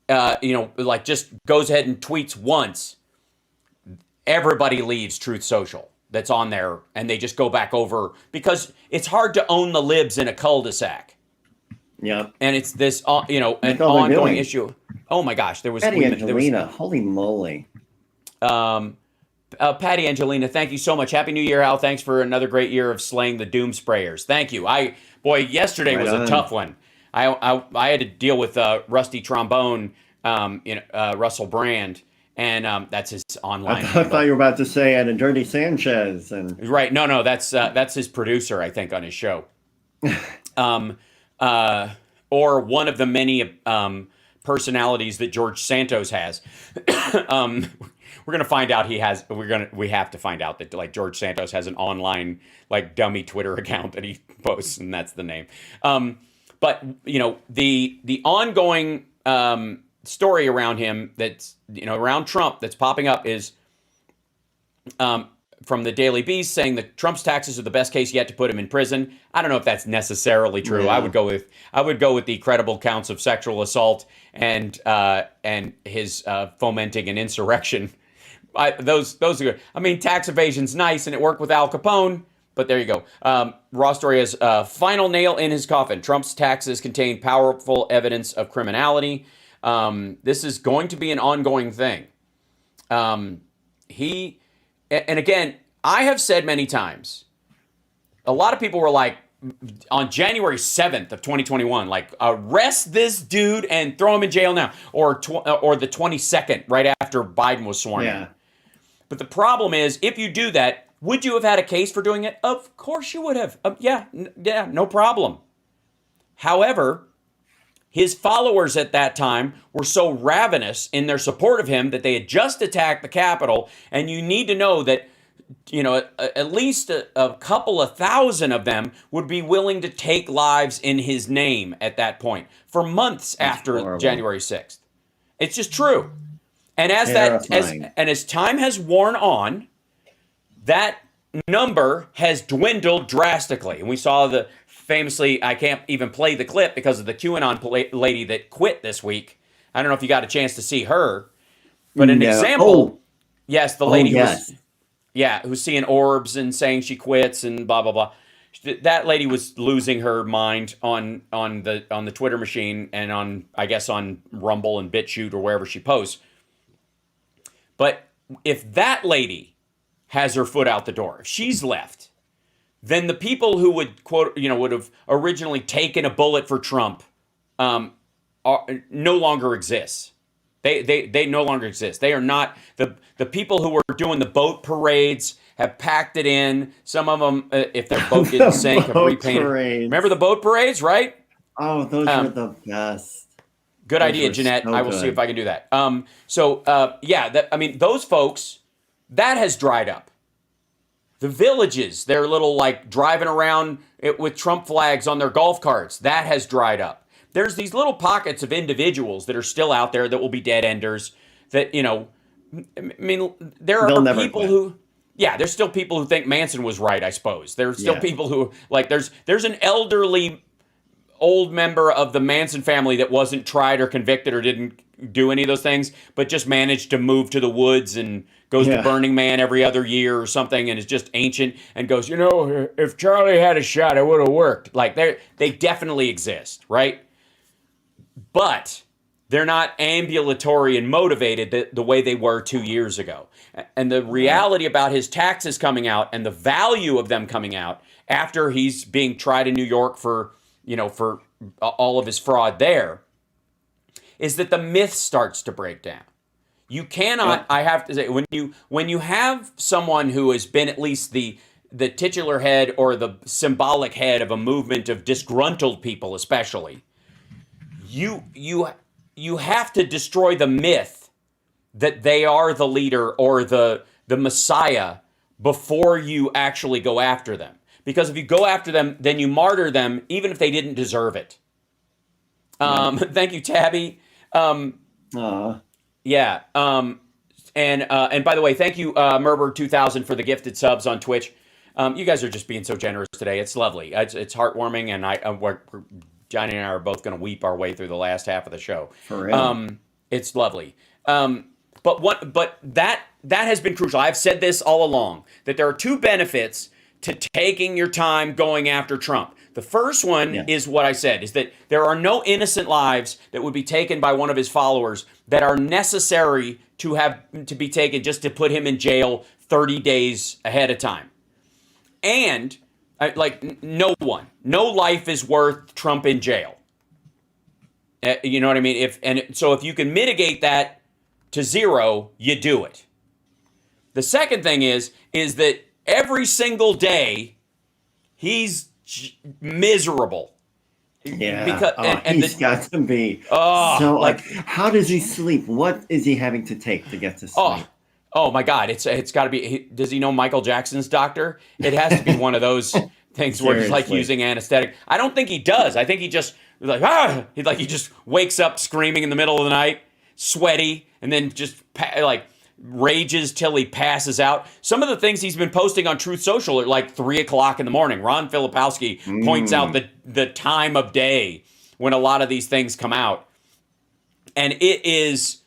Like just goes ahead and tweets once, everybody leaves Truth Social that's on there, and they just go back over because it's hard to own the libs in a cul-de-sac. Yeah. And it's this, an ongoing issue. Oh my gosh, there was Patty Angelina. Holy moly. Patty Angelina, thank you so much. Happy New Year, Al. Thanks for another great year of slaying the doom sprayers. Thank you. Yesterday was a tough one. I had to deal with Rusty Trombone, Russell Brand, and that's his online. I thought you were about to say and Dirty Sanchez and right. No, that's his producer, I think, on his show, or one of the many personalities that George Santos has. We're gonna find out we have to find out that like George Santos has an online like dummy Twitter account that he posts, and that's the name. But the ongoing story around him that's around Trump that's popping up is from the Daily Beast saying that Trump's taxes are the best case yet to put him in prison. I don't know if that's necessarily true. Yeah. I would go with the credible counts of sexual assault and his fomenting an insurrection. Those are good. I mean, tax evasion's nice and it worked with Al Capone, but there you go. Raw Story has final nail in his coffin. Trump's taxes contain powerful evidence of criminality. This is going to be an ongoing thing. And again, I have said many times, a lot of people were like, on January 7th of 2021, like, arrest this dude and throw him in jail now. Or the 22nd, right after Biden was sworn in. But the problem is, if you do that, would you have had a case for doing it? Of course you would have. Yeah, no problem. However, his followers at that time were so ravenous in their support of him that they had just attacked the Capitol. And you need to know that, at least a couple of thousand of them would be willing to take lives in his name at that point for months after January 6th. It's just true. And as time has worn on, that number has dwindled drastically. And we saw famously, I can't even play the clip because of the QAnon lady that quit this week. I don't know if you got a chance to see her, but an example. Yes, the lady who's seeing orbs and saying she quits and blah blah blah. That lady was losing her mind on the Twitter machine and on Rumble and BitChute or wherever she posts. But if that lady has her foot out the door, if she's left, then the people who would would have originally taken a bullet for Trump no longer exists. They no longer exist. They are not the people who were doing the boat parades have packed it in. Some of them, if their boat didn't sink, have repainted. Parades. Remember the boat parades, right? Oh, those were the best. Good idea, Jeanette. So I will see if I can do that. Those folks, that has dried up. The villages, they're little driving around with Trump flags on their golf carts. That has dried up. There's these little pockets of individuals that are still out there that will be dead enders. That there are people who, there's still people who think Manson was right. I suppose there's still people who there's an elderly old member of the Manson family that wasn't tried or convicted or didn't do any of those things, but just managed to move to the woods and goes to Burning Man every other year or something and is just ancient and goes, if Charlie had a shot, it would have worked. They definitely exist, right? But they're not ambulatory and motivated the way they were 2 years ago. And the reality about his taxes coming out and the value of them coming out after he's being tried in New York for all of his fraud there, is that the myth starts to break down. You cannot, I have to say, when you have someone who has been at least the titular head or the symbolic head of a movement of disgruntled people especially, you have to destroy the myth that they are the leader or the Messiah before you actually go after them. Because if you go after them, then you martyr them, even if they didn't deserve it. Thank you, Tabby. And by the way, thank you, Merber2000, for the gifted subs on Twitch. You guys are just being so generous today. It's lovely. It's heartwarming, and Johnny and I are both going to weep our way through the last half of the show. For real. It's lovely. But that has been crucial. I've said this all along, that there are two benefits to taking your time going after Trump. The first one is what I said, is that there are no innocent lives that would be taken by one of his followers that are necessary to be taken just to put him in jail 30 days ahead of time. And no life is worth Trump in jail. You know what I mean? So if you can mitigate that to zero, you do it. The second thing is that every single day, he's miserable. Yeah, because he's got to be how does he sleep? What is he having to take to get to sleep? Oh my God! It's got to be. Does he know Michael Jackson's doctor? It has to be one of those things where he's using anesthetic. I don't think he does. I think he just he just wakes up screaming in the middle of the night, sweaty, and then just rages till he passes out. Some of the things he's been posting on Truth Social are like 3 o'clock in the morning. Ron Filipowski points out the time of day when a lot of these things come out. And it is,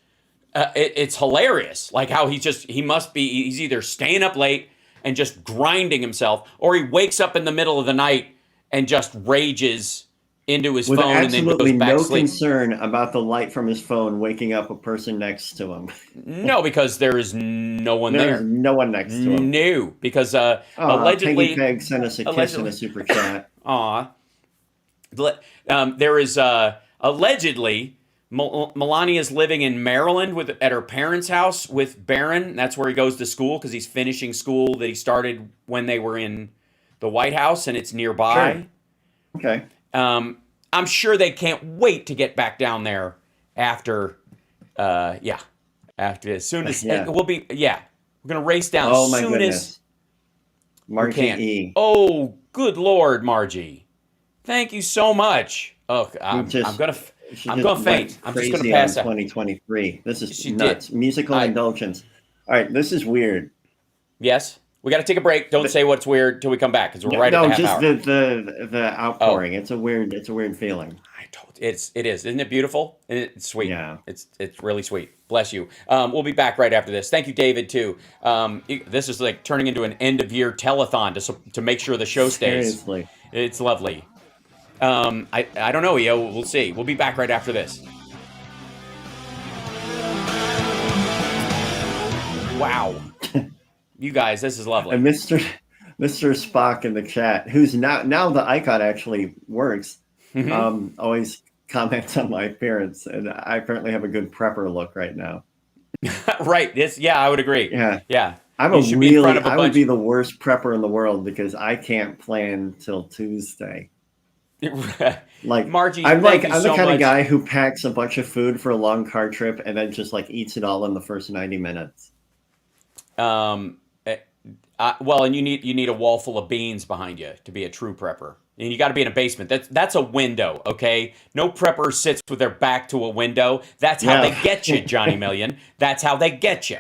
it's hilarious. Like how he's either staying up late and just grinding himself, or he wakes up in the middle of the night and just rages into his with phone and then goes absolutely back no to sleep. concern about the light from his phone waking up a person next to him. No, because there is no one there. There's no one next to him. No, because allegedly, Peggy Peg sent us a kiss in a super chat. Aw. There is allegedly Melania's living in Maryland at her parents' house with Barron. That's where he goes to school because he's finishing school that he started when they were in the White House, and it's nearby. Sure. Okay. I'm sure they can't wait to get back down there after as soon as we're gonna race down as soon as Margie we can. E. Oh, good Lord, Margie, thank you so much. Oh, I'm gonna faint. I'm just gonna pass out. 2023. This is nuts. Musical indulgence. All right, this is weird. Yes. We got to take a break. Don't say what's weird till we come back because we're right at the half hour. No, just the outpouring. It's a weird feeling. It is. Isn't it beautiful? And it's sweet. Yeah. It's really sweet. Bless you. We'll be back right after this. Thank you, David, too. This is like turning into an end of year telethon to make sure the show stays. Seriously. It's lovely. I don't know, EO. We'll see. We'll be back right after this. Wow. You guys, this is lovely. And Mr. Spock in the chat, who's now the icon actually works, always comments on my appearance, and I apparently have a good prepper look right now. Right. I would agree. Yeah. I would be the worst prepper in the world because I can't plan till Tuesday. Like Margie, I'm the kind of guy who packs a bunch of food for a long car trip and then just like eats it all in the first 90 minutes. And you need a wall full of beans behind you to be a true prepper. And you got to be in a basement. That's a window, okay? No prepper sits with their back to a window. That's how they get you, Johnny Million. That's how they get you.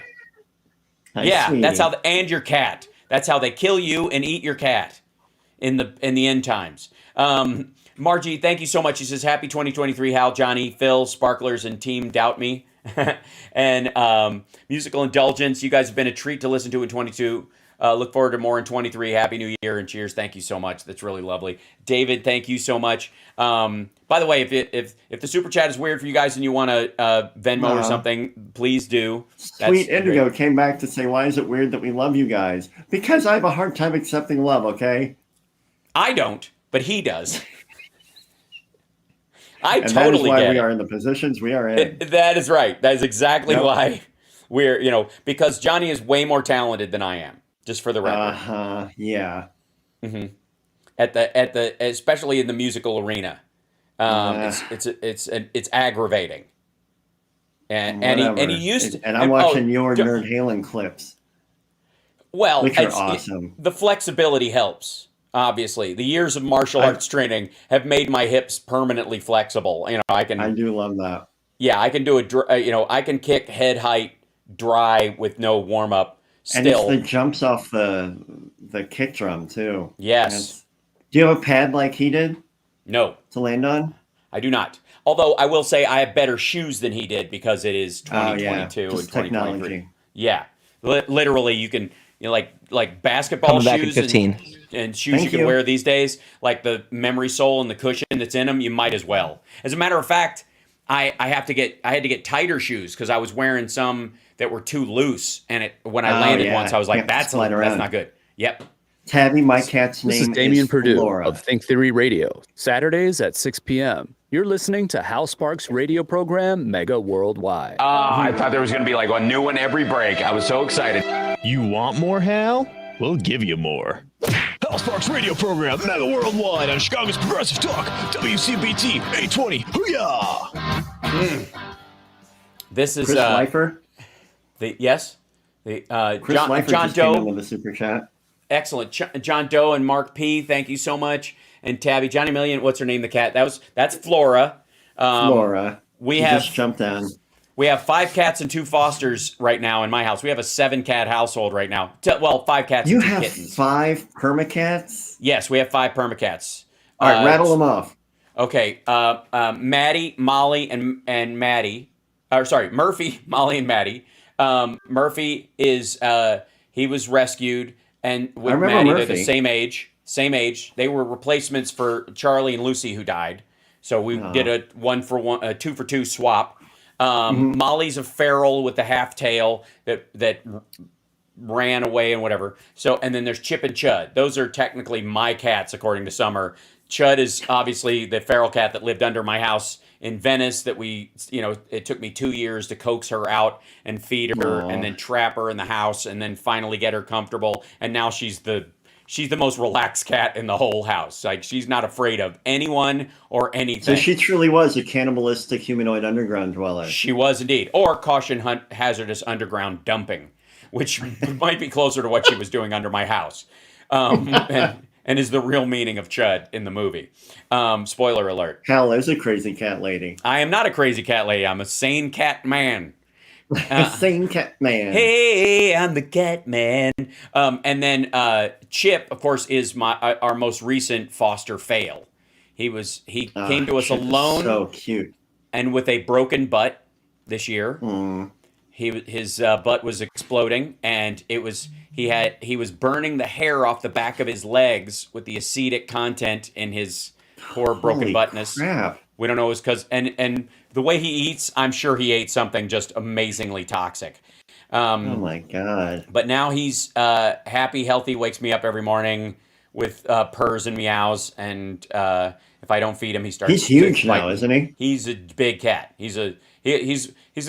Sweetie. That's how and your cat. That's how they kill you and eat your cat in the end times. Margie, thank you so much. She says, happy 2023, Hal, Johnny, Phil, Sparklers, and Team Doubt Me. And musical indulgence. You guys have been a treat to listen to in 22. Look forward to more in 23. Happy New Year and cheers. Thank you so much. That's really lovely. David, thank you so much. By the way, if the super chat is weird for you guys and you want to Venmo or something, please do. Sweet Indigo came back to say, why is it weird that we love you guys? Because I have a hard time accepting love, okay? I don't, but he does. That is why we are in the positions we are in. That is right. That is exactly why we're, because Johnny is way more talented than I am, just for the record. Yeah. Mm-hmm. Especially in the musical arena. It's aggravating. And he used to, and I'm watching your Nerd Halen clips. Well, which are awesome. The flexibility helps. Obviously, the years of martial arts training have made my hips permanently flexible. I do love that. Yeah, I can do I can kick head height dry with no warm up. Still, and it's the jumps off the kick drum too. Yes. Do you have a pad like he did? No. To land on? I do not. Although I will say I have better shoes than he did because it is 2022 and 2023. Technology. Yeah, literally, you can. Like basketball shoes and shoes you can wear these days, like the memory sole and the cushion that's in them, you might as well. As a matter of fact, I had to get tighter shoes because I was wearing some that were too loose, and when I landed once, I was like, that's not good. Yep. Tabby, my cat's name is Damian Perdue Flora. of Think Theory Radio, Saturdays at 6 p.m. You're listening to Hal Sparks' radio program, Mega Worldwide. I thought there was going to be like a new one every break. I was so excited. You want more, Hal? We'll give you more. Hal Sparks' radio program, Mega Worldwide on Chicago's Progressive Talk, WCPT 820. Hoo-yah! This is Chris Leifer? Chris Leifer John just Doe came in with the super chat. Excellent. John Doe and Mark P, thank you so much. And Tabby, Johnny Million, what's her name, the cat? That's Flora. Flora. We She have just jumped on. We have 5 cats and 2 fosters right now in my house. We have a 7-cat household right now. Well, 5 cats You and 2 have kittens. 5 permacats? Yes, we have 5 permacats. All right, rattle them off. Okay, Maddie, Molly, and Maddie. Murphy, Molly, and Maddie. Murphy is he was rescued, and with Maddie, Murphy. They're the same age. Same age. They were replacements for Charlie and Lucy, who died. So we did a 2 for 2 swap. Molly's a feral with the half tail that ran away and whatever. So, and then there's Chip and Chud. Those are technically my cats, according to Summer. Chud is obviously the feral cat that lived under my house in Venice that it took me 2 years to coax her out and feed her and then trap her in the house and then finally get her comfortable. And now she's the most relaxed cat in the whole house. Like, she's not afraid of anyone or anything. So she truly was a cannibalistic humanoid underground dweller. She was indeed. Or caution hazardous underground dumping, which might be closer to what she was doing under my house. And is the real meaning of Chud in the movie. Spoiler alert. Hal is a crazy cat lady. I am not a crazy cat lady. I'm a sane cat man. Sane cat man. Hey, I'm the cat man. And then Chip, of course, is our most recent foster fail. He came to us Chip alone. Is so cute. And with a broken butt this year. His butt was exploding, and he was burning the hair off the back of his legs with the acetic content in his poor broken buttness. Crap. We don't know it's because and the way he eats, I'm sure he ate something just amazingly toxic. Oh my God. But now he's happy, healthy, wakes me up every morning with purrs and meows, and if I don't feed him, he starts. He's huge now, isn't he? He's a big cat. He's the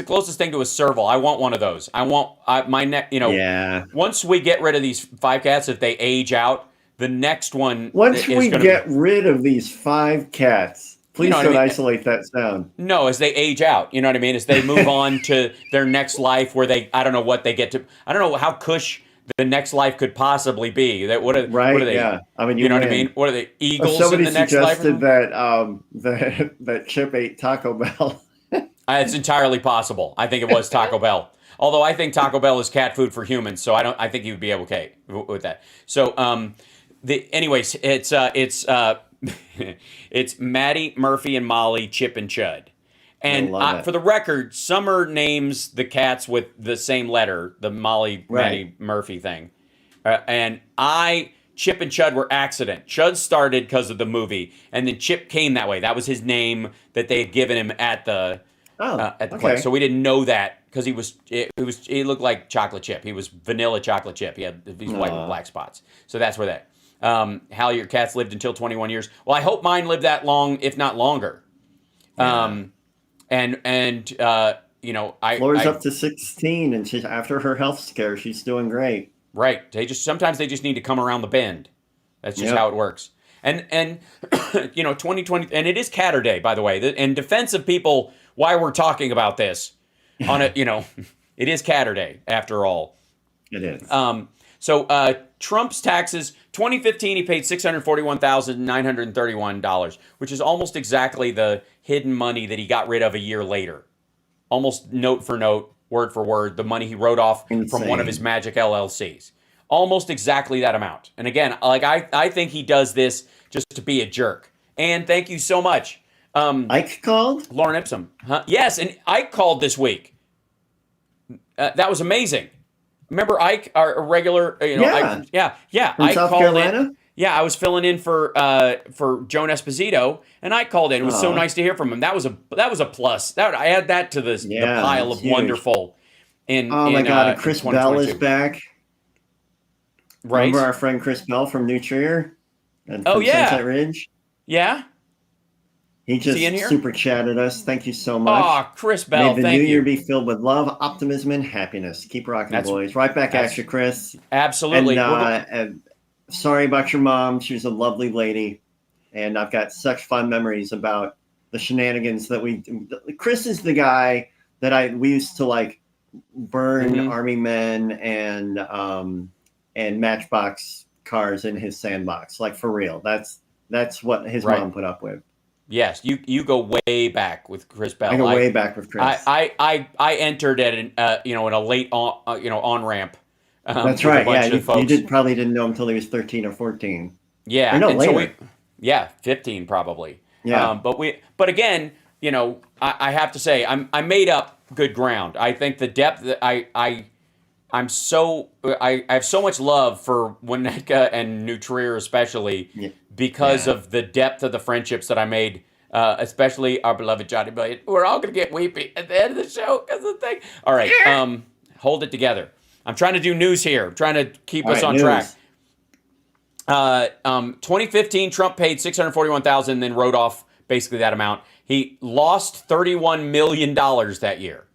closest thing to a serval. I want one of those. I want my neck. Yeah. Once we get rid of these 5 cats, if they age out, the next one. Once we get rid of these 5 cats, please don't isolate that sound. No, as they age out, you know what I mean? As they move on to their next life, where I don't know what they get to. I don't know how cush the next life could possibly be. What are they? Yeah. I mean, you know what I mean? What are they? Eagles in the next life? Somebody suggested that Chip ate Taco Bell. It's entirely possible. I think it was Taco Bell. Although I think Taco Bell is cat food for humans, so I think he would be okay with that. So, anyways, it's it's Maddie, Murphy, and Molly, Chip, and Chud. And for the record, Summer names the cats with the same letter, the Molly, Maddie, Murphy thing. And Chip and Chud were accident. Chud started because of the movie, and then Chip came that way. That was his name that they had given him at the place. So we didn't know that because he looked like chocolate chip. He was vanilla chocolate chip. He had these white and black spots. So that's where that. How your cats lived until 21 years. Well, I hope mine lived that long, if not longer. Yeah. Flora's up to 16, and after her health scare, she's doing great. Right. Sometimes they just need to come around the bend. That's just how it works. And 2020, and it is Catter Day, by the way. In defense of people, why we're talking about this on it, it is Catter Day after all. It is. So Trump's taxes, 2015, he paid $641,931, which is almost exactly the hidden money that he got rid of a year later. Almost note for note, word for word, the money he wrote off from one of his magic LLCs. Almost exactly that amount. And again, I think he does this just to be a jerk. And thank you so much. Ike called? Lauren Ipsum. Huh? Yes, and Ike called this week. That was amazing. Remember Ike, our regular, Ike, from Ike South called Carolina? in. Yeah, I was filling in for Joan Esposito, and Ike called in. It was so nice to hear from him. That was a plus. I add that to the pile of wonderful. My God, and Chris Bell is back. Right. Remember our friend Chris Bell from New Trier? And Sunset Ridge? Yeah. He just super chatted us. Thank you so much. Oh, Chris Bell, May the new year be filled with love, optimism, and happiness. Keep rocking, boys. Right back at you, Chris. Absolutely. And sorry about your mom. She was a lovely lady. And I've got such fun memories about the shenanigans that Chris is the guy that we used to burn army men and Matchbox cars in his sandbox. For real. That's what his mom put up with. Yes, you go way back with Chris Bell. I go way back with Chris. I entered at an in a late on ramp. That's right. Yeah, you probably didn't know him until he was 13 or 14. Yeah, or no, and later. 15 probably. Yeah. But again, I have to say I made up good ground. I think the depth that I have so much love for Winnetka and New Trier especially because of the depth of the friendships that I made, especially our beloved Johnny Billion. We're all going to get weepy at the end of the show because of the thing. All right, hold it together. I'm trying to do news here. I'm trying to keep us on track. 2015, Trump paid $641,000, then wrote off basically that amount. He lost $31 million that year.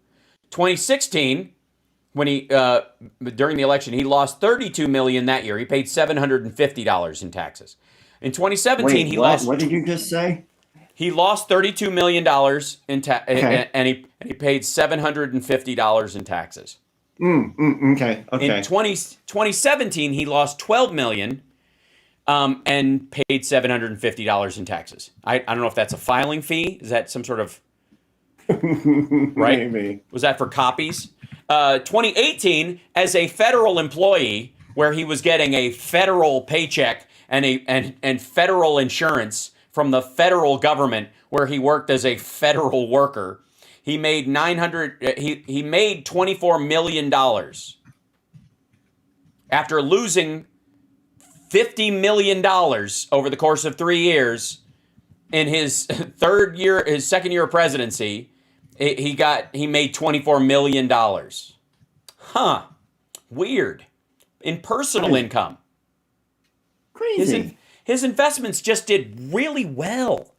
2016, when he during the election, he lost $32 million that year. He paid $750 in taxes. In 2017, he lost. What did you just say? He lost $32 million in and he paid $750 in taxes. Okay. In 2017, he lost $12 million and paid $750 in taxes. I don't know if that's a filing fee. Is that some sort of right? Maybe. Was that for copies? 2018, as a federal employee, where he was getting a federal paycheck and federal insurance from the federal government, where he worked as a federal worker, he made he made $24 million after losing $50 million over the course of 3 years. In his second year of presidency, he made $24 million. Huh. Weird. In personal income. Crazy. His investments just did really well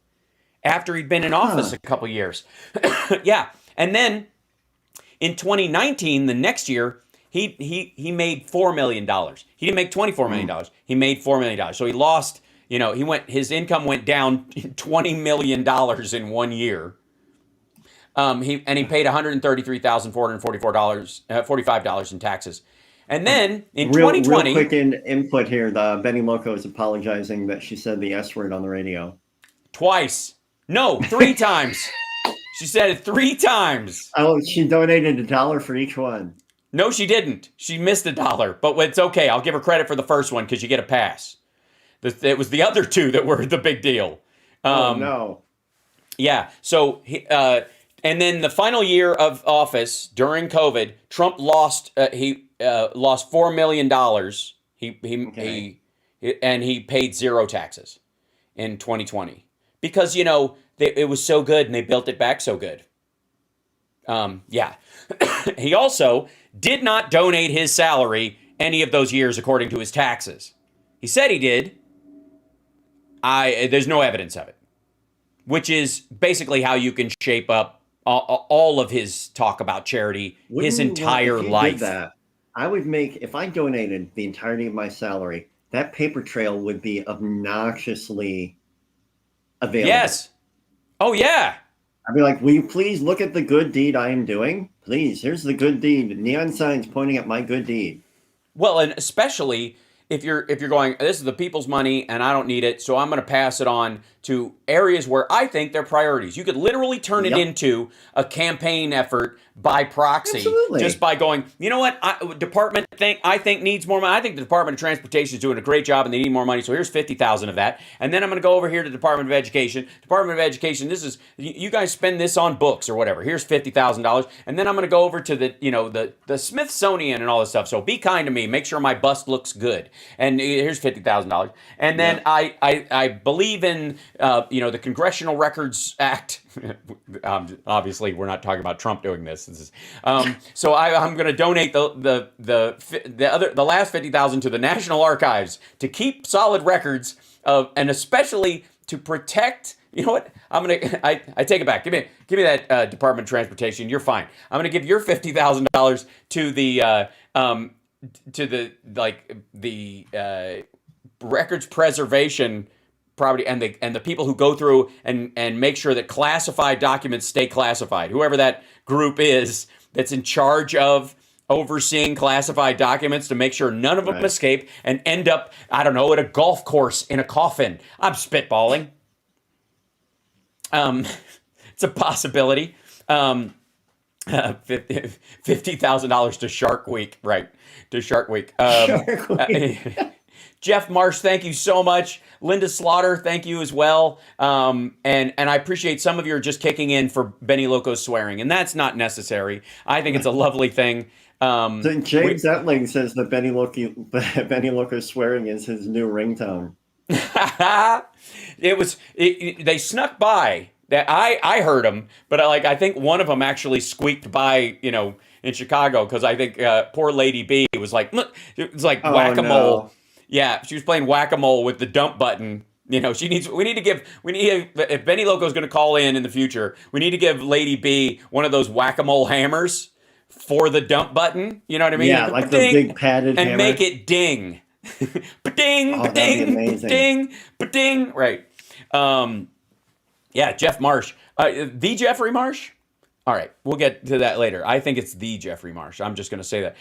after he'd been in office a couple years. Yeah. And then in 2019, the next year, he made $4 million. He didn't make $24 million. He made $4 million. So he lost, his income went down $20 million in 1 year. He paid $133,445 in taxes. And then in 2020, real quick input here, the Benny Loco is apologizing that she said the S word on the radio. Twice. No, 3 times. She said it 3 times. Oh, she donated $1 for each one. No, she didn't. She missed $1, but it's okay. I'll give her credit for the first one because you get a pass. It was the other 2 that were the big deal. Oh no. Yeah. So and then the final year of office during COVID, Trump lost. He lost $4 million. He paid 0 taxes in 2020 because it was so good and they built it back so good. Yeah. He also did not donate his salary any of those years according to his taxes. He said he did. There's no evidence of it, which is basically how you can shape up all of his talk about charity his entire life. That, I would make, if I donated the entirety of my salary, that paper trail would be obnoxiously available. Yes. Oh, yeah. I'd be like, will you please look at the good deed I am doing? Please, here's the good deed. Neon signs pointing at my good deed. Well, and especially if you're going, this is the people's money and I don't need it, so I'm going to pass it on to areas where I think they're priorities. You could literally turn it into a campaign effort by proxy. Absolutely. Just by going, you know what, I think needs more money. I think the Department of Transportation is doing a great job and they need more money, so here's $50,000 of that. And then I'm going to go over here to the Department of Education. Department of Education, this is, you guys spend this on books or whatever. Here's $50,000. And then I'm going to go over to the Smithsonian and all this stuff. So be kind to me. Make sure my bust looks good. And here's $50,000. And then I believe in the Congressional Records Act. Obviously, we're not talking about Trump doing this. So I'm going to donate the last $50,000 to the National Archives to keep solid records and especially to protect. You know what? I take it back. Give me that Department of Transportation. You're fine. I'm going to give your $50,000 to the records preservation property and the people who go through and make sure that classified documents stay classified. Whoever that group is that's in charge of overseeing classified documents to make sure none of them escape and end up, I don't know, at a golf course in a coffin. I'm spitballing. It's a possibility. $50,000 to Shark Week, right? To Shark Week. Shark Week. Jeff Marsh, thank you so much. Linda Slaughter, thank you as well. And I appreciate some of you are just kicking in for Benny Loco's swearing, and that's not necessary. I think it's a lovely thing. So James Etling says that Benny Loco's swearing is his new ringtone. They snuck by. That I heard them, but I think one of them actually squeaked by, in Chicago, because I think poor Lady B was like, it was like whack-a-mole. No. Yeah, she was playing whack-a-mole with the dump button. If Benny Loco's going to call in the future, we need to give Lady B one of those whack-a-mole hammers for the dump button. You know what I mean? Yeah, like the big padded and hammer. make it ding. Ba-ding, Oh, that'd be ba-ding, amazing. ba-ding, ba-ding. Right. Yeah, Jeff Marsh. The Jeffrey Marsh? All right, we'll get to that later. I think it's the Jeffrey Marsh. I'm just going to say that.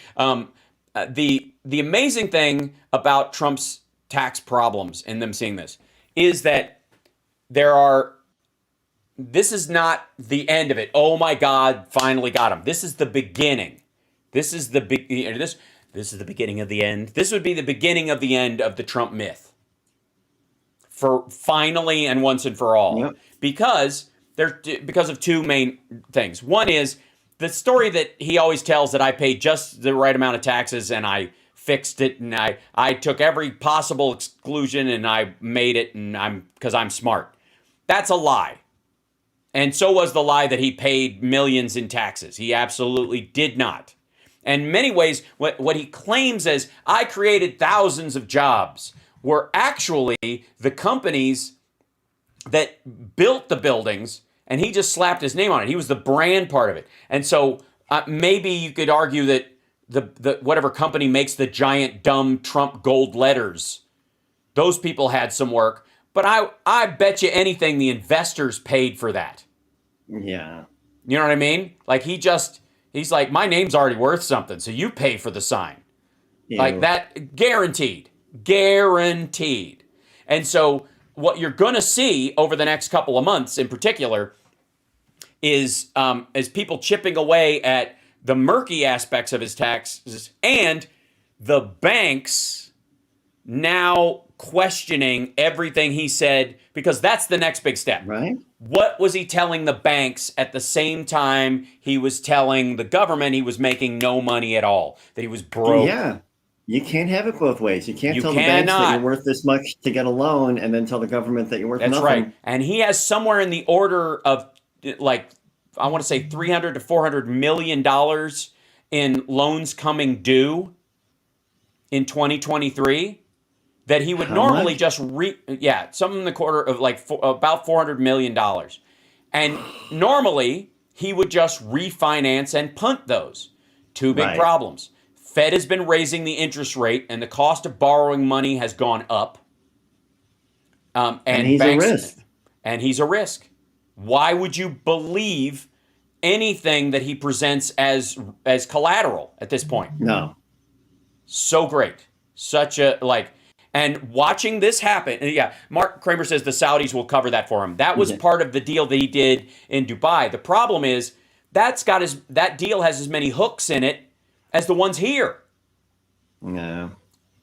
The amazing thing about Trump's tax problems and them seeing this is that this is not the end of it. Oh my God, finally got him. This is the beginning. This is the beginning of the end. This would be the beginning of the end of the Trump myth. For finally and once and for all. Yep. Because of two main things. One is the story that he always tells, that I paid just the right amount of taxes and I fixed it and I took every possible exclusion and I made it because I'm smart. That's a lie. And so was the lie that he paid millions in taxes. He absolutely did not. And in many ways, what he claims as I created thousands of jobs were actually the companies that built the buildings, and he just slapped his name on it. He was the brand part of it. And so maybe you could argue that the whatever company makes the giant dumb Trump gold letters, those people had some work. But I bet you anything the investors paid for that. Yeah. You know what I mean? Like he's like, my name's already worth something, so you pay for the sign. Ew. Like that, guaranteed. And so what you're going to see over the next couple of months in particular is people chipping away at the murky aspects of his taxes and the banks now questioning everything he said, because that's the next big step. Right. What was he telling the banks at the same time he was telling the government he was making no money at all, that he was broke? Yeah. You can't have it both ways. You can't tell the banks that you're worth this much to get a loan and then tell the government that you're worth nothing. That's right. And he has somewhere in the order of, like, I want to say $300 to $400 million in loans coming due in 2023 that he would normally just something in the quarter of about $400 million. And normally he would just refinance and punt those. Two big problems. Fed has been raising the interest rate, and the cost of borrowing money has gone up. And he's a risk. And he's a risk. Why would you believe anything that he presents as collateral at this point? No. So great. Such a, and watching this happen, Mark Kramer says the Saudis will cover that for him. That was part of the deal that he did in Dubai. The problem is that deal has as many hooks in it as the ones here. No.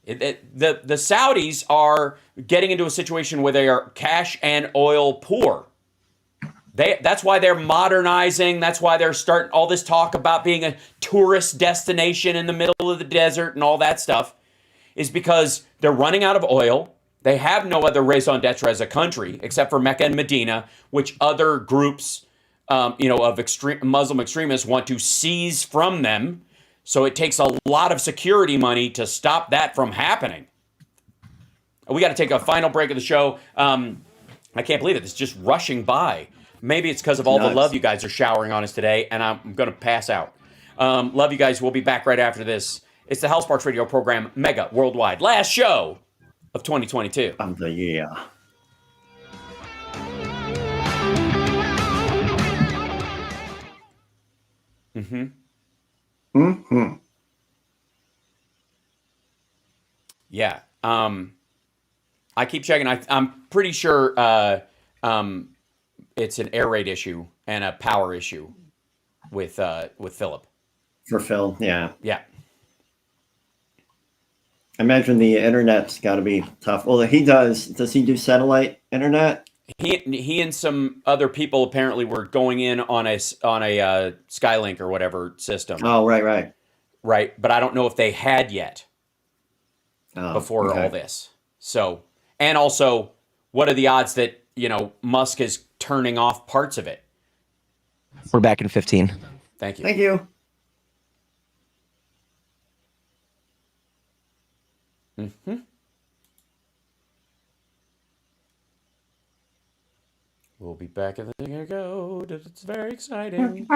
The Saudis are getting into a situation where they are cash and oil poor. That's why they're modernizing. That's why they're starting all this talk about being a tourist destination in the middle of the desert and all that stuff, is because they're running out of oil. They have no other raison d'etre as a country except for Mecca and Medina, which other groups, of Muslim extremists want to seize from them. So it takes a lot of security money to stop that from happening. We got to take a final break of the show. I can't believe it. It's just rushing by. Maybe it's because of all the love you guys are showering on us today, and I'm going to pass out. Love you guys. We'll be back right after this. It's the Hal Sparks radio program, Mega Worldwide. Last show of 2022. Of the year. Mm-hmm. Mm-hmm. Yeah. I keep checking. I'm pretty sure it's an air raid issue and a power issue with Philip. For Phil, yeah. Yeah. I imagine the internet's got to be tough. Well, he does. Does he do satellite internet? He and some other people apparently were going in on a Skylink or whatever system. Oh, right. But I don't know if they had yet before all this. So, and also, what are the odds that Musk is turning off parts of it? We're back in 15. Thank you. Thank you. Mm-hmm. We'll be back in the Here Go. It's very exciting.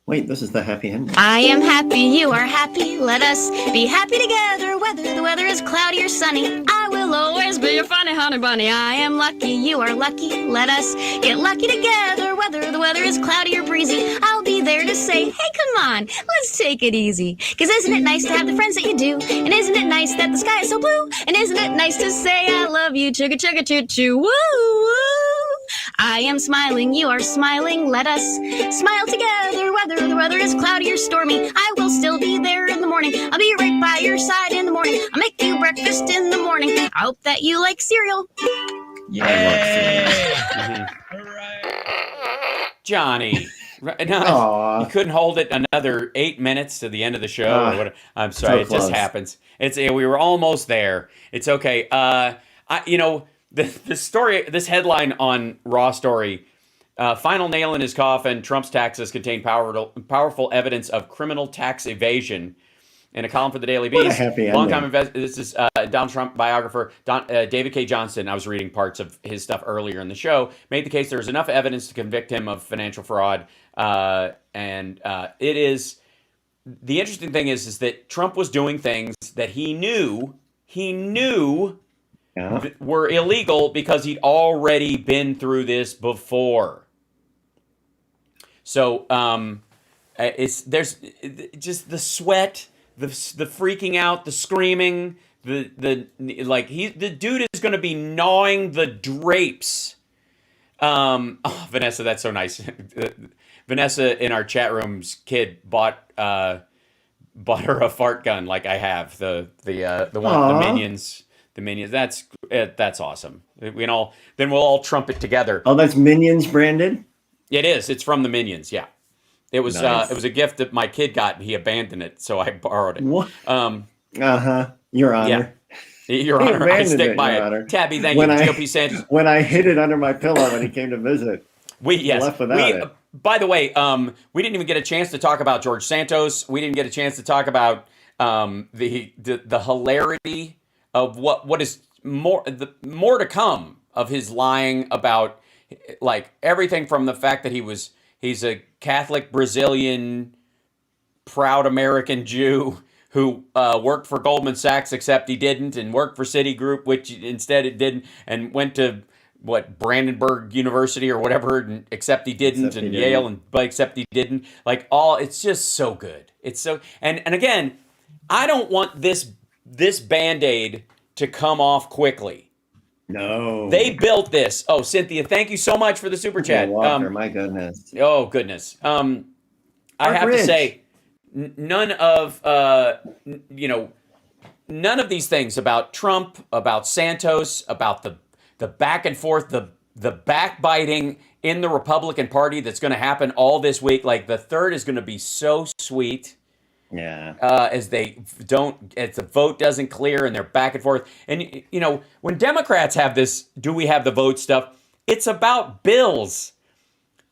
Wait, this is the happy ending. I am happy, you are happy. Let us be happy together, whether the weather is cloudy or sunny. I will always be your funny honey bunny. I am lucky, you are lucky. Let us get lucky together, whether the weather is cloudy or breezy. I'll be there to say, hey, come on, let's take it easy. 'Cause isn't it nice to have the friends that you do? And isn't it nice that the sky is so blue? And isn't it nice to say I love you, chugga chugga choo choo, woo woo. I am smiling, you are smiling. Let us smile together, whether the weather is cloudy or stormy. I will still be there in the morning. I'll be right by your side in the morning. I'll make you breakfast in the morning. I hope that you like cereal. Yeah. Johnny. No, you couldn't hold it another 8 minutes to the end of the show. Or whatever. I'm sorry, so it just happens. We were almost there. It's okay. The story, this headline on Raw Story, final nail in his coffin, Trump's taxes contain powerful evidence of criminal tax evasion. In a column for the Daily Beast, longtime investor, this is Donald Trump biographer David K. Johnston. I was reading parts of his stuff earlier in the show. Made the case there was enough evidence to convict him of financial fraud, and it is the interesting thing is that Trump was doing things that he knew were illegal because he'd already been through this before. So there's just the sweat. The freaking out, the screaming, the dude is going to be gnawing the drapes. Vanessa, that's so nice. Vanessa in our chat room's kid bought her a fart gun like I have the one, the Minions. The Minions. That's awesome. Then we'll all trumpet together. Oh, that's Minions branded? It is. It's from the Minions. Yeah. It was nice. It was a gift that my kid got, and he abandoned it, so I borrowed it. What? Your Honor. Yeah. Your Honor. I stick by it. Honor. Tabby, thank you. GOP Sanchez. When I hid it under my pillow when he came to visit. Left without it. By the way, we didn't even get a chance to talk about George Santos. We didn't get a chance to talk about the hilarity of what is more to come of his lying about everything from the fact that he's a Catholic Brazilian, proud American Jew who worked for Goldman Sachs, except he didn't, and worked for Citigroup, which instead it didn't, and went to Brandenburg University or whatever, except he didn't, and Yale, except he didn't. It's just so good. It's so, and again, I don't want this Band-Aid to come off quickly. No. They built this. Oh, Cynthia, thank you so much for the super chat. Walker, my goodness. Oh, goodness. I have to say, none of these things about Trump, about Santos, about the back and forth, the backbiting in the Republican Party that's going to happen all this week. The third is going to be so sweet. Yeah. As the vote doesn't clear and they're back and forth. And, when Democrats have this, do we have the vote stuff? It's about bills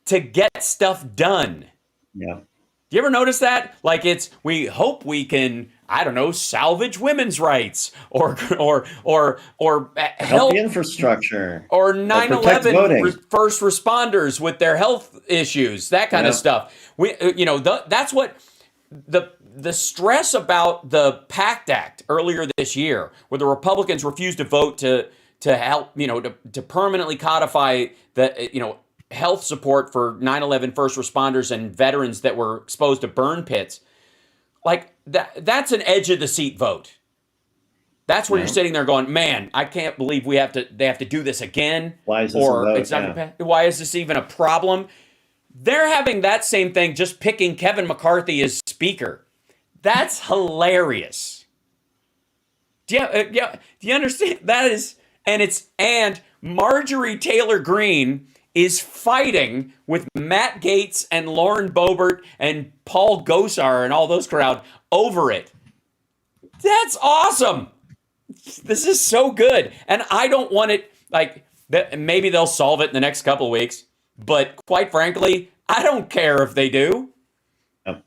to get stuff done. Yeah. Do you ever notice that? We hope we can, I don't know, salvage women's rights or help the infrastructure or 9/11 first responders with their health issues, that kind of stuff. That's what the stress about the PACT Act earlier this year, where the Republicans refused to vote to help, to permanently codify the, health support for 9/11 first responders and veterans that were exposed to burn pits. That's an edge of the seat vote. That's where you're sitting there going, man, I can't believe they have to do this again. Why is this a vote? It's not gonna pass. Why is this even a problem? They're having that same thing, just picking Kevin McCarthy as speaker. That's hilarious. Do you understand? That is, and Marjorie Taylor Greene is fighting with Matt Gaetz and Lauren Boebert and Paul Gosar and all those crowd over it. That's awesome. This is so good. And I don't want it maybe they'll solve it in the next couple of weeks. But quite frankly, I don't care if they do. Yep.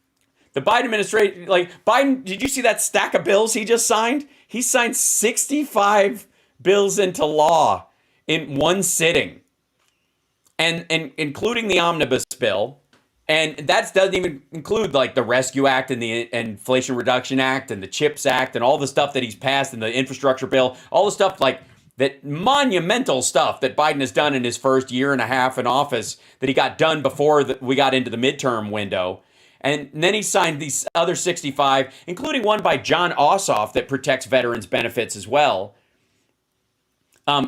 The Biden administration, Biden, did you see that stack of bills he just signed? He signed 65 bills into law in one sitting. And including the omnibus bill. And that doesn't even include the Rescue Act and the Inflation Reduction Act and the CHIPS Act and all the stuff that he's passed and the infrastructure bill, all the stuff that monumental stuff that Biden has done in his first year and a half in office that he got done before we got into the midterm window. And then he signed these other 65, including one by John Ossoff that protects veterans' benefits as well.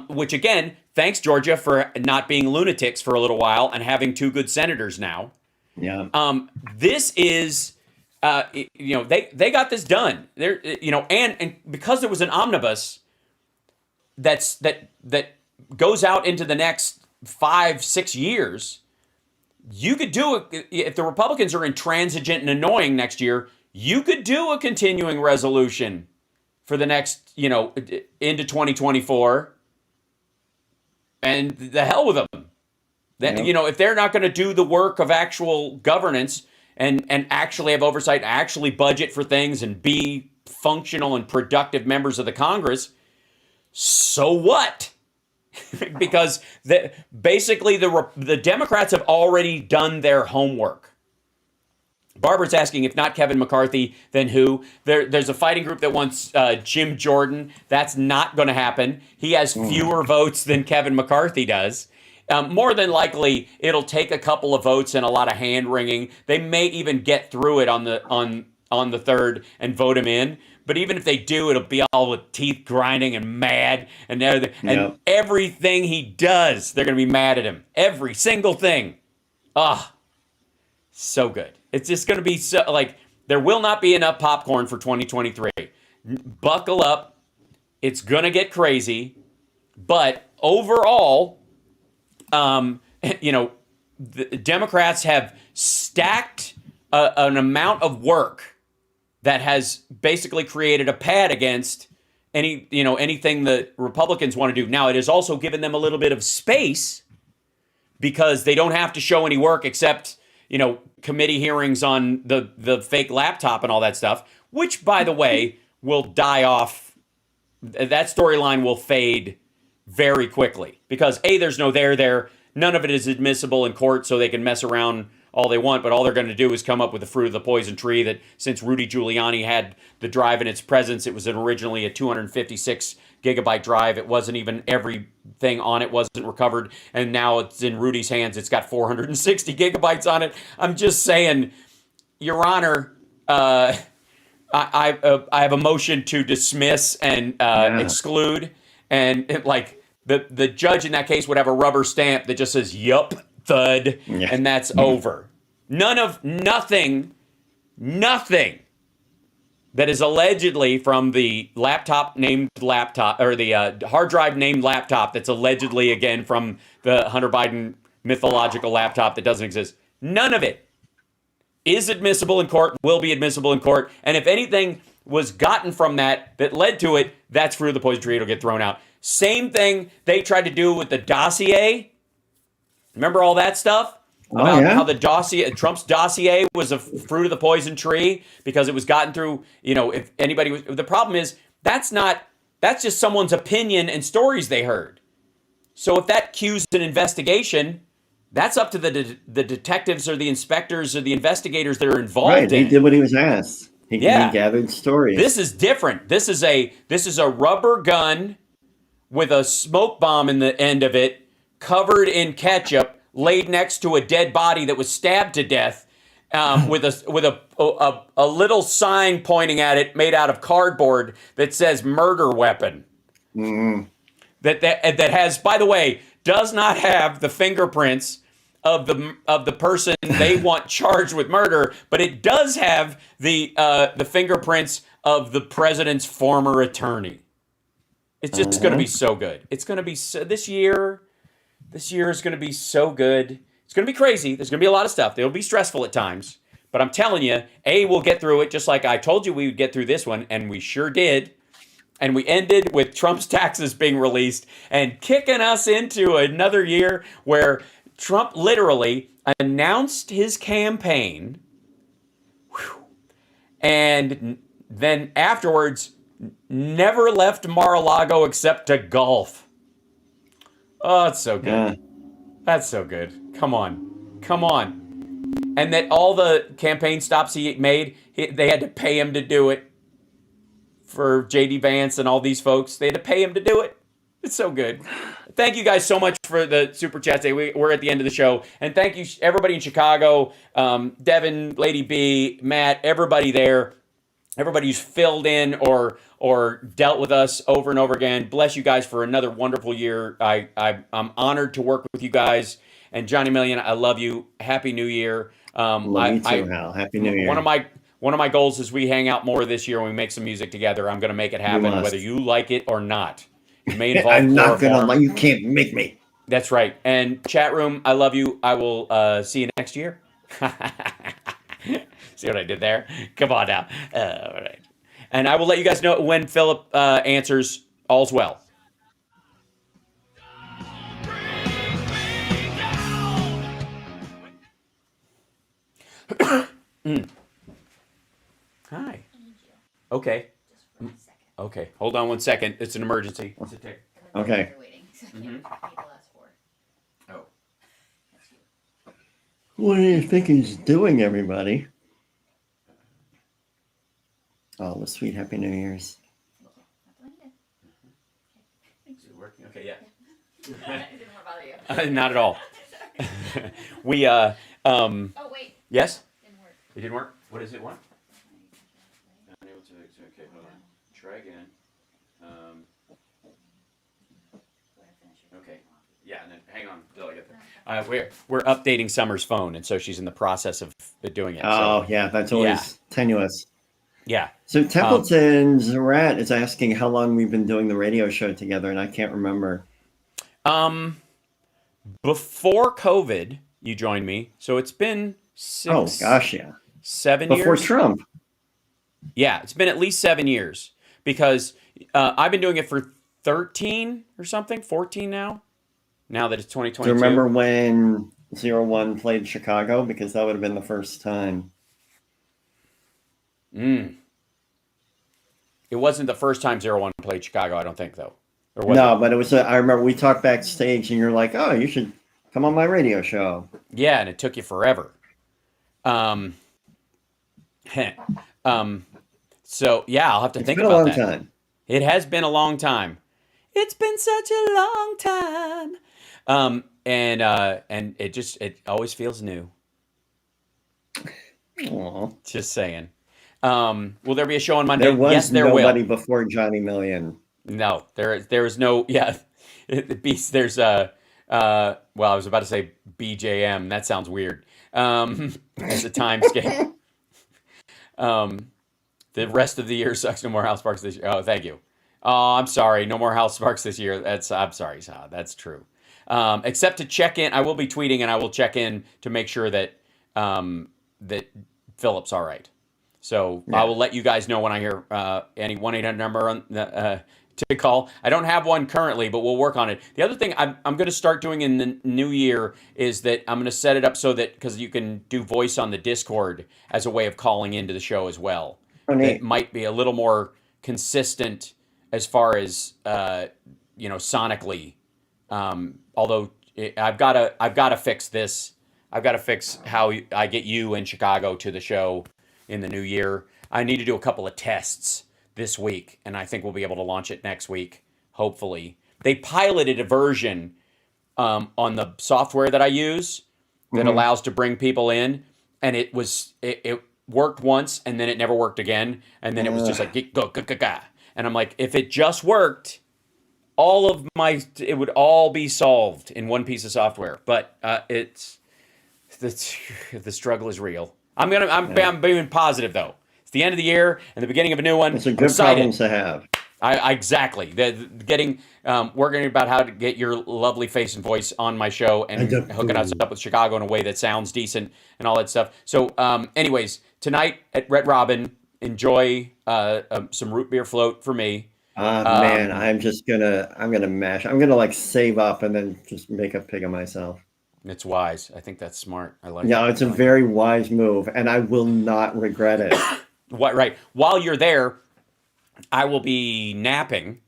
Which again, thanks Georgia for not being lunatics for a little while and having two good senators now. Yeah. This is, they got this done. There, and because there was an omnibus that goes out into the next 5-6 years, you could do it if the Republicans are intransigent and annoying next year. You could do a continuing resolution for the next, into 2024, and the hell with them. If they're not going to do the work of actual governance and actually have oversight, actually budget for things and be functional and productive members of the Congress, so what? Because basically the Democrats have already done their homework. Barbara's asking, if not Kevin McCarthy, then who? There's a fighting group that wants Jim Jordan. That's not going to happen. He has fewer votes than Kevin McCarthy does. More than likely, it'll take a couple of votes and a lot of hand wringing. They may even get through it on the third and vote him in. But even if they do, it'll be all with teeth grinding and mad and everything. And everything he does, they're going to be mad at him. Every single thing. So good. It's just going to be there will not be enough popcorn for 2023. Buckle up. It's going to get crazy. But overall, the Democrats have stacked an amount of work that has basically created a pad against anything that Republicans want to do. Now, it has also given them a little bit of space because they don't have to show any work except, committee hearings on the fake laptop and all that stuff, which, by the way, will die off. That storyline will fade very quickly because there's no there. None of it is admissible in court, so they can mess around all they want, but all they're going to do is come up with the fruit of the poison tree that since Rudy Giuliani had the drive in its presence, it was originally a 256 gigabyte drive. It wasn't even everything on it wasn't recovered, and now it's in Rudy's hands. It's got 460 gigabytes on it. I'm just saying, Your Honor, I have a motion to dismiss and exclude, and the judge in that case would have a rubber stamp that just says, yup, thud, and that's over. Nothing that is allegedly from the laptop or the hard drive named laptop that's allegedly again from the Hunter Biden mythological laptop that doesn't exist. None of it is admissible in court, will be admissible in court, and if anything was gotten from that led to it, that's fruit of the poison tree. It'll get thrown out. Same thing they tried to do with the dossier. Remember all that stuff? About how the dossier, Trump's dossier was a fruit of the poison tree because it was gotten through, if anybody was, the problem is that's just someone's opinion and stories they heard. So if that cues an investigation, that's up to the detectives or the inspectors or the investigators that are involved in it. He did what he was asked. He gathered stories. This is different. This is a rubber gun with a smoke bomb in the end of it, covered in ketchup, laid next to a dead body that was stabbed to death, with a little sign pointing at it made out of cardboard that says murder weapon. That has, by the way, does not have the fingerprints of the person they want charged with murder, but it does have the fingerprints of the president's former attorney. It's just going to be so good. It's going to be this year. This year is going to be so good. It's going to be crazy. There's going to be a lot of stuff. It'll be stressful at times. But I'm telling you, we'll get through it just like I told you we would get through this one, and we sure did. And we ended with Trump's taxes being released and kicking us into another year where Trump literally announced his campaign and then afterwards never left Mar-a-Lago except to golf. Oh, it's so good. Yeah. That's so good. Come on. And that all the campaign stops he made, they had to pay him to do it. For J.D. Vance and all these folks, they had to pay him to do it. It's so good. Thank you guys so much for the super chats. We're at the end of the show. And thank you, everybody in Chicago, Devin, Lady B, Matt, everybody there. Everybody who's filled in or dealt with us over and over again. Bless you guys for another wonderful year. I'm honored to work with you guys. And Johnny Million, I love you. Happy New Year. Love you too, Hal. Happy New Year. One of my goals is we hang out more this year and we make some music together. I'm going to make it happen, whether you like it or not. It may involve I'm not going to. You can't make me. That's right. And chat room, I love you. I will see you next year. See what I did there? Come on now. All right. And I will let you guys know when Philip answers. All's well. Hi. Okay. Okay. Hold on 1 second. It's an emergency. Okay. Oh. What do you think he's doing, everybody? Oh, the sweet Happy New Year's. Is it working? Okay, yeah. Not at all. We oh wait. Yes? It didn't work. What does it want? Okay, hold on. Try again. Okay. Yeah, and then hang on until I get there. We're updating Summer's phone, and so she's in the process of doing it. Oh, yeah, that's always tenuous. Yeah. So Templeton's Rat is asking how long we've been doing the radio show together, and I can't remember. Before COVID, you joined me, so it's been 7 years. Before Trump. Yeah, it's been at least 7 years because I've been doing it for 13 or something, 14 now. Now that it's 2022. Do you remember when 01 played Chicago? Because that would have been the first time. It wasn't the first time 01 played Chicago, I don't think, though. Or was no, but it was. I remember we talked backstage, and you're like, "Oh, you should come on my radio show." Yeah, and it took you forever. So yeah, I'll have to think about that. It's been a long time. It has been a long time. It's been such a long time. And it always feels new. Aww. Just saying. Will there be a show on Monday? There was yes, there nobody will. before Johnny Million. No, there is no. Yeah, there's well, I was about to say BJM. That sounds weird. As a timescape. The rest of the year sucks. No more House Sparks this year. Oh, thank you. Oh, I'm sorry. No more House Sparks this year. I'm sorry, Saad. That's true. Except to check in, I will be tweeting and I will check in to make sure that that Philip's all right. So yeah. I will let you guys know when I hear any 1-800 number on to call. I don't have one currently, but we'll work on it. The other thing I'm going to start doing in the new year is that I'm going to set it up so that because you can do voice on the Discord as a way of calling into the show as well. It might be a little more consistent as far as sonically. Although I've got to fix this. I've got to fix how I get you in Chicago to the show in the new year. I need to do a couple of tests this week, and I think we'll be able to launch it next week, hopefully. They piloted a version on the software that I use that allows to bring people in, and it worked once, and then it never worked again, and then it was just like go. And I'm like, if it just worked, it would all be solved in one piece of software. But the struggle is real. I'm being positive though. It's the end of the year and the beginning of a new one. It's a good problem to have. Exactly. Working about how to get your lovely face and voice on my show and hooking us up with Chicago in a way that sounds decent and all that stuff. So, anyways, tonight at Red Robin, enjoy some root beer float for me. Man, I'm gonna like save up and then just make a pig of myself. It's wise. I think that's smart. I like. Yeah, it's a very wise move, and I will not regret it. Right. While you're there, I will be napping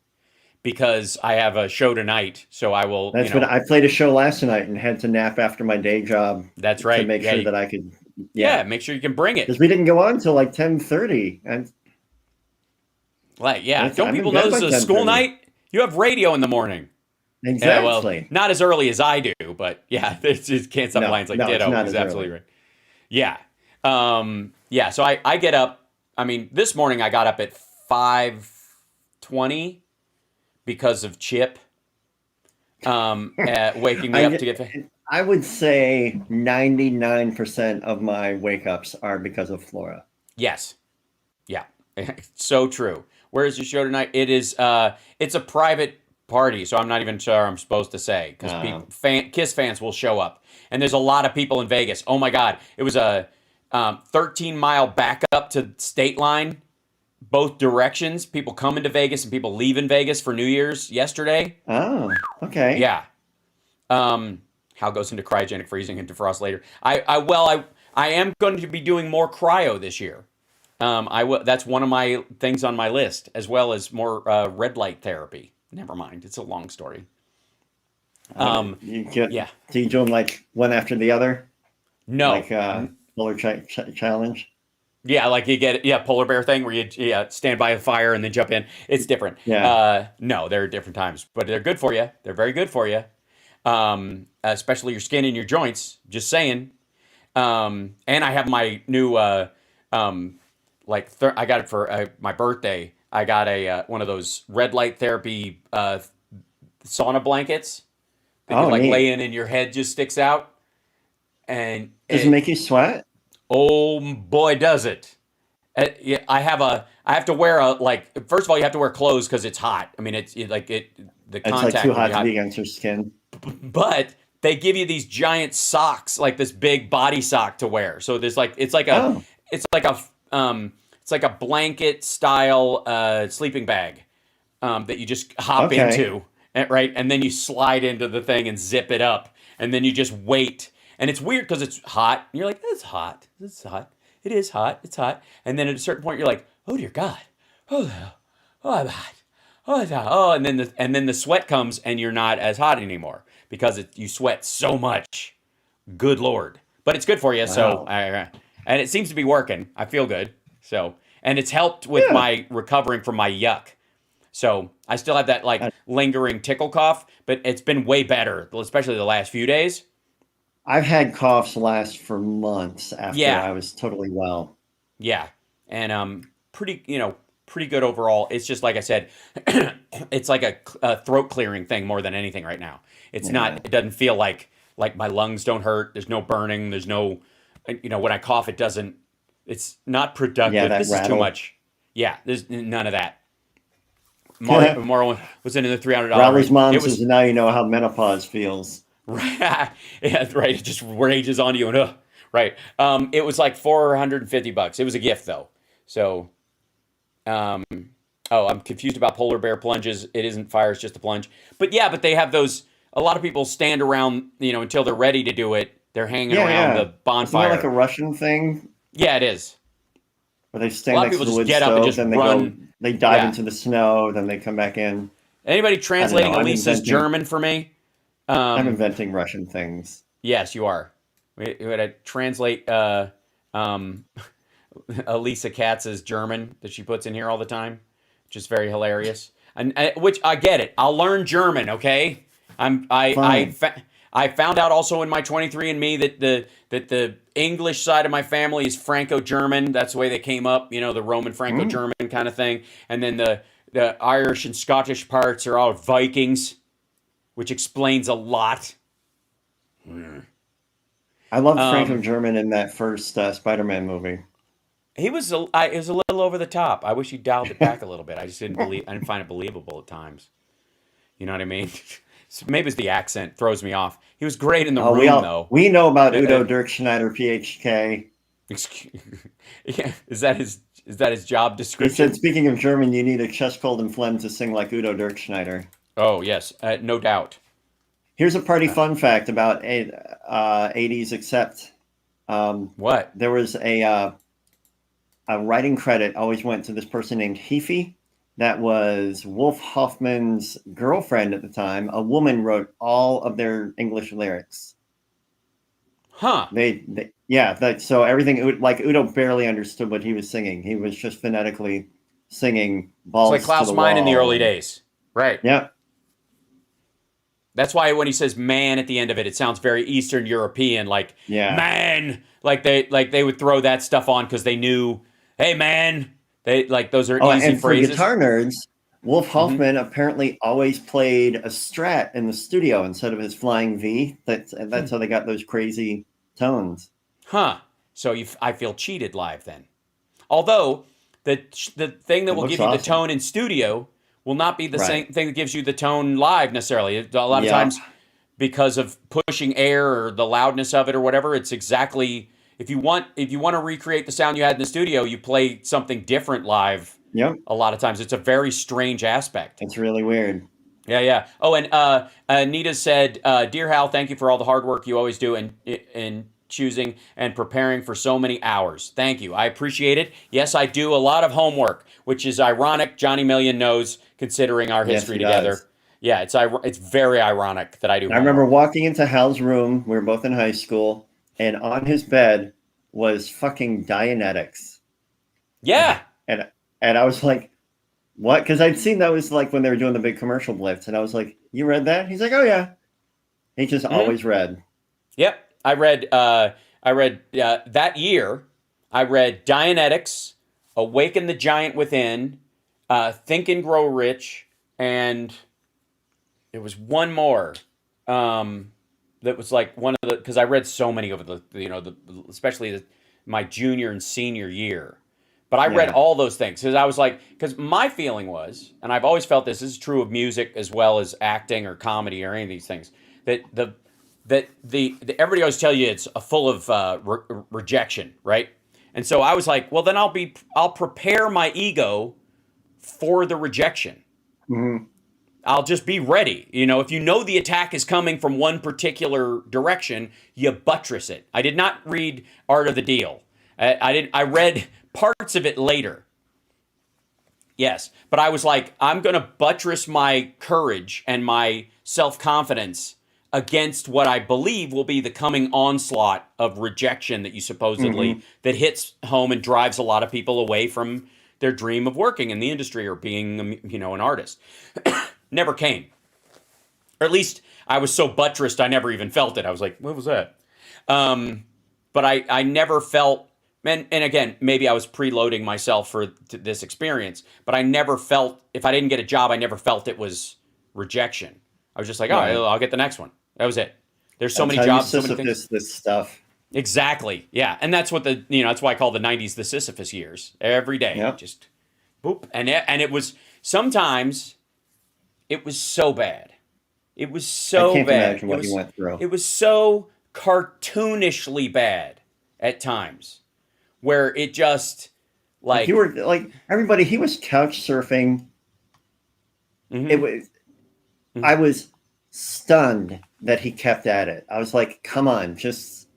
because I have a show tonight. So I will. That's what I played a show last night and had to nap after my day job. That's right. To make sure that I could. Yeah, make sure you can bring it because we didn't go on until like 10:30. And don't people know this is a school night? You have radio in the morning. Exactly. Yeah, well, not as early as I do, but yeah, it's just can't stop lines like ditto. He's absolutely right. Yeah. So I get up. I mean, this morning I got up at 5:20 because of Chip waking me up to get. I would say 99% of my wake ups are because of Flora. Yes. Yeah. So true. Where is your show tonight? It is. It's a private party, so I'm not even sure I'm supposed to say because Kiss fans will show up, and there's a lot of people in Vegas. Oh my God! It was a 13-mile backup to state line, both directions. People coming to Vegas and people leaving Vegas for New Year's yesterday. Oh, okay. Yeah. Hal goes into cryogenic freezing and defrost later. I am going to be doing more cryo this year. That's one of my things on my list, as well as more red light therapy. Never mind. It's a long story. Do you do them like one after the other? No. Like polar challenge? Yeah, like you get polar bear thing where you stand by a fire and then jump in. It's different. Yeah. No, there are different times, but they're good for you. They're very good for you. Especially your skin and your joints. Just saying. And I have my new I got it for my birthday. I got one of those red light therapy sauna blankets that you lay in and your head just sticks out. And does it make you sweat? Oh boy, does it! I have to wear first of all, you have to wear clothes because it's hot. I mean, the contact. It's like too hot to be against your skin. But they give you these giant socks, like this big body sock to wear. So there's it's like a blanket style sleeping bag that you just hop into, right? And then you slide into the thing and zip it up, and then you just wait. And it's weird because it's hot. And you're like, it's hot. It's hot. It is hot. It's hot. And then at a certain point, you're like, oh dear God, I'm hot. Oh, and then the sweat comes, and you're not as hot anymore because you sweat so much. Good Lord! But it's good for you. Wow. So and it seems to be working. I feel good. So, and it's helped with my recovering from my yuck. So I still have that lingering tickle cough, but it's been way better, especially the last few days. I've had coughs last for months after I was totally well. Yeah. And pretty good overall. It's just like I said, it's like a throat clearing thing more than anything right now. It's not, it doesn't feel like my lungs don't hurt. There's no burning. There's no, when I cough, it's not productive. Yeah, this rattle. Is too much. Yeah, there's none of that. Mario was in the $300. Raleigh's mom says, now you know how menopause feels. Right. Yeah, right. It just rages on you and right. It was like $450. It was a gift though. So I'm confused about polar bear plunges. It isn't fire, it's just a plunge. But they have those. A lot of people stand around, until they're ready to do it. They're hanging around the bonfire. Isn't that like a Russian thing? Yeah, it is. Where they stand next to the wood stove, then they dive into the snow, then they come back in. Anybody translating Elisa's German for me? I'm inventing Russian things. Yes, you are. We had to translate Elisa Katz's German that she puts in here all the time, which is very hilarious. And which I get it. I'll learn German, okay? I I found out also in my 23andMe that the English side of my family is Franco-German. That's the way they came up, the Roman Franco-German kind of thing. And then the Irish and Scottish parts are all Vikings, which explains a lot. I loved Franco-German in that first Spider-Man movie. It was a little over the top. I wish he dialed it back a little bit. I just didn't find it believable at times. You know what I mean? So maybe it's the accent throws me off. He was great in the room, though. We know about Udo Dirkschneider, PhK. Yeah, is that his job description? He said, speaking of German, you need a chest cold and phlegm to sing like Udo Dirkschneider. Oh, yes, no doubt. Here's a party fun fact about 80s Accept. What? There was a writing credit always went to this person named Heafy. That was Wolf Hoffman's girlfriend at the time. A woman wrote all of their English lyrics. Huh. So everything, like Udo barely understood what he was singing. He was just phonetically singing balls it's like Klaus to the Meine wall. in the early days. Right. Yeah. That's why when he says man at the end of it, it sounds very Eastern European, like man. Like they would throw that stuff on because they knew, hey man. Those are easy and phrases. For guitar nerds, Wolf Hoffman apparently always played a Strat in the studio instead of his flying V. That's how they got those crazy tones. Huh. So I feel cheated live then. Although the thing that will give you the tone in studio will not be the same thing that gives you the tone live necessarily. A lot of times, because of pushing air or the loudness of it or whatever, it's exactly. If you want to recreate the sound you had in the studio, you play something different live. Yep. A lot of times, it's a very strange aspect. It's really weird. Yeah. Oh, and Anita said, "Dear Hal, thank you for all the hard work you always do in choosing and preparing for so many hours. Thank you. I appreciate it. Yes, I do a lot of homework, which is ironic. Johnny Million knows, considering our history together. Does. Yeah, it's very ironic that I do. I remember walking into Hal's room. We were both in high school. And on his bed was fucking Dianetics. Yeah. And I was like, what? Because I'd seen that was like when they were doing the big commercial blitz. And I was like, you read that? He's like, oh, yeah. He just always read. Yep. I read that year, I read Dianetics, Awaken the Giant Within, Think and Grow Rich, and there was one more. That was like one of the, because I read so many over especially my junior and senior year. But I read all those things because I was like, because my feeling was, and I've always felt this is true of music as well as acting or comedy or any of these things, that everybody always tell you it's full of rejection, right? And so I was like, well, then I'll prepare my ego for the rejection. Mm-hmm. I'll just be ready. If you know the attack is coming from one particular direction, you buttress it. I did not read Art of the Deal. I read parts of it later. Yes, but I was like, I'm going to buttress my courage and my self-confidence against what I believe will be the coming onslaught of rejection that you supposedly, that hits home and drives a lot of people away from their dream of working in the industry or being, an artist. Never came. Or at least I was so buttressed I never even felt it. I was like, what was that? But I never felt, and again, maybe I was preloading myself for this experience, but I never felt, if I didn't get a job, I never felt it was rejection. I was just like, I'll get the next one. That was it. There's so many jobs, so many things. This stuff. Exactly. Yeah. And that's what that's why I call the 90s the Sisyphus years. Every day. Just boop. And it was, sometimes it was so bad. It was so bad. I can't imagine what you went through. It was so cartoonishly bad at times where it just like you were like everybody, he was couch surfing. It was, I was stunned that he kept at it. I was like, come on, just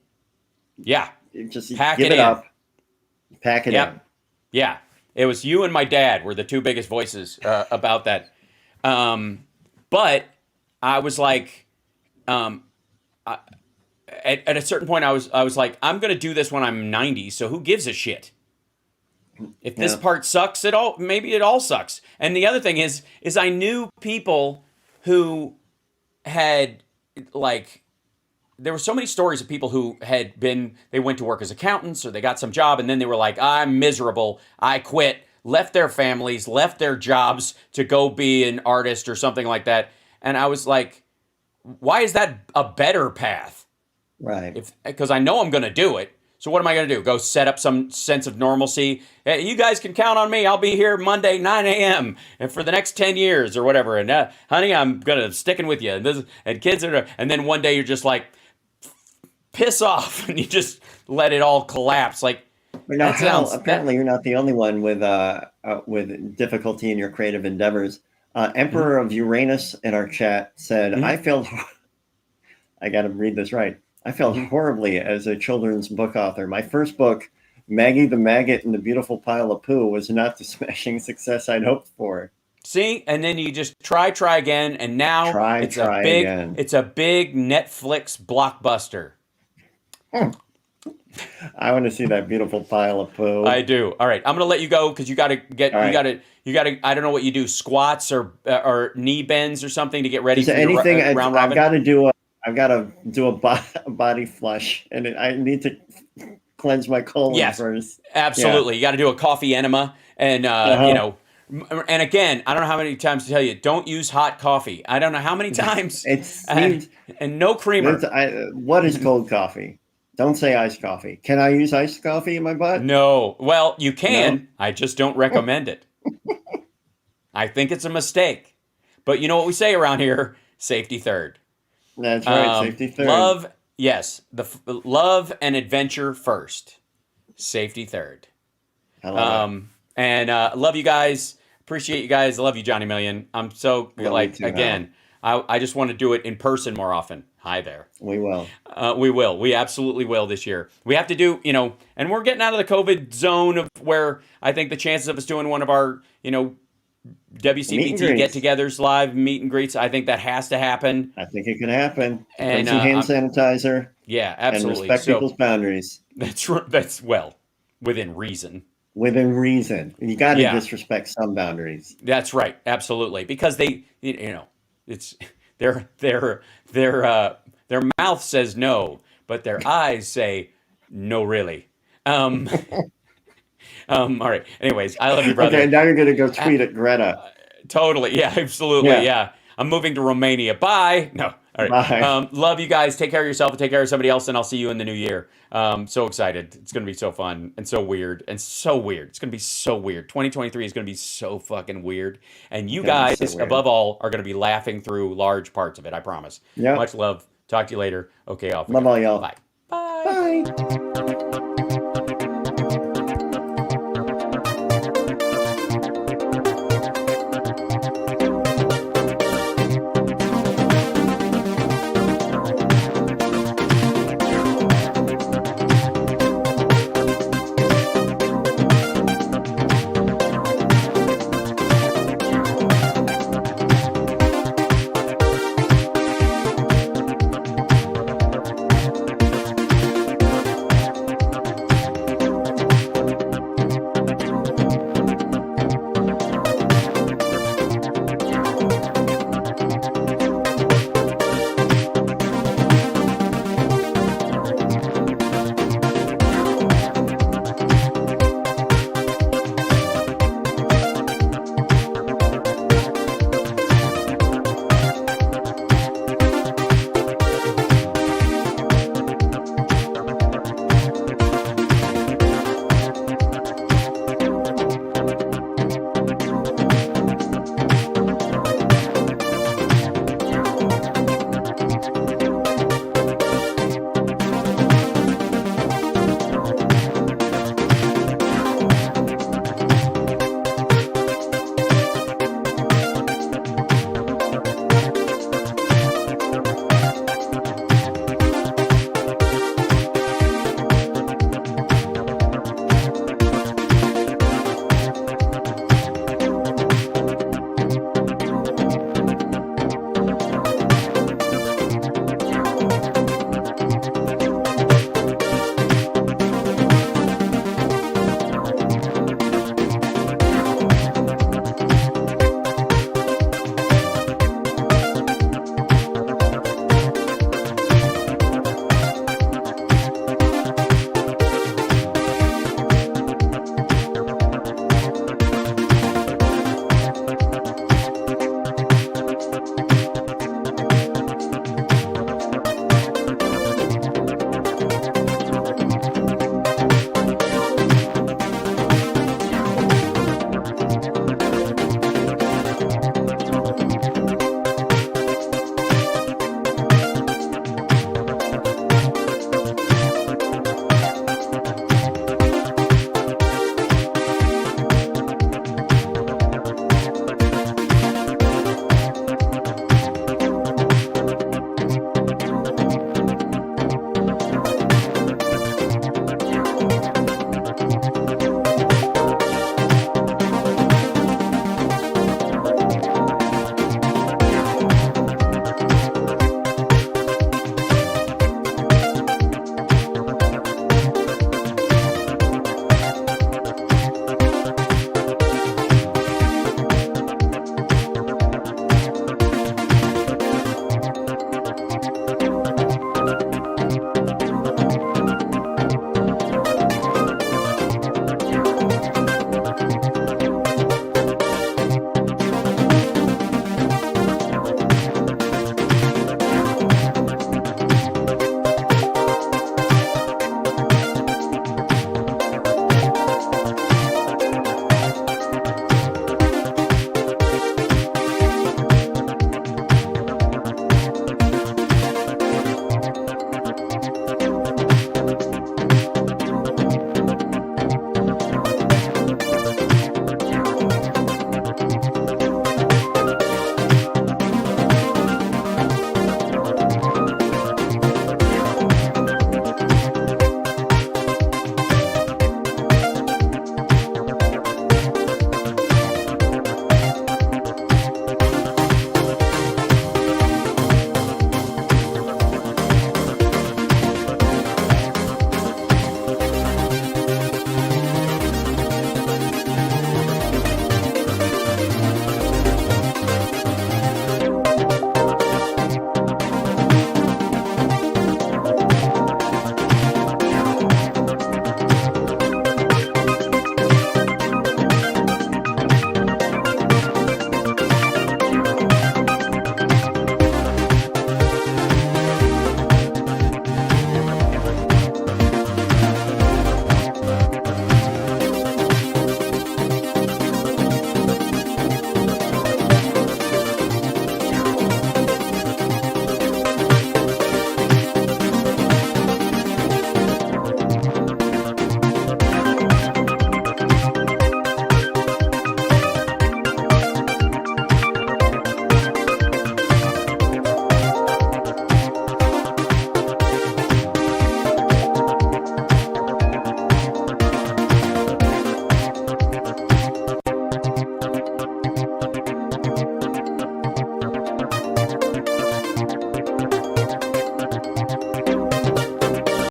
pack give it it up. Pack it in. Yeah. It was you and my dad were the two biggest voices about that. But I was like, at a certain point, I was like, I'm going to do this when I'm 90. So who gives a shit? If this part sucks, maybe it all sucks. And the other thing is I knew people who had like there were so many stories of people who they went to work as accountants or they got some job and then they were like, I'm miserable, I quit, left their families, left their jobs to go be an artist or something like that. And I was like, why is that a better path? Right. Because I know I'm going to do it. So what am I going to do? Go set up some sense of normalcy? Hey, you guys can count on me. I'll be here Monday, 9 a.m. and for the next 10 years or whatever. And honey, I'm going to sticking with you. And kids are, and then one day you're just like, piss off, and you just let it all collapse. Like, now, Hal, apparently you're not the only one with difficulty in your creative endeavors. Emperor of Uranus in our chat said, I got to read this right. I felt horribly as a children's book author. My first book, Maggie the Maggot and the Beautiful Pile of Poo, was not the smashing success I'd hoped for. See, and then you just try again, and now it's a big Netflix blockbuster. I want to see that beautiful pile of poo. I do. All right, I'm gonna let you go because you got to get. Right. You got to. I don't know what you do, squats or knee bends or something to get ready for anything. Your round robin. I've got to do a body flush, and I need to cleanse my colon first. Absolutely. Yeah. You got to do a coffee enema, and you know. And again, I don't know how many times to tell you, don't use hot coffee. I don't know how many times. And no creamer. What is cold coffee? Don't say iced coffee. Can I use iced coffee in my butt? No. Well, you can. No? I just don't recommend it. I think it's a mistake. But you know what we say around here? Safety third. That's right. Safety third. Love and adventure first. Safety third. I love it. And love you guys. Appreciate you guys. I love you, Johnny Million. I'm so I just want to do it in person more often. Hi there. We will. We will. We absolutely will this year. We have to do, and we're getting out of the COVID zone of where I think the chances of us doing one of our, WCPT get-togethers, live meet and greets, I think that has to happen. I think it can happen. And some hand sanitizer. Yeah, absolutely. And respect people's boundaries. That's within reason. Within reason. You got to disrespect some boundaries. That's right. Absolutely. Because they, it's their mouth says no, but their eyes say no, really. All right. Anyways, I love you, brother. Okay, now you're going to go tweet at Greta. Totally. Yeah, absolutely. Yeah. I'm moving to Romania. Bye. No. All right. Bye. Love you guys. Take care of yourself and take care of somebody else, and I'll see you in the new year. So excited. It's going to be so fun and so weird and so weird. It's going to be so weird. 2023 is going to be so fucking weird. And you guys, above all, are going to be laughing through large parts of it. I promise. Yeah. Much love. Talk to you later. Okay, off. Love all y'all. Bye. Bye. Bye.